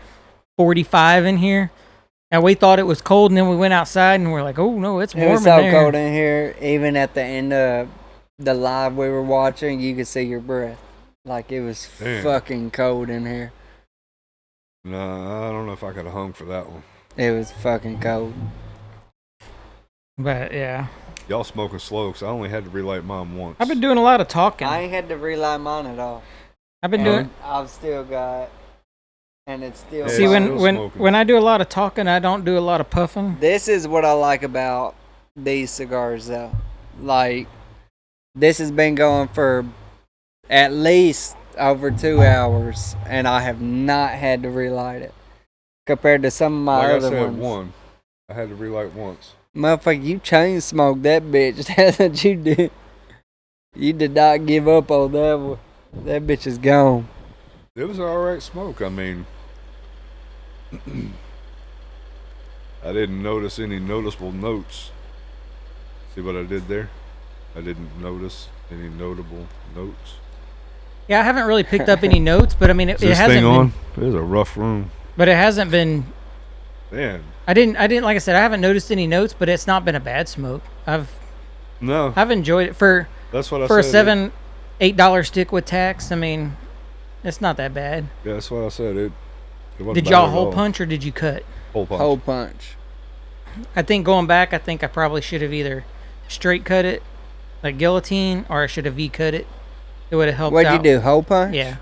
45 in here. And we thought it was cold, and then we went outside, and we're like, "Oh no, it's warm It was in so there." cold in here. Even at the end of the live we were watching, you could see your breath. Like it was Damn. fucking cold in here. Nah, I don't know if I could have hung for that one. It was fucking cold. But yeah, Y'all smoking slow, because I only had to relight mine once. I've been doing a lot of talking. I ain't had to relight mine at all. I've been And doing. I've still got, and it's still. Yeah, See, it's when still when smoking. when I do a lot of talking, I don't do a lot of puffing. This is what I like about these cigars, though. Like, this has been going for at least over 2 hours, and I have not had to relight it. Compared to some of my Like I other said, ones. one. I had to relight once. Motherfucker, you chain smoked that bitch. That's what you did. You did not give up on that one. That bitch is gone. It was an alright smoke. I mean, I didn't notice any noticeable notes. See what I did there? I didn't notice any notable notes. Yeah, I haven't really picked up any notes, but I mean, Is it this hasn't thing been. on? It was a rough room. But it hasn't been. Man, I didn't. Like I said, I haven't noticed any notes, but it's not been a bad smoke. no, I've enjoyed it for that's what I a said. $7-8 stick with tax. I mean, it's not that bad. Yeah, that's what I said. It wasn't Did bad y'all at hole all. punch or did you cut? Hole punch. Hole punch. I think going back, I think I probably should have either straight cut it, like guillotine, or I should have V cut it. It would have helped What'd out. you do? Hole punch? Yeah.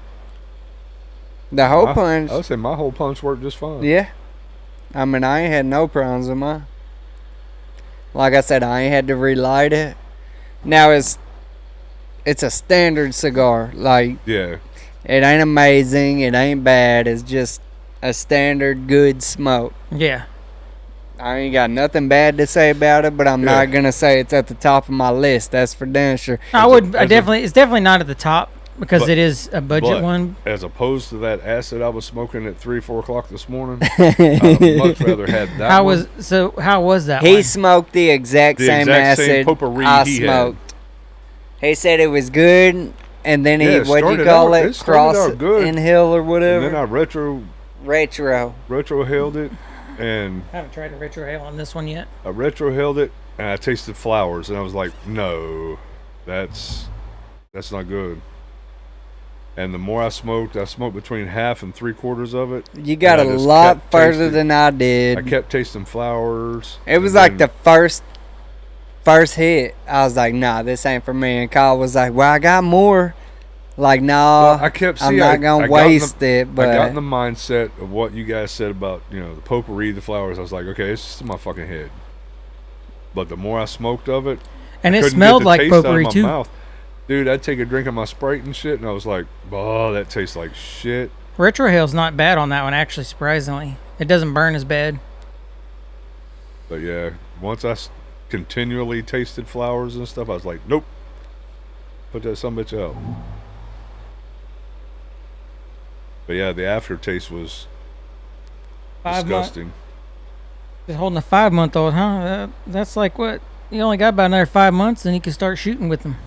The hole I punch. would say my hole punch worked just fine. Yeah. I mean, I ain't had no problems with mine. Like I said, I ain't had to relight it. Now it's a standard cigar. Like, Yeah. it ain't amazing. It ain't bad. It's just a standard good smoke. Yeah. I ain't got nothing bad to say about it, but I'm Yeah. not gonna say it's at the top of my list. That's for damn sure. It's definitely not at the top because But- it is a budget but one. As opposed to that acid I was smoking at 3, 4 o'clock this morning, I'd much rather have that How one. was that He one? smoked the exact The same exact same acid potpourri I he had. smoked. He said it was good, and then he Yeah, it what'd you started call out- it? it started out good. Inhale or And whatever. then I retro held it, and I haven't tried a retro hail on this one yet. I retro held it, and I tasted flowers, and I was like, no, that's not good. And the more I smoked between half and 3/4 of it. You got a and I just lot kept further tasting- than I did. I kept tasting flowers. It was and like then- the first hit. I was like, nah, this ain't for me. And Kyle was like, well, I got more. Like, nah, Well, I kept. I'm see, not I gonna got in waste it. I got But in the mindset of what you guys said about the potpourri, the flowers. I was like, okay, it's just in my fucking head. But the more I smoked of it, And I it couldn't smelled get the like taste out of potpourri my too. mouth. Dude, I'd take a drink of my Sprite and shit, and I was like, oh, that tastes like shit. Retro hail's not bad on that one, actually. Surprisingly, it doesn't burn as bad. But yeah, once I continually tasted flowers and stuff, I was like, nope, put that sumbitch out. But yeah, the aftertaste was 5 months. disgusting. Just holding a 5-month-old, huh? That's like what? You only got about another 5 months, and you can start shooting with them.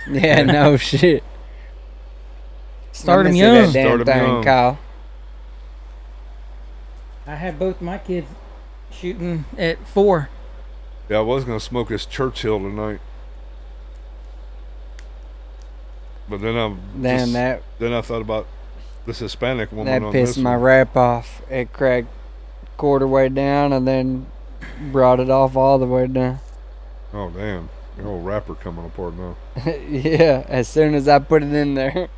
yeah, no shit. Start Let them me see young. that damn Start 'em thing, young. Kyle. I had both my kids shooting at 4. Yeah, I was gonna smoke this Churchill tonight, but then Damn, that then I thought about this Hispanic woman on pissed this my one. wrap off. It cracked quarter way down and then brought it off all the way down. Oh damn, your old wrapper coming apart now. Yeah, as soon as I put it in there.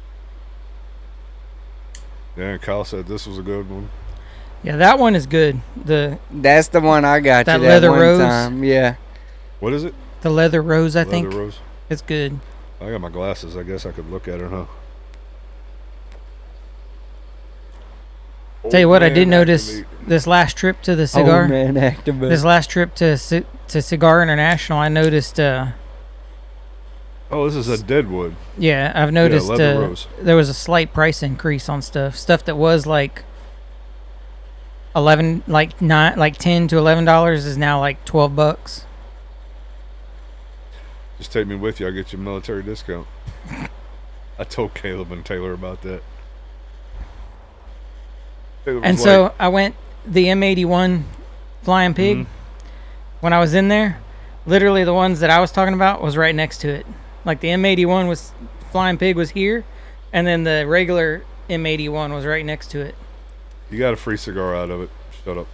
Yeah, Kyle said this was a good one. Yeah, that one is good. That's the one I got That you that leather one rose? time. Yeah. What is it? The leather rose, I Leather think. rose. It's good. I got my glasses. I guess I could look at her, huh? Tell you Old what, I man did notice activate. this last trip to the Oh, cigar. man, activate. This last trip to Cigar International, I noticed Oh Oh, this is a deadwood. Yeah, I've noticed leather rose. there was a slight price increase on stuff. Stuff that was like 10 to $11 is now like $12. Just take me with you. I'll get you a military discount. I told Caleb and Taylor about that. Taylor was And like, so I went the M81 Flying Pig. Mhm. When I was in there, literally the ones that I was talking about was right next to it. Like the M81 was Flying Pig was here, and then the regular M81 was right next to it. you got a free cigar out of it. Shut up.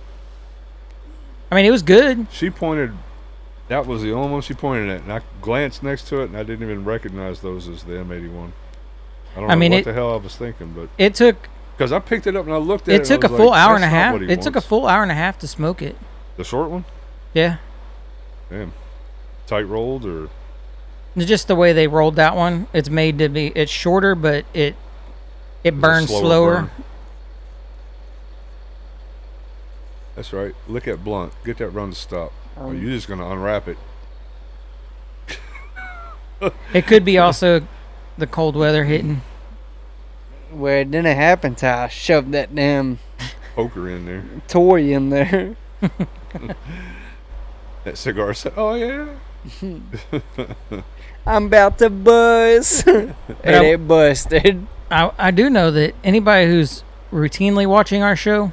I mean, it was good. She pointed. That was the only one she pointed at, and I glanced next to it, and I didn't even recognize those as the M81. I don't know what the hell I was thinking, but It took because I picked it up and I looked at it. it took a and I was full like, hour and a "That's not half. what he It took a wants." full hour and a half to smoke it. The short one. Yeah. Damn. Tight rolled or Just the way they rolled that one, it's made to be. It's shorter, but it burns slower slower. burn. That's right. Look at blunt. Get that run to stop. Or you just gonna unwrap it. It could be also the cold weather hitting. Well, it didn't happen till I shoved that damn Poker in there. toy in there. That cigar said, "Oh yeah." I'm about to buzz. And it busted. I do know that anybody who's routinely watching our show,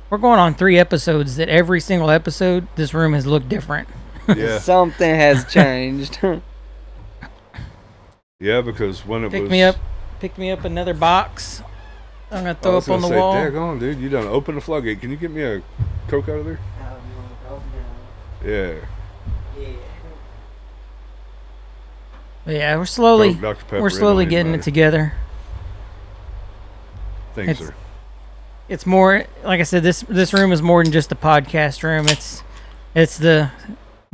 we're going on 3 episodes that every single episode this room has looked different. Yeah. Something has changed. Yeah, because when it Picked me up another box. I'm gonna I throw was up on gonna the say, wall. daggone, dude, you done open the floodgate. Can you get me a Coke out of there? Yeah. But yeah, we're slowly Coke, Dr. Pepper, we're it slowly don't getting even it together. Thanks, It's- sir. It's more, like I said, this room is more than just a podcast room. It's the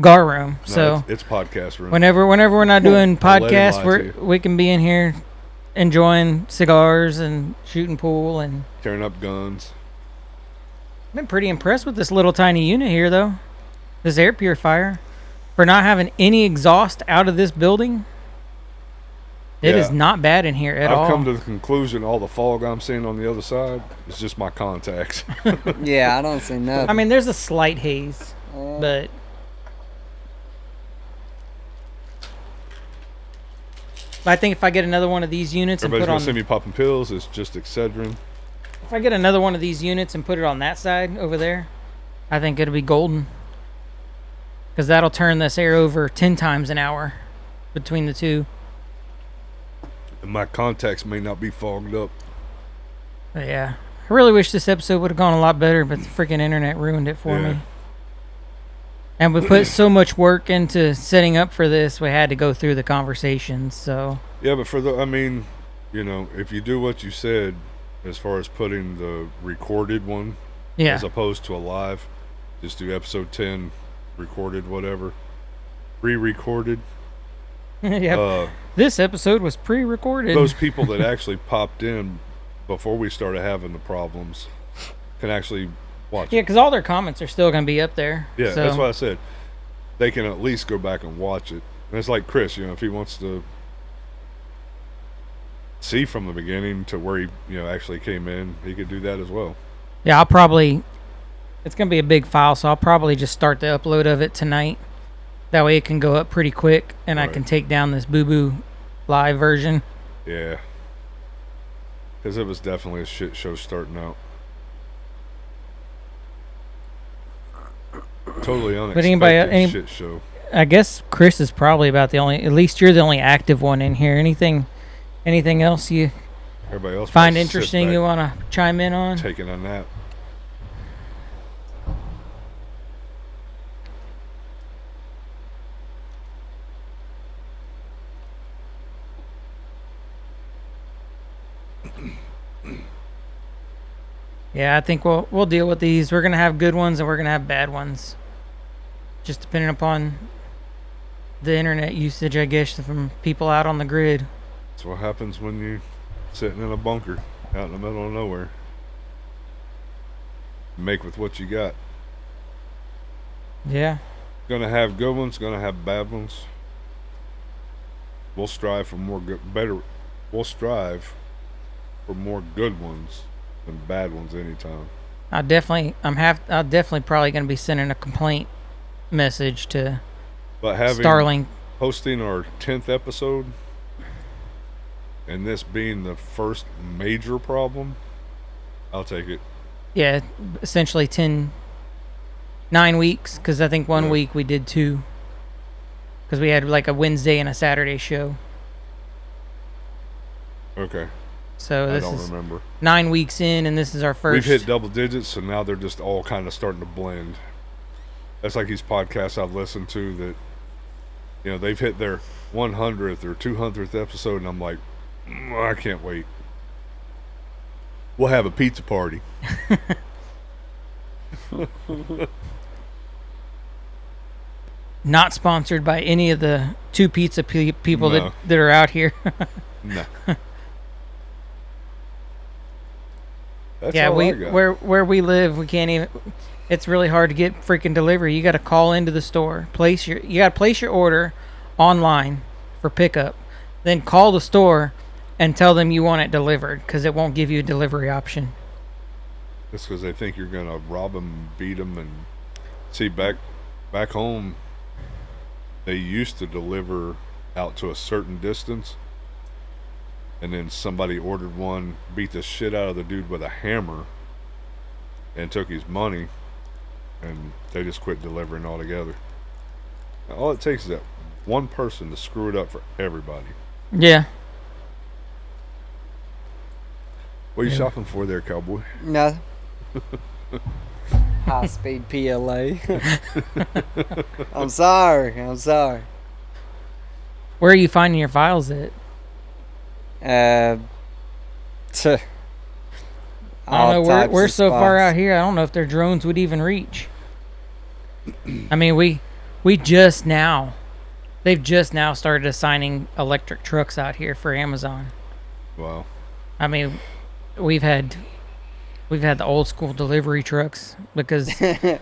Gar room. No, So it's podcast room. whenever we're not doing I'll let him podcasts, lie to we can be in here enjoying cigars and shooting pool. And Tearing up guns. I've been pretty impressed with this little tiny unit here, though. This air purifier, for not having any exhaust out of this building. It is Yeah. not bad in here at all. I've come to the conclusion all the fog I'm seeing on the other side is just my contacts. Yeah, I don't see nothing. I mean, there's a slight haze, but I think if I get another one of these units and Everybody's put gonna on, see me popping pills. It's just Excedrin. if I get another one of these units and put it on that side over there, I think it'll be golden. Because that'll turn this air over 10 times an hour between the two. And my contacts may not be fogged up. But yeah, I really wish this episode would have gone a lot better, but the freaking internet ruined it for Yeah. me. And we put so much work into setting up for this, we had to go through the conversations. So Yeah, but if you do what you said, as far as putting the recorded one, yeah, as opposed to a live, just do episode 10, recorded, whatever, re-recorded. yeah. This episode was pre-recorded. Those people that actually popped in before we started having the problems can actually watch Yeah, it. because all their comments are still going to be up there. Yeah, so. that's what I said. They can at least go back and watch it. And it's like Chris, if he wants to see from the beginning to where he, actually came in, he could do that as well. Yeah, it's going to be a big file, so I'll probably just start the upload of it tonight. That way it can go up pretty quick, and I Right. can take down this boo-boo live version. Yeah. Because it was definitely a shit show starting out. Totally unexpected shit show. I guess Chris is probably about the only, at least you're the only active one in here. Anything else you Everybody else find probably interesting sits you back want to chime in on? taking a nap. Yeah, I think we'll deal with these. We're gonna have good ones and we're gonna have bad ones, just depending upon the internet usage, I guess, from people out on the grid. That's what happens when you're sitting in a bunker out in the middle of nowhere. Make with what you got. Yeah. Gonna have good ones, gonna have bad ones. we'll strive for more better. We'll strive for more good ones than bad ones anytime. I'll definitely probably going to be sending a complaint message to But having Starling. hosting our 10th episode, and this being the first major problem, I'll take it. Yeah, essentially 9 weeks, because I think one week we did 2. Because we had like a Wednesday and a Saturday show. Okay. So I this don't is remember. 9 weeks in, and this is our first. We've hit double digits, so now they're just all kind of starting to blend. That's like these podcasts I've listened to that, you know, they've hit their 100th or 200th episode, and I'm like, I can't wait. We'll have a pizza party. Not sponsored by any of the 2 pizza people No. that are out here. No. That's Yeah, all I got. where we live, we can't even. It's really hard to get freaking delivery. You got to call into the store, you got to place your order online for pickup, then call the store and tell them you want it delivered, because it won't give you a delivery option. Just because they think you're gonna rob them, beat them, and see back home, they used to deliver out to a certain distance, and then somebody ordered one, beat the shit out of the dude with a hammer, and took his money, and they just quit delivering altogether. Now, all it takes is that one person to screw it up for everybody. Yeah. What are you shopping for there, cowboy? No. High speed PLA. I'm sorry. Where are you finding your files at? I I don't know. We're so far out here. I don't know if their drones would even reach. I mean, we just now, they've just now started assigning electric trucks out here for Amazon. Wow. I mean, we've had the old school delivery trucks because, and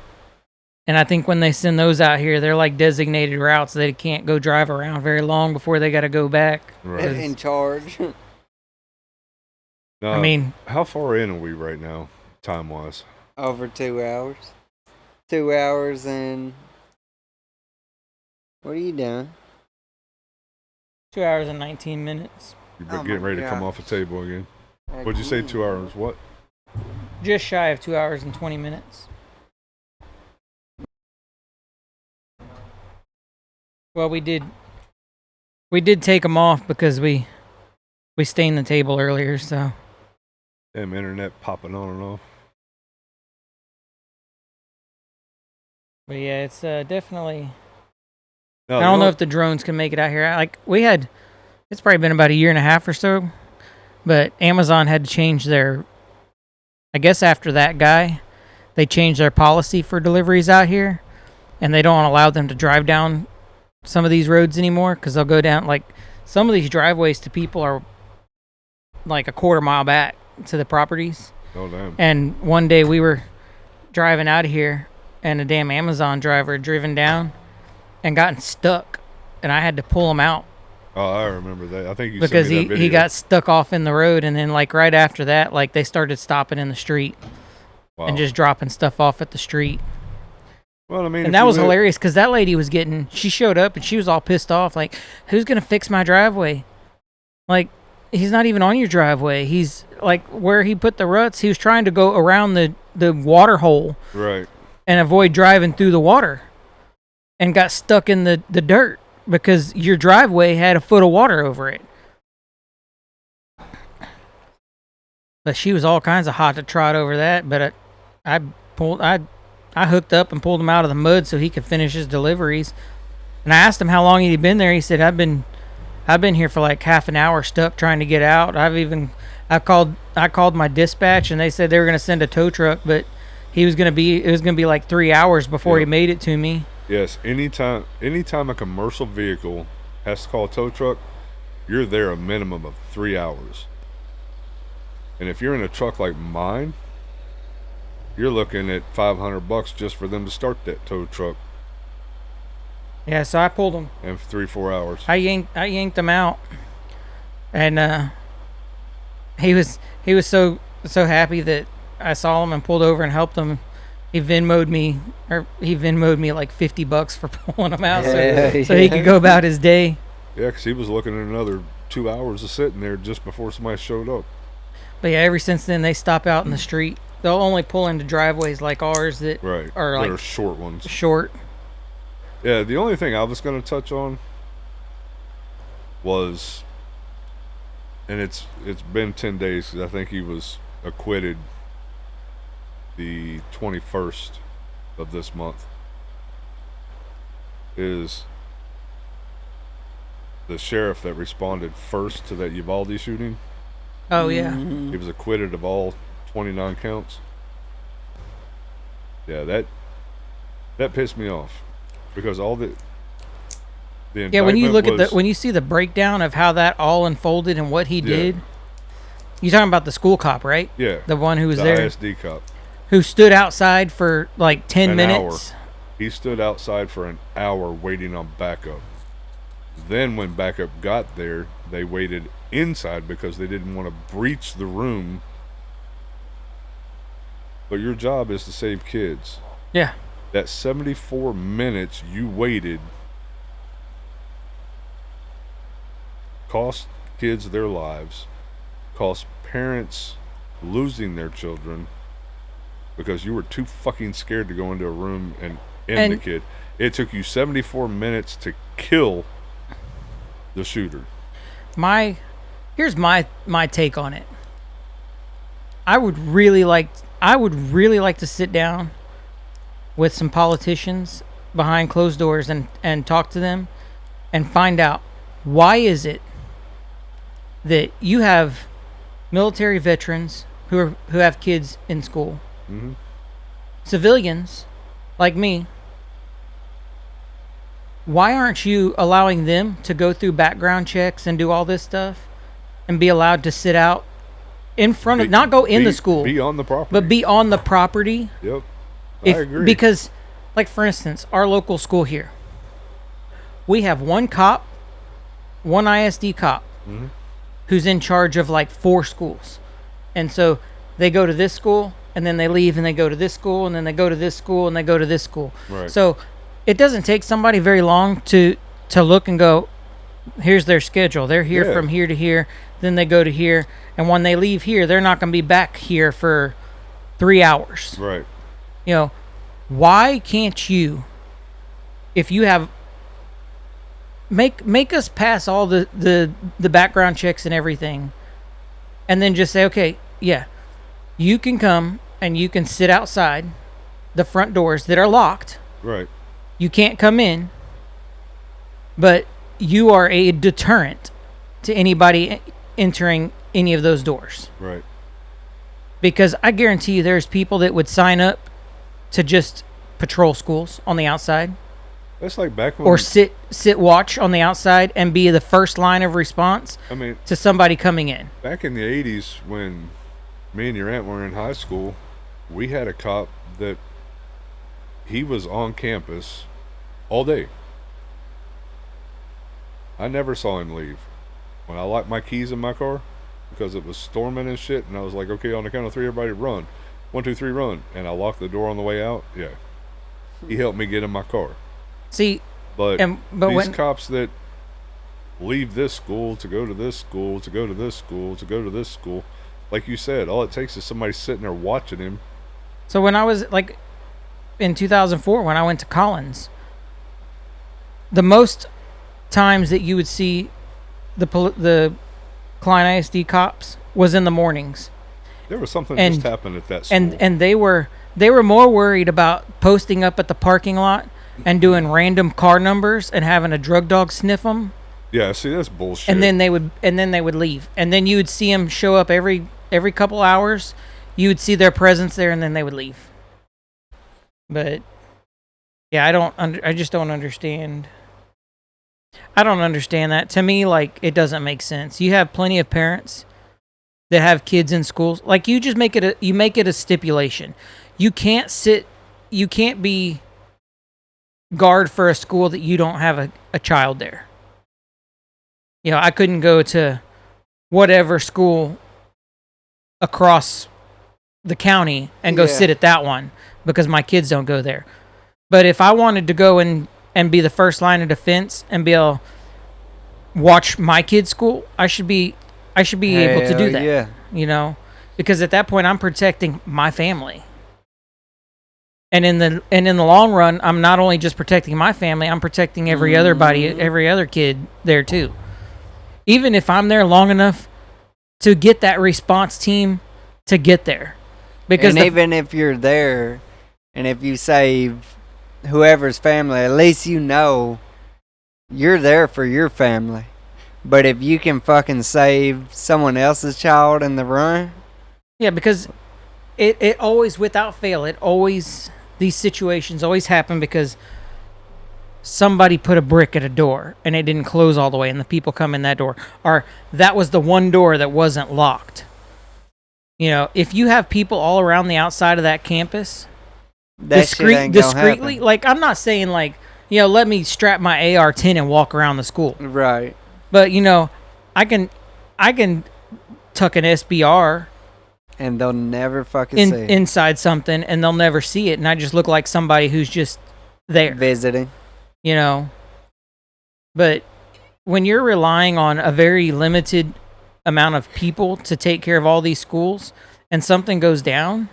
I think when they send those out here, they're like designated routes. They can't go drive around very long before they got to go back. Right. in charge. Now, I mean, how far in are we right now, time-wise? Over 2 hours. 2 hours and... What are you doing? 2 hours and 19 minutes. You're Oh getting my ready to come God. off the table again. What'd you say, 2 hours? What? Just shy of 2 hours and 20 minutes. Well, we did take them off because we stained the table earlier, so. Damn, internet popping on and off. But yeah, it's definitely. No, I don't know if the drones can make it out here. Like it's probably been about a year and a half or so, but Amazon had to change their. I guess after that guy, they changed their policy for deliveries out here, and they don't allow them to drive down some of these roads anymore because they'll go down like some of these driveways to people are like a quarter mile back to the properties. Oh, damn. And one day we were driving out of here, and a damn Amazon driver had driven down and gotten stuck, and I had to pull him out Oh, I remember that. I think you because sent me that video. he got stuck off in the road, and then like right after that, like they started stopping in the street Wow. and just dropping stuff off at the street. Well, I mean, And that was hilarious because that lady was she showed up and she was all pissed off, like, who's gonna fix my driveway? Like, he's not even on your driveway. He's like where he put the ruts. He was trying to go around the water hole Right. and avoid driving through the water, and got stuck in the dirt because your driveway had a foot of water over it. But she was all kinds of hot to trot over that. But I hooked up and pulled him out of the mud so he could finish his deliveries. And I asked him how long he'd been there. He said, I've been here for like half an hour stuck trying to get out. I called my dispatch and they said they were going to send a tow truck, but it was going to be like 3 hours before he made it to me. Yes. Anytime a commercial vehicle has to call a tow truck, you're there a minimum of 3 hours. And if you're in a truck like mine, you're looking at $500 just for them to start that tow truck. Yeah, so I pulled him. in 3-4 hours. I yanked him out, and he was so happy that I saw him and pulled over and helped him. He Venmo'd me like $50 for pulling him out, so he could go about his day. Yeah, because he was looking at another 2 hours of sitting there just before somebody showed up. But yeah, ever since then they stop out in the street. They'll only pull into driveways like ours that Right. are That like are short ones. short. Yeah, the only thing I was going to touch on was, and it's been 10 days because I think he was acquitted the 21st of this month, is the sheriff that responded first to that Uvalde shooting. Oh yeah. He was acquitted of all 29 counts. Yeah, that pissed me off because all the Yeah, when you look indictment at when you see the breakdown of how that all unfolded and what he did, you're talking about the school cop, right? yeah, The one who was the there, ISD cop. who stood outside for like 10 An minutes. hour. He stood outside for an hour waiting on backup. Then when backup got there, they waited inside because they didn't want to breach the room. But your job is to save kids. Yeah. That 74 minutes you waited cost kids their lives, cost parents losing their children because you were too fucking scared to go into a room and end the kid. It took you 74 minutes to kill the shooter. Here's my take on it. I would really like to sit down with some politicians behind closed doors and talk to them and find out why is it that you have military veterans who have kids in school, civilians like me. Why aren't you allowing them to go through background checks and do all this stuff and be allowed to sit out in front of, not go in the school, be on the property, but be on the property? Yep, I agree. Because, like for instance, our local school here, we have one cop, one ISD cop, who's in charge of like 4 schools, and so they go to this school and then they leave and they go to this school and then they go to this school and they go to this school. Right. So it doesn't take somebody very long to look and go, here's their schedule. They're here from here to here. Then they go to here. And when they leave here, they're not going to be back here for 3 hours. Right. You know, why can't you, if you have, make us pass all the background checks and everything, and then just say, okay, yeah, you can come and you can sit outside the front doors that are locked. Right. You can't come in, but you are a deterrent to anybody entering any of those doors. Right. Because I guarantee you there's people that would sign up to just patrol schools on the outside. That's like back when... Or sit watch on the outside and be the first line of response to somebody coming in. Back in the 80s when me and your aunt were in high school, we had a cop that he was on campus all day. I never saw him leave. When I locked my keys in my car, because it was storming and shit, and I was like, okay, on the count of 3, everybody run. 1, 2, 3, run. And I locked the door on the way out. Yeah. He helped me get in my car. See, but these cops that leave this school to go to this school, to go to this school, to go to this school, like you said, all it takes is somebody sitting there watching him. So when I was like in 2004, when I went to Collins, the most times that you would see the Klein ISD cops was in the mornings. There was something just happened at that school. And they were more worried about posting up at the parking lot and doing random car numbers and having a drug dog sniff them. Yeah, see, that's bullshit. And then they would leave. And then you would see them show up every couple hours. You would see their presence there, and then they would leave. But yeah, I just don't understand. I don't understand that. To me, like, it doesn't make sense. You have plenty of parents that have kids in schools. Like, you just make it a stipulation. You can't be guard for a school that you don't have a child there. You know, I couldn't go to whatever school across the county and go Yeah. sit at that one because my kids don't go there. But if I wanted to go and be the first line of defense and be able to watch my kids' school, I should be able to do Hell that. Yeah. You know, because at that point I'm protecting my family. And in the long run, I'm not only just protecting my family, I'm protecting every other kid there too. Even if I'm there long enough to get that response team to get there. Because And even if you're there and if you save whoever's family, at least you know you're there for your family. But if you can fucking save someone else's child in the run, yeah, because it always, without fail, these situations always happen because somebody put a brick at a door and it didn't close all the way and the people come in that door. Or that was the one door that wasn't locked. You know, if you have people all around the outside of that campus, that shit ain't gonna discreetly, happen. like, I'm not saying like, you know, let me strap my AR-10 and walk around the school. Right. But, you know, I can tuck an SBR And they'll never fucking see it. inside something and they'll never see it. And I just look like somebody who's just there, Visiting. you know. But when you're relying on a very limited amount of people to take care of all these schools and something goes down,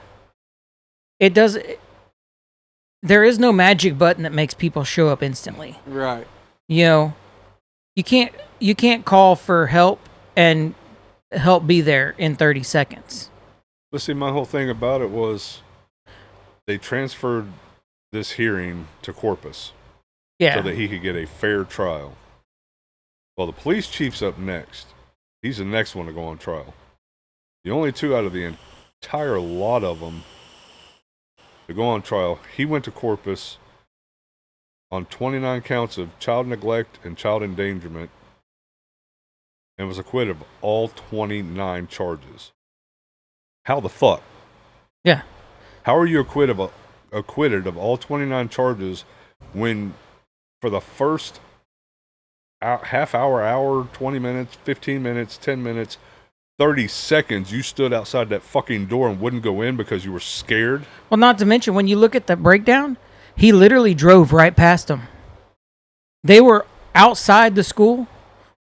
there is no magic button that makes people show up instantly. Right. You know, you can't call for help and help be there in 30 seconds. But see, my whole thing about it was they transferred this hearing to Corpus Yeah. so that he could get a fair trial. Well, the police chief's up next. He's the next one to go on trial. The only two out of the entire lot of them to go on trial, he went to Corpus on 29 counts of child neglect and child endangerment and was acquitted of all 29 charges. How the fuck? Yeah. How are you acquitted of all 29 charges when for the first half hour, 20 minutes, 15 minutes, 10 minutes, 30 seconds, you stood outside that fucking door and wouldn't go in because you were scared? Well, not to mention, when you look at the breakdown, he literally drove right past them. They were outside the school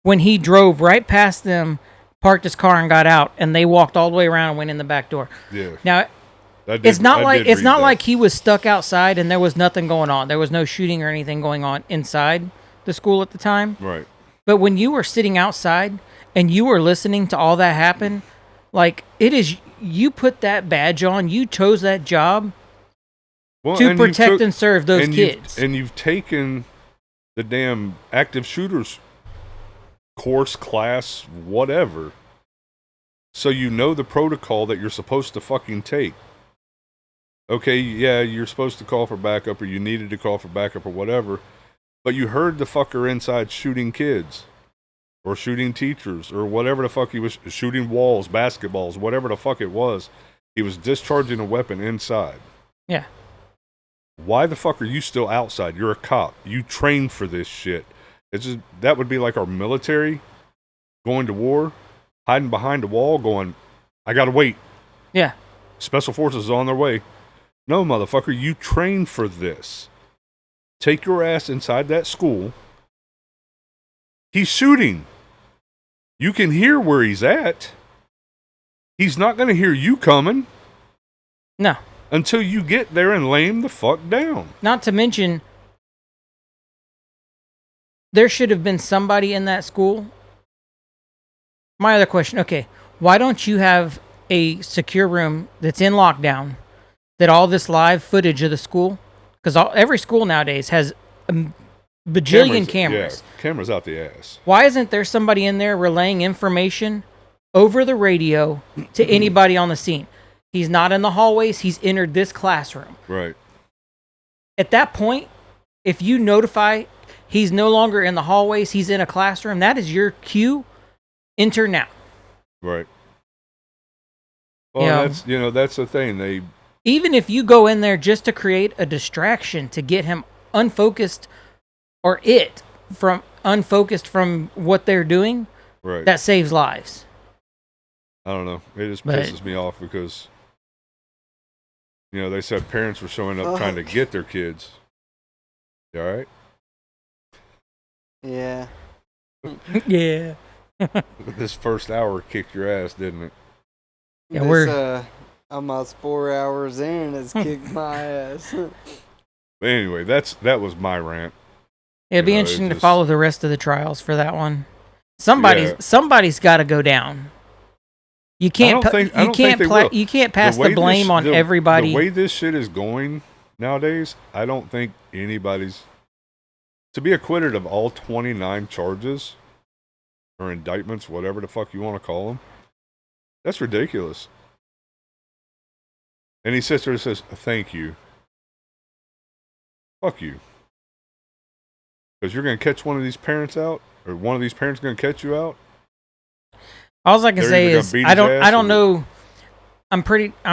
when he drove right past them, parked his car and got out, and they walked all the way around and went in the back door. Yeah. Now, it's not like he was stuck outside and there was nothing going on. There was no shooting or anything going on inside the school at the time. Right. But when you were sitting outside and you were listening to all that happen, like, it is, you put that badge on, you chose that job to protect and serve those kids. And you've taken the damn active shooters course, class, whatever. So you know the protocol that you're supposed to fucking take. Okay, yeah, you're supposed to call for backup, or you needed to call for backup, or whatever. But you heard the fucker inside shooting kids, or shooting teachers, or whatever the fuck he was, shooting walls, basketballs, whatever the fuck it was. He was discharging a weapon inside. Yeah. Why the fuck are you still outside? You're a cop. You trained for this shit. It's just, that would be like our military going to war, hiding behind a wall, going, I gotta wait. Yeah. Special forces is on their way. No, motherfucker, you trained for this. Take your ass inside that school. He's shooting. You can hear where he's at. He's not going to hear you coming. No. Until you get there and lay him the fuck down. Not to mention, there should have been somebody in that school. My other question, okay, why don't you have a secure room that's in lockdown, that all this live footage of the school, because every school nowadays has a bajillion cameras. Yeah, cameras out the ass. Why isn't there somebody in there relaying information over the radio to anybody on the scene? He's not in the hallways. He's entered this classroom. Right. At that point, if you notify he's no longer in the hallways, he's in a classroom, that is your cue. Enter now. Right. Well, that's the thing. Even if you go in there just to create a distraction to get him unfocused, or it from unfocused from what they're doing, Right. that saves lives. I don't know. It just But- pisses me off because, you know, they said parents were showing up trying to get their kids. You all right? Yeah. Yeah. This first hour kicked your ass, didn't it? Yeah, This, we're- almost 4 hours in has kicked my ass. But anyway, that was my rant. It'd be You know, interesting it to just- follow the rest of the trials for that one. Somebody's got to go down. You can't. don't think they will. You can't pass way the blame this- on everybody. The way this shit is going nowadays, I don't think anybody's to be acquitted of all 29 charges or indictments, whatever the fuck you want to call them. That's ridiculous. And he sits there and says, "Thank you." Fuck you. Because you're going to catch one of these parents out, or one of these parents going to catch you out. All I can They're say either is gonna beat I his don't. ass I don't or- know. I'm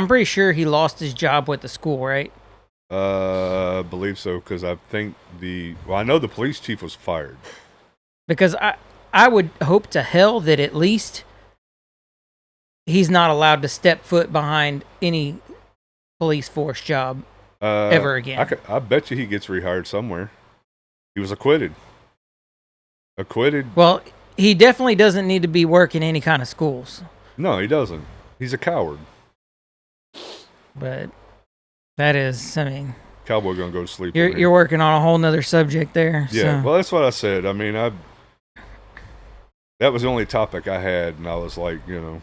pretty sure he lost his job with the school, right? I believe so, because I think I know the police chief was fired. Because I would hope to hell that at least he's not allowed to step foot behind any police force job ever again. I bet you he gets rehired somewhere. He was acquitted. Acquitted? Well, he definitely doesn't need to be working any kind of schools. No, he doesn't. He's a coward. But that is, I mean, Cowboy gonna go to sleep. over here. you're working on a whole nother subject there. Yeah, So. well, that's what I said. I mean, that was the only topic I had, and I was like, you know,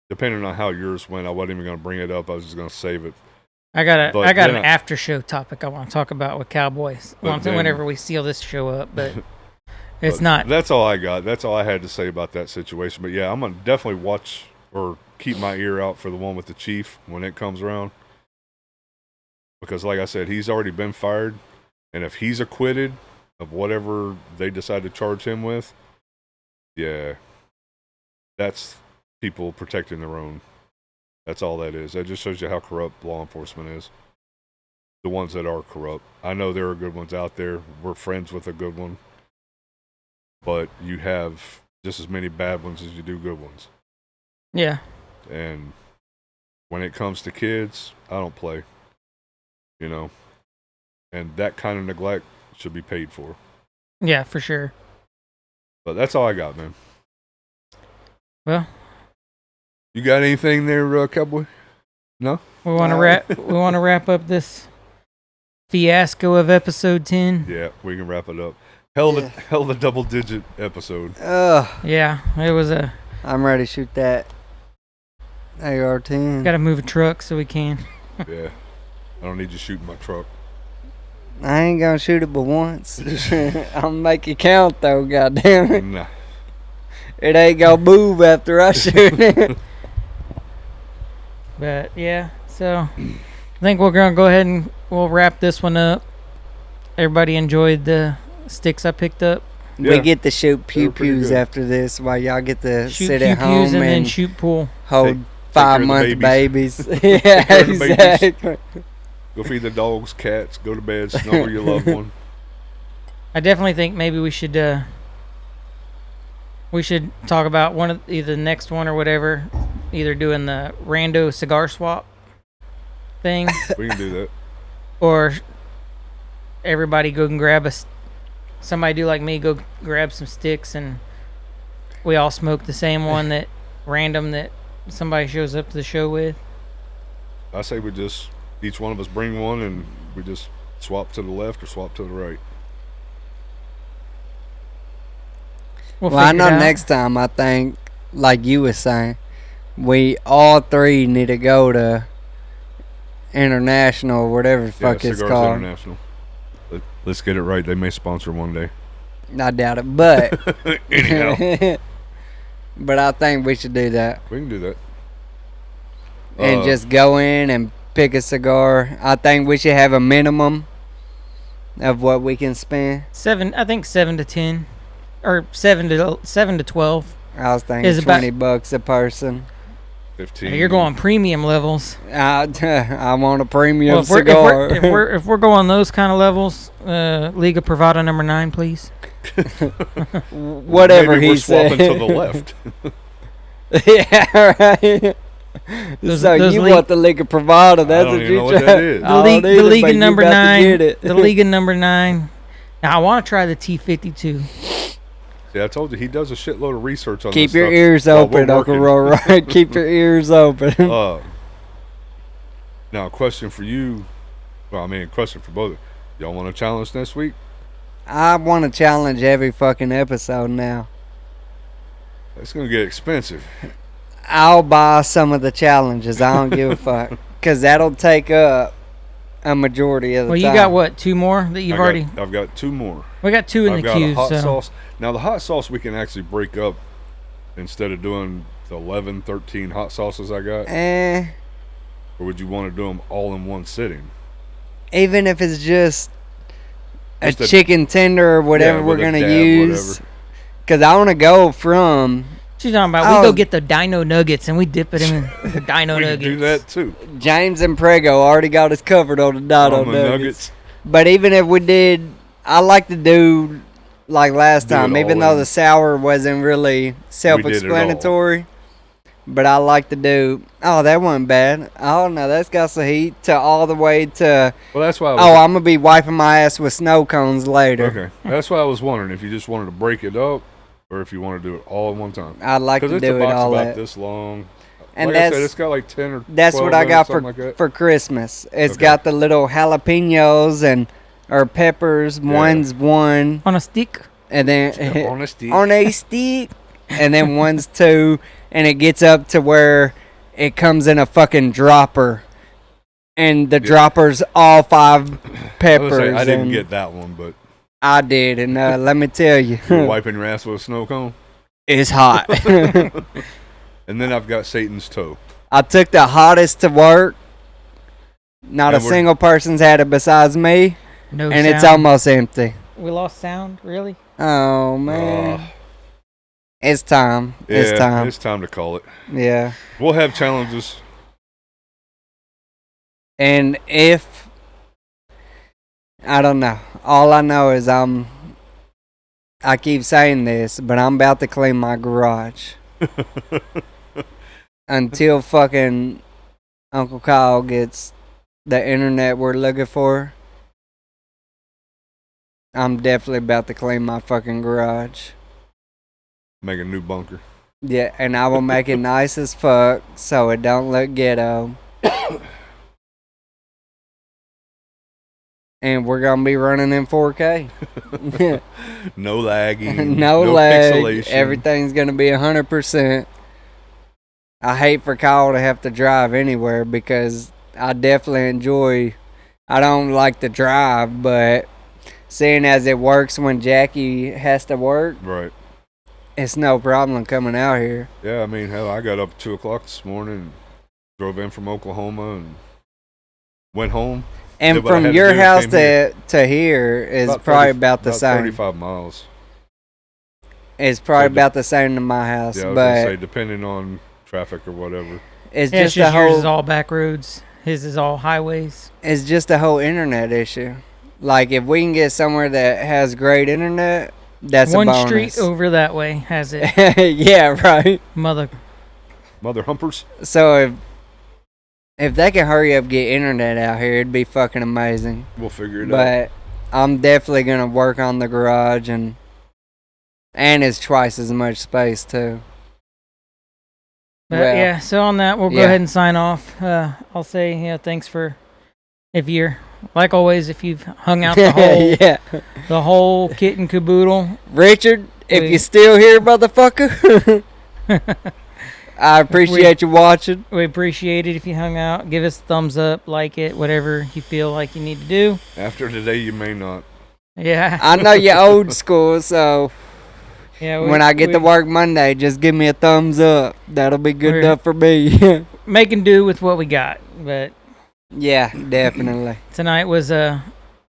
depending on how yours went, I wasn't even going to bring it up. I was just going to save it. I got But an then after show topic I want to talk about with Cowboys whenever we seal this show up, but it's But not. That's all I got. That's all I had to say about that situation. But yeah, I'm going to definitely watch or keep my ear out for the one with the chief when it comes around. Because like I said, he's already been fired. And if he's acquitted of whatever they decide to charge him with, yeah, that's people protecting their own. That's all that is. That just shows you how corrupt law enforcement is. The ones that are corrupt. I know there are good ones out there. We're friends with a good one. But you have just as many bad ones as you do good ones. Yeah. And when it comes to kids, I don't play. You know? And that kind of neglect should be paid for. Yeah, for sure. But that's all I got, man. Well, You got anything there, Cowboy? No? we want to wrap. We want to wrap up this fiasco of episode 10. Yeah, we can wrap it up. Hell of a double-digit episode. Yeah, it was a. I'm ready to shoot that AR-10. Got to move a truck so we can. Yeah. I don't need you shooting my truck. I ain't gonna shoot it but once. I'll make it count though, goddammit. Nah. It ain't gonna move after I shoot it. But yeah, so I think we're gonna go ahead and we'll wrap this one up. Everybody enjoyed the sticks I picked up. We Yeah. get to shoot They pew were pretty pews good. after this while y'all get to Shoot sit pew at pews home and then and shoot pool. hold care of the 5-month babies. Yeah, care of the babies. exactly. Go feed the dogs, cats, go to bed, snuggle your loved one. I definitely think maybe we should talk about one of either the next one or whatever, either doing the rando cigar swap thing We can do that. or everybody go and grab somebody do like me, go grab some sticks and we all smoke the same one that random that somebody shows up to the show with. I say we just, each one of us bring one and we just swap to the left or swap to the right. Well, I figure know it out. next time, I think, like you was saying, we all three need to go to International, whatever the fuck it's Cigars called. International. Let's get it right. They may sponsor one day. I doubt it, but Anyhow, but I think we should do that we can do that. and just go in and pick a cigar. I think we should have a minimum of what we can spend. 7 to 10 or 7 to 12. I was thinking Is about- $20 a person. 15. You're going premium levels. I want a premium Well, if we're, if, cigar. we're, if, we're, if we're going those kind of levels, Liga Privada number 9, please. Whatever Maybe he we're swapping said. to the left. Yeah, right. So those you league- want the Liga Privada? That's don't what even you know what try. that is. I The don't league, either, the league but in you number about to 9. get it. The league in number 9. Now I want to try the T52. Yeah, I told you he does a shitload of research on Keep this your stuff ears while we're open, Uncle working. Roy. Keep your ears open. Now, a question for you. Well, I mean, a question for both. Y'all want to challenge next week? I want to challenge every fucking episode now. It's gonna get expensive. I'll buy some of the challenges. I don't give a fuck. Because that'll take up a majority of the Well, time. you got what? 2 more that you've already. I've got 2 more. We got 2 in I've the got queue. a hot So sauce. Now, the hot sauce we can actually break up instead of doing the 11, 13 hot sauces I got. Or would you want to do them all in one sitting? Even if it's just a Just a- chicken tender or whatever Yeah, we're with a going to dab, use. whatever. Because I want to go from she's talking about we Oh. go get the Dino Nuggets and we dip it in the Dino We can Nuggets. do that too. James and Prego already got us covered on the Dino On the nuggets. nuggets. But even if we did, I like to do like last Do it time, even all though in. the sour wasn't really self-explanatory. But I like to do. Oh, that wasn't bad. Oh no, that's got some heat to all the way to. Well, that's why. Oh, I'm gonna be wiping my ass with snow cones later. Okay, that's why I was wondering if you just wanted to break it up, or if you want to do it all in one time. I'd like to Because it's do a it box all about that. this long. And Like I said, that's it's got like 10 or 12 that's what I in it, got something like that. for Christmas. It's Okay. got the little jalapenos and or peppers. Yeah. One's one, On a stick. and then On a stick. on a stick, and then one's 2, and it gets up to where it comes in a fucking dropper, and the dropper's all 5 I was peppers. gonna say, I didn't and get that one, but I did, and let me tell you, you're wiping your ass with a snow cone. it's hot. And then I've got Satan's toe. I took the hottest to work. Not a And we're- single person's had it besides me, No and sound. it's almost empty. We lost sound. Really? Oh man, Ah, it's time. It's yeah, time. It's time to call it. Yeah. We'll have challenges. And if I don't know, all I know is I keep saying this, but I'm about to clean my garage until fucking Uncle Kyle gets the internet we're looking for. I'm definitely about to clean my fucking garage. Make a new bunker. Yeah, and I will make it nice as fuck so it don't look ghetto. And we're gonna be running in 4K. No lagging. no lag. pixelation. Everything's gonna be 100%. I hate for Kyle to have to drive anywhere because I definitely enjoy. I don't like to drive, but seeing as it works when Jackie has to work, Right. it's no problem coming out here. Yeah, I mean, hell, I got up at 2 o'clock this morning, and drove in from Oklahoma, and went home. And Did what I from had to your do, house came here. to here is About probably 30 about the same. 35 miles. It's probably So about the same to my house, Yeah, I was going to but say, depending on traffic or whatever. it's Yeah, just it's just a yours whole. is all back roads. His is all highways. It's just a whole internet issue. Like if we can get somewhere that has great internet, that's One a bonus. street over that way has it. Yeah, right. Mother. Mother humpers. So if they can hurry up get internet out here, it'd be fucking amazing. We'll figure it out. But I'm definitely gonna work on the garage and it's twice as much space too. But Well, yeah, so on that, we'll go yeah. ahead and sign off. I'll say, thanks for, if you're, like always, if you've hung out the whole, yeah. the whole kit and caboodle. Richard, if We- you're still here, motherfucker, I appreciate you watching. We appreciate it if you hung out. Give us a thumbs up, like it, whatever you feel like you need to do. After today, you may not. Yeah. I know you're old school, so Yeah. when I get to work Monday, just give me a thumbs up. That'll be good enough for me. making do with what we got, but Yeah, definitely. tonight was an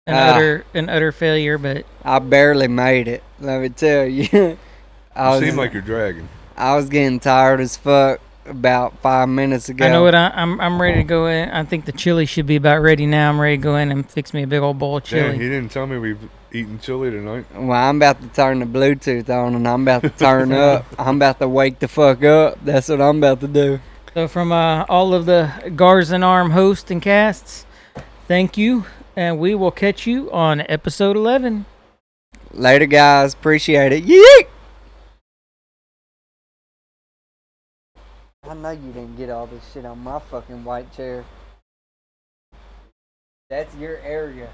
utter failure. But I barely made it. Let me tell you. You seem like you're dragging. I was getting tired as fuck. about 5 minutes ago. I know what I'm ready to go in. I think the chili should be about ready now. I'm ready to go in and fix me a big old bowl of Damn, chili. he didn't tell me we've eaten chili tonight. Well, I'm about to turn the Bluetooth on and I'm about to turn up. I'm about to wake the fuck up. That's what I'm about to do. So from all of the Gars N Arms hosts and casts, thank you, and we will catch you on episode 11. Later, guys. Appreciate it. Yeet! I know you didn't get all this shit on my fucking white chair. That's your area.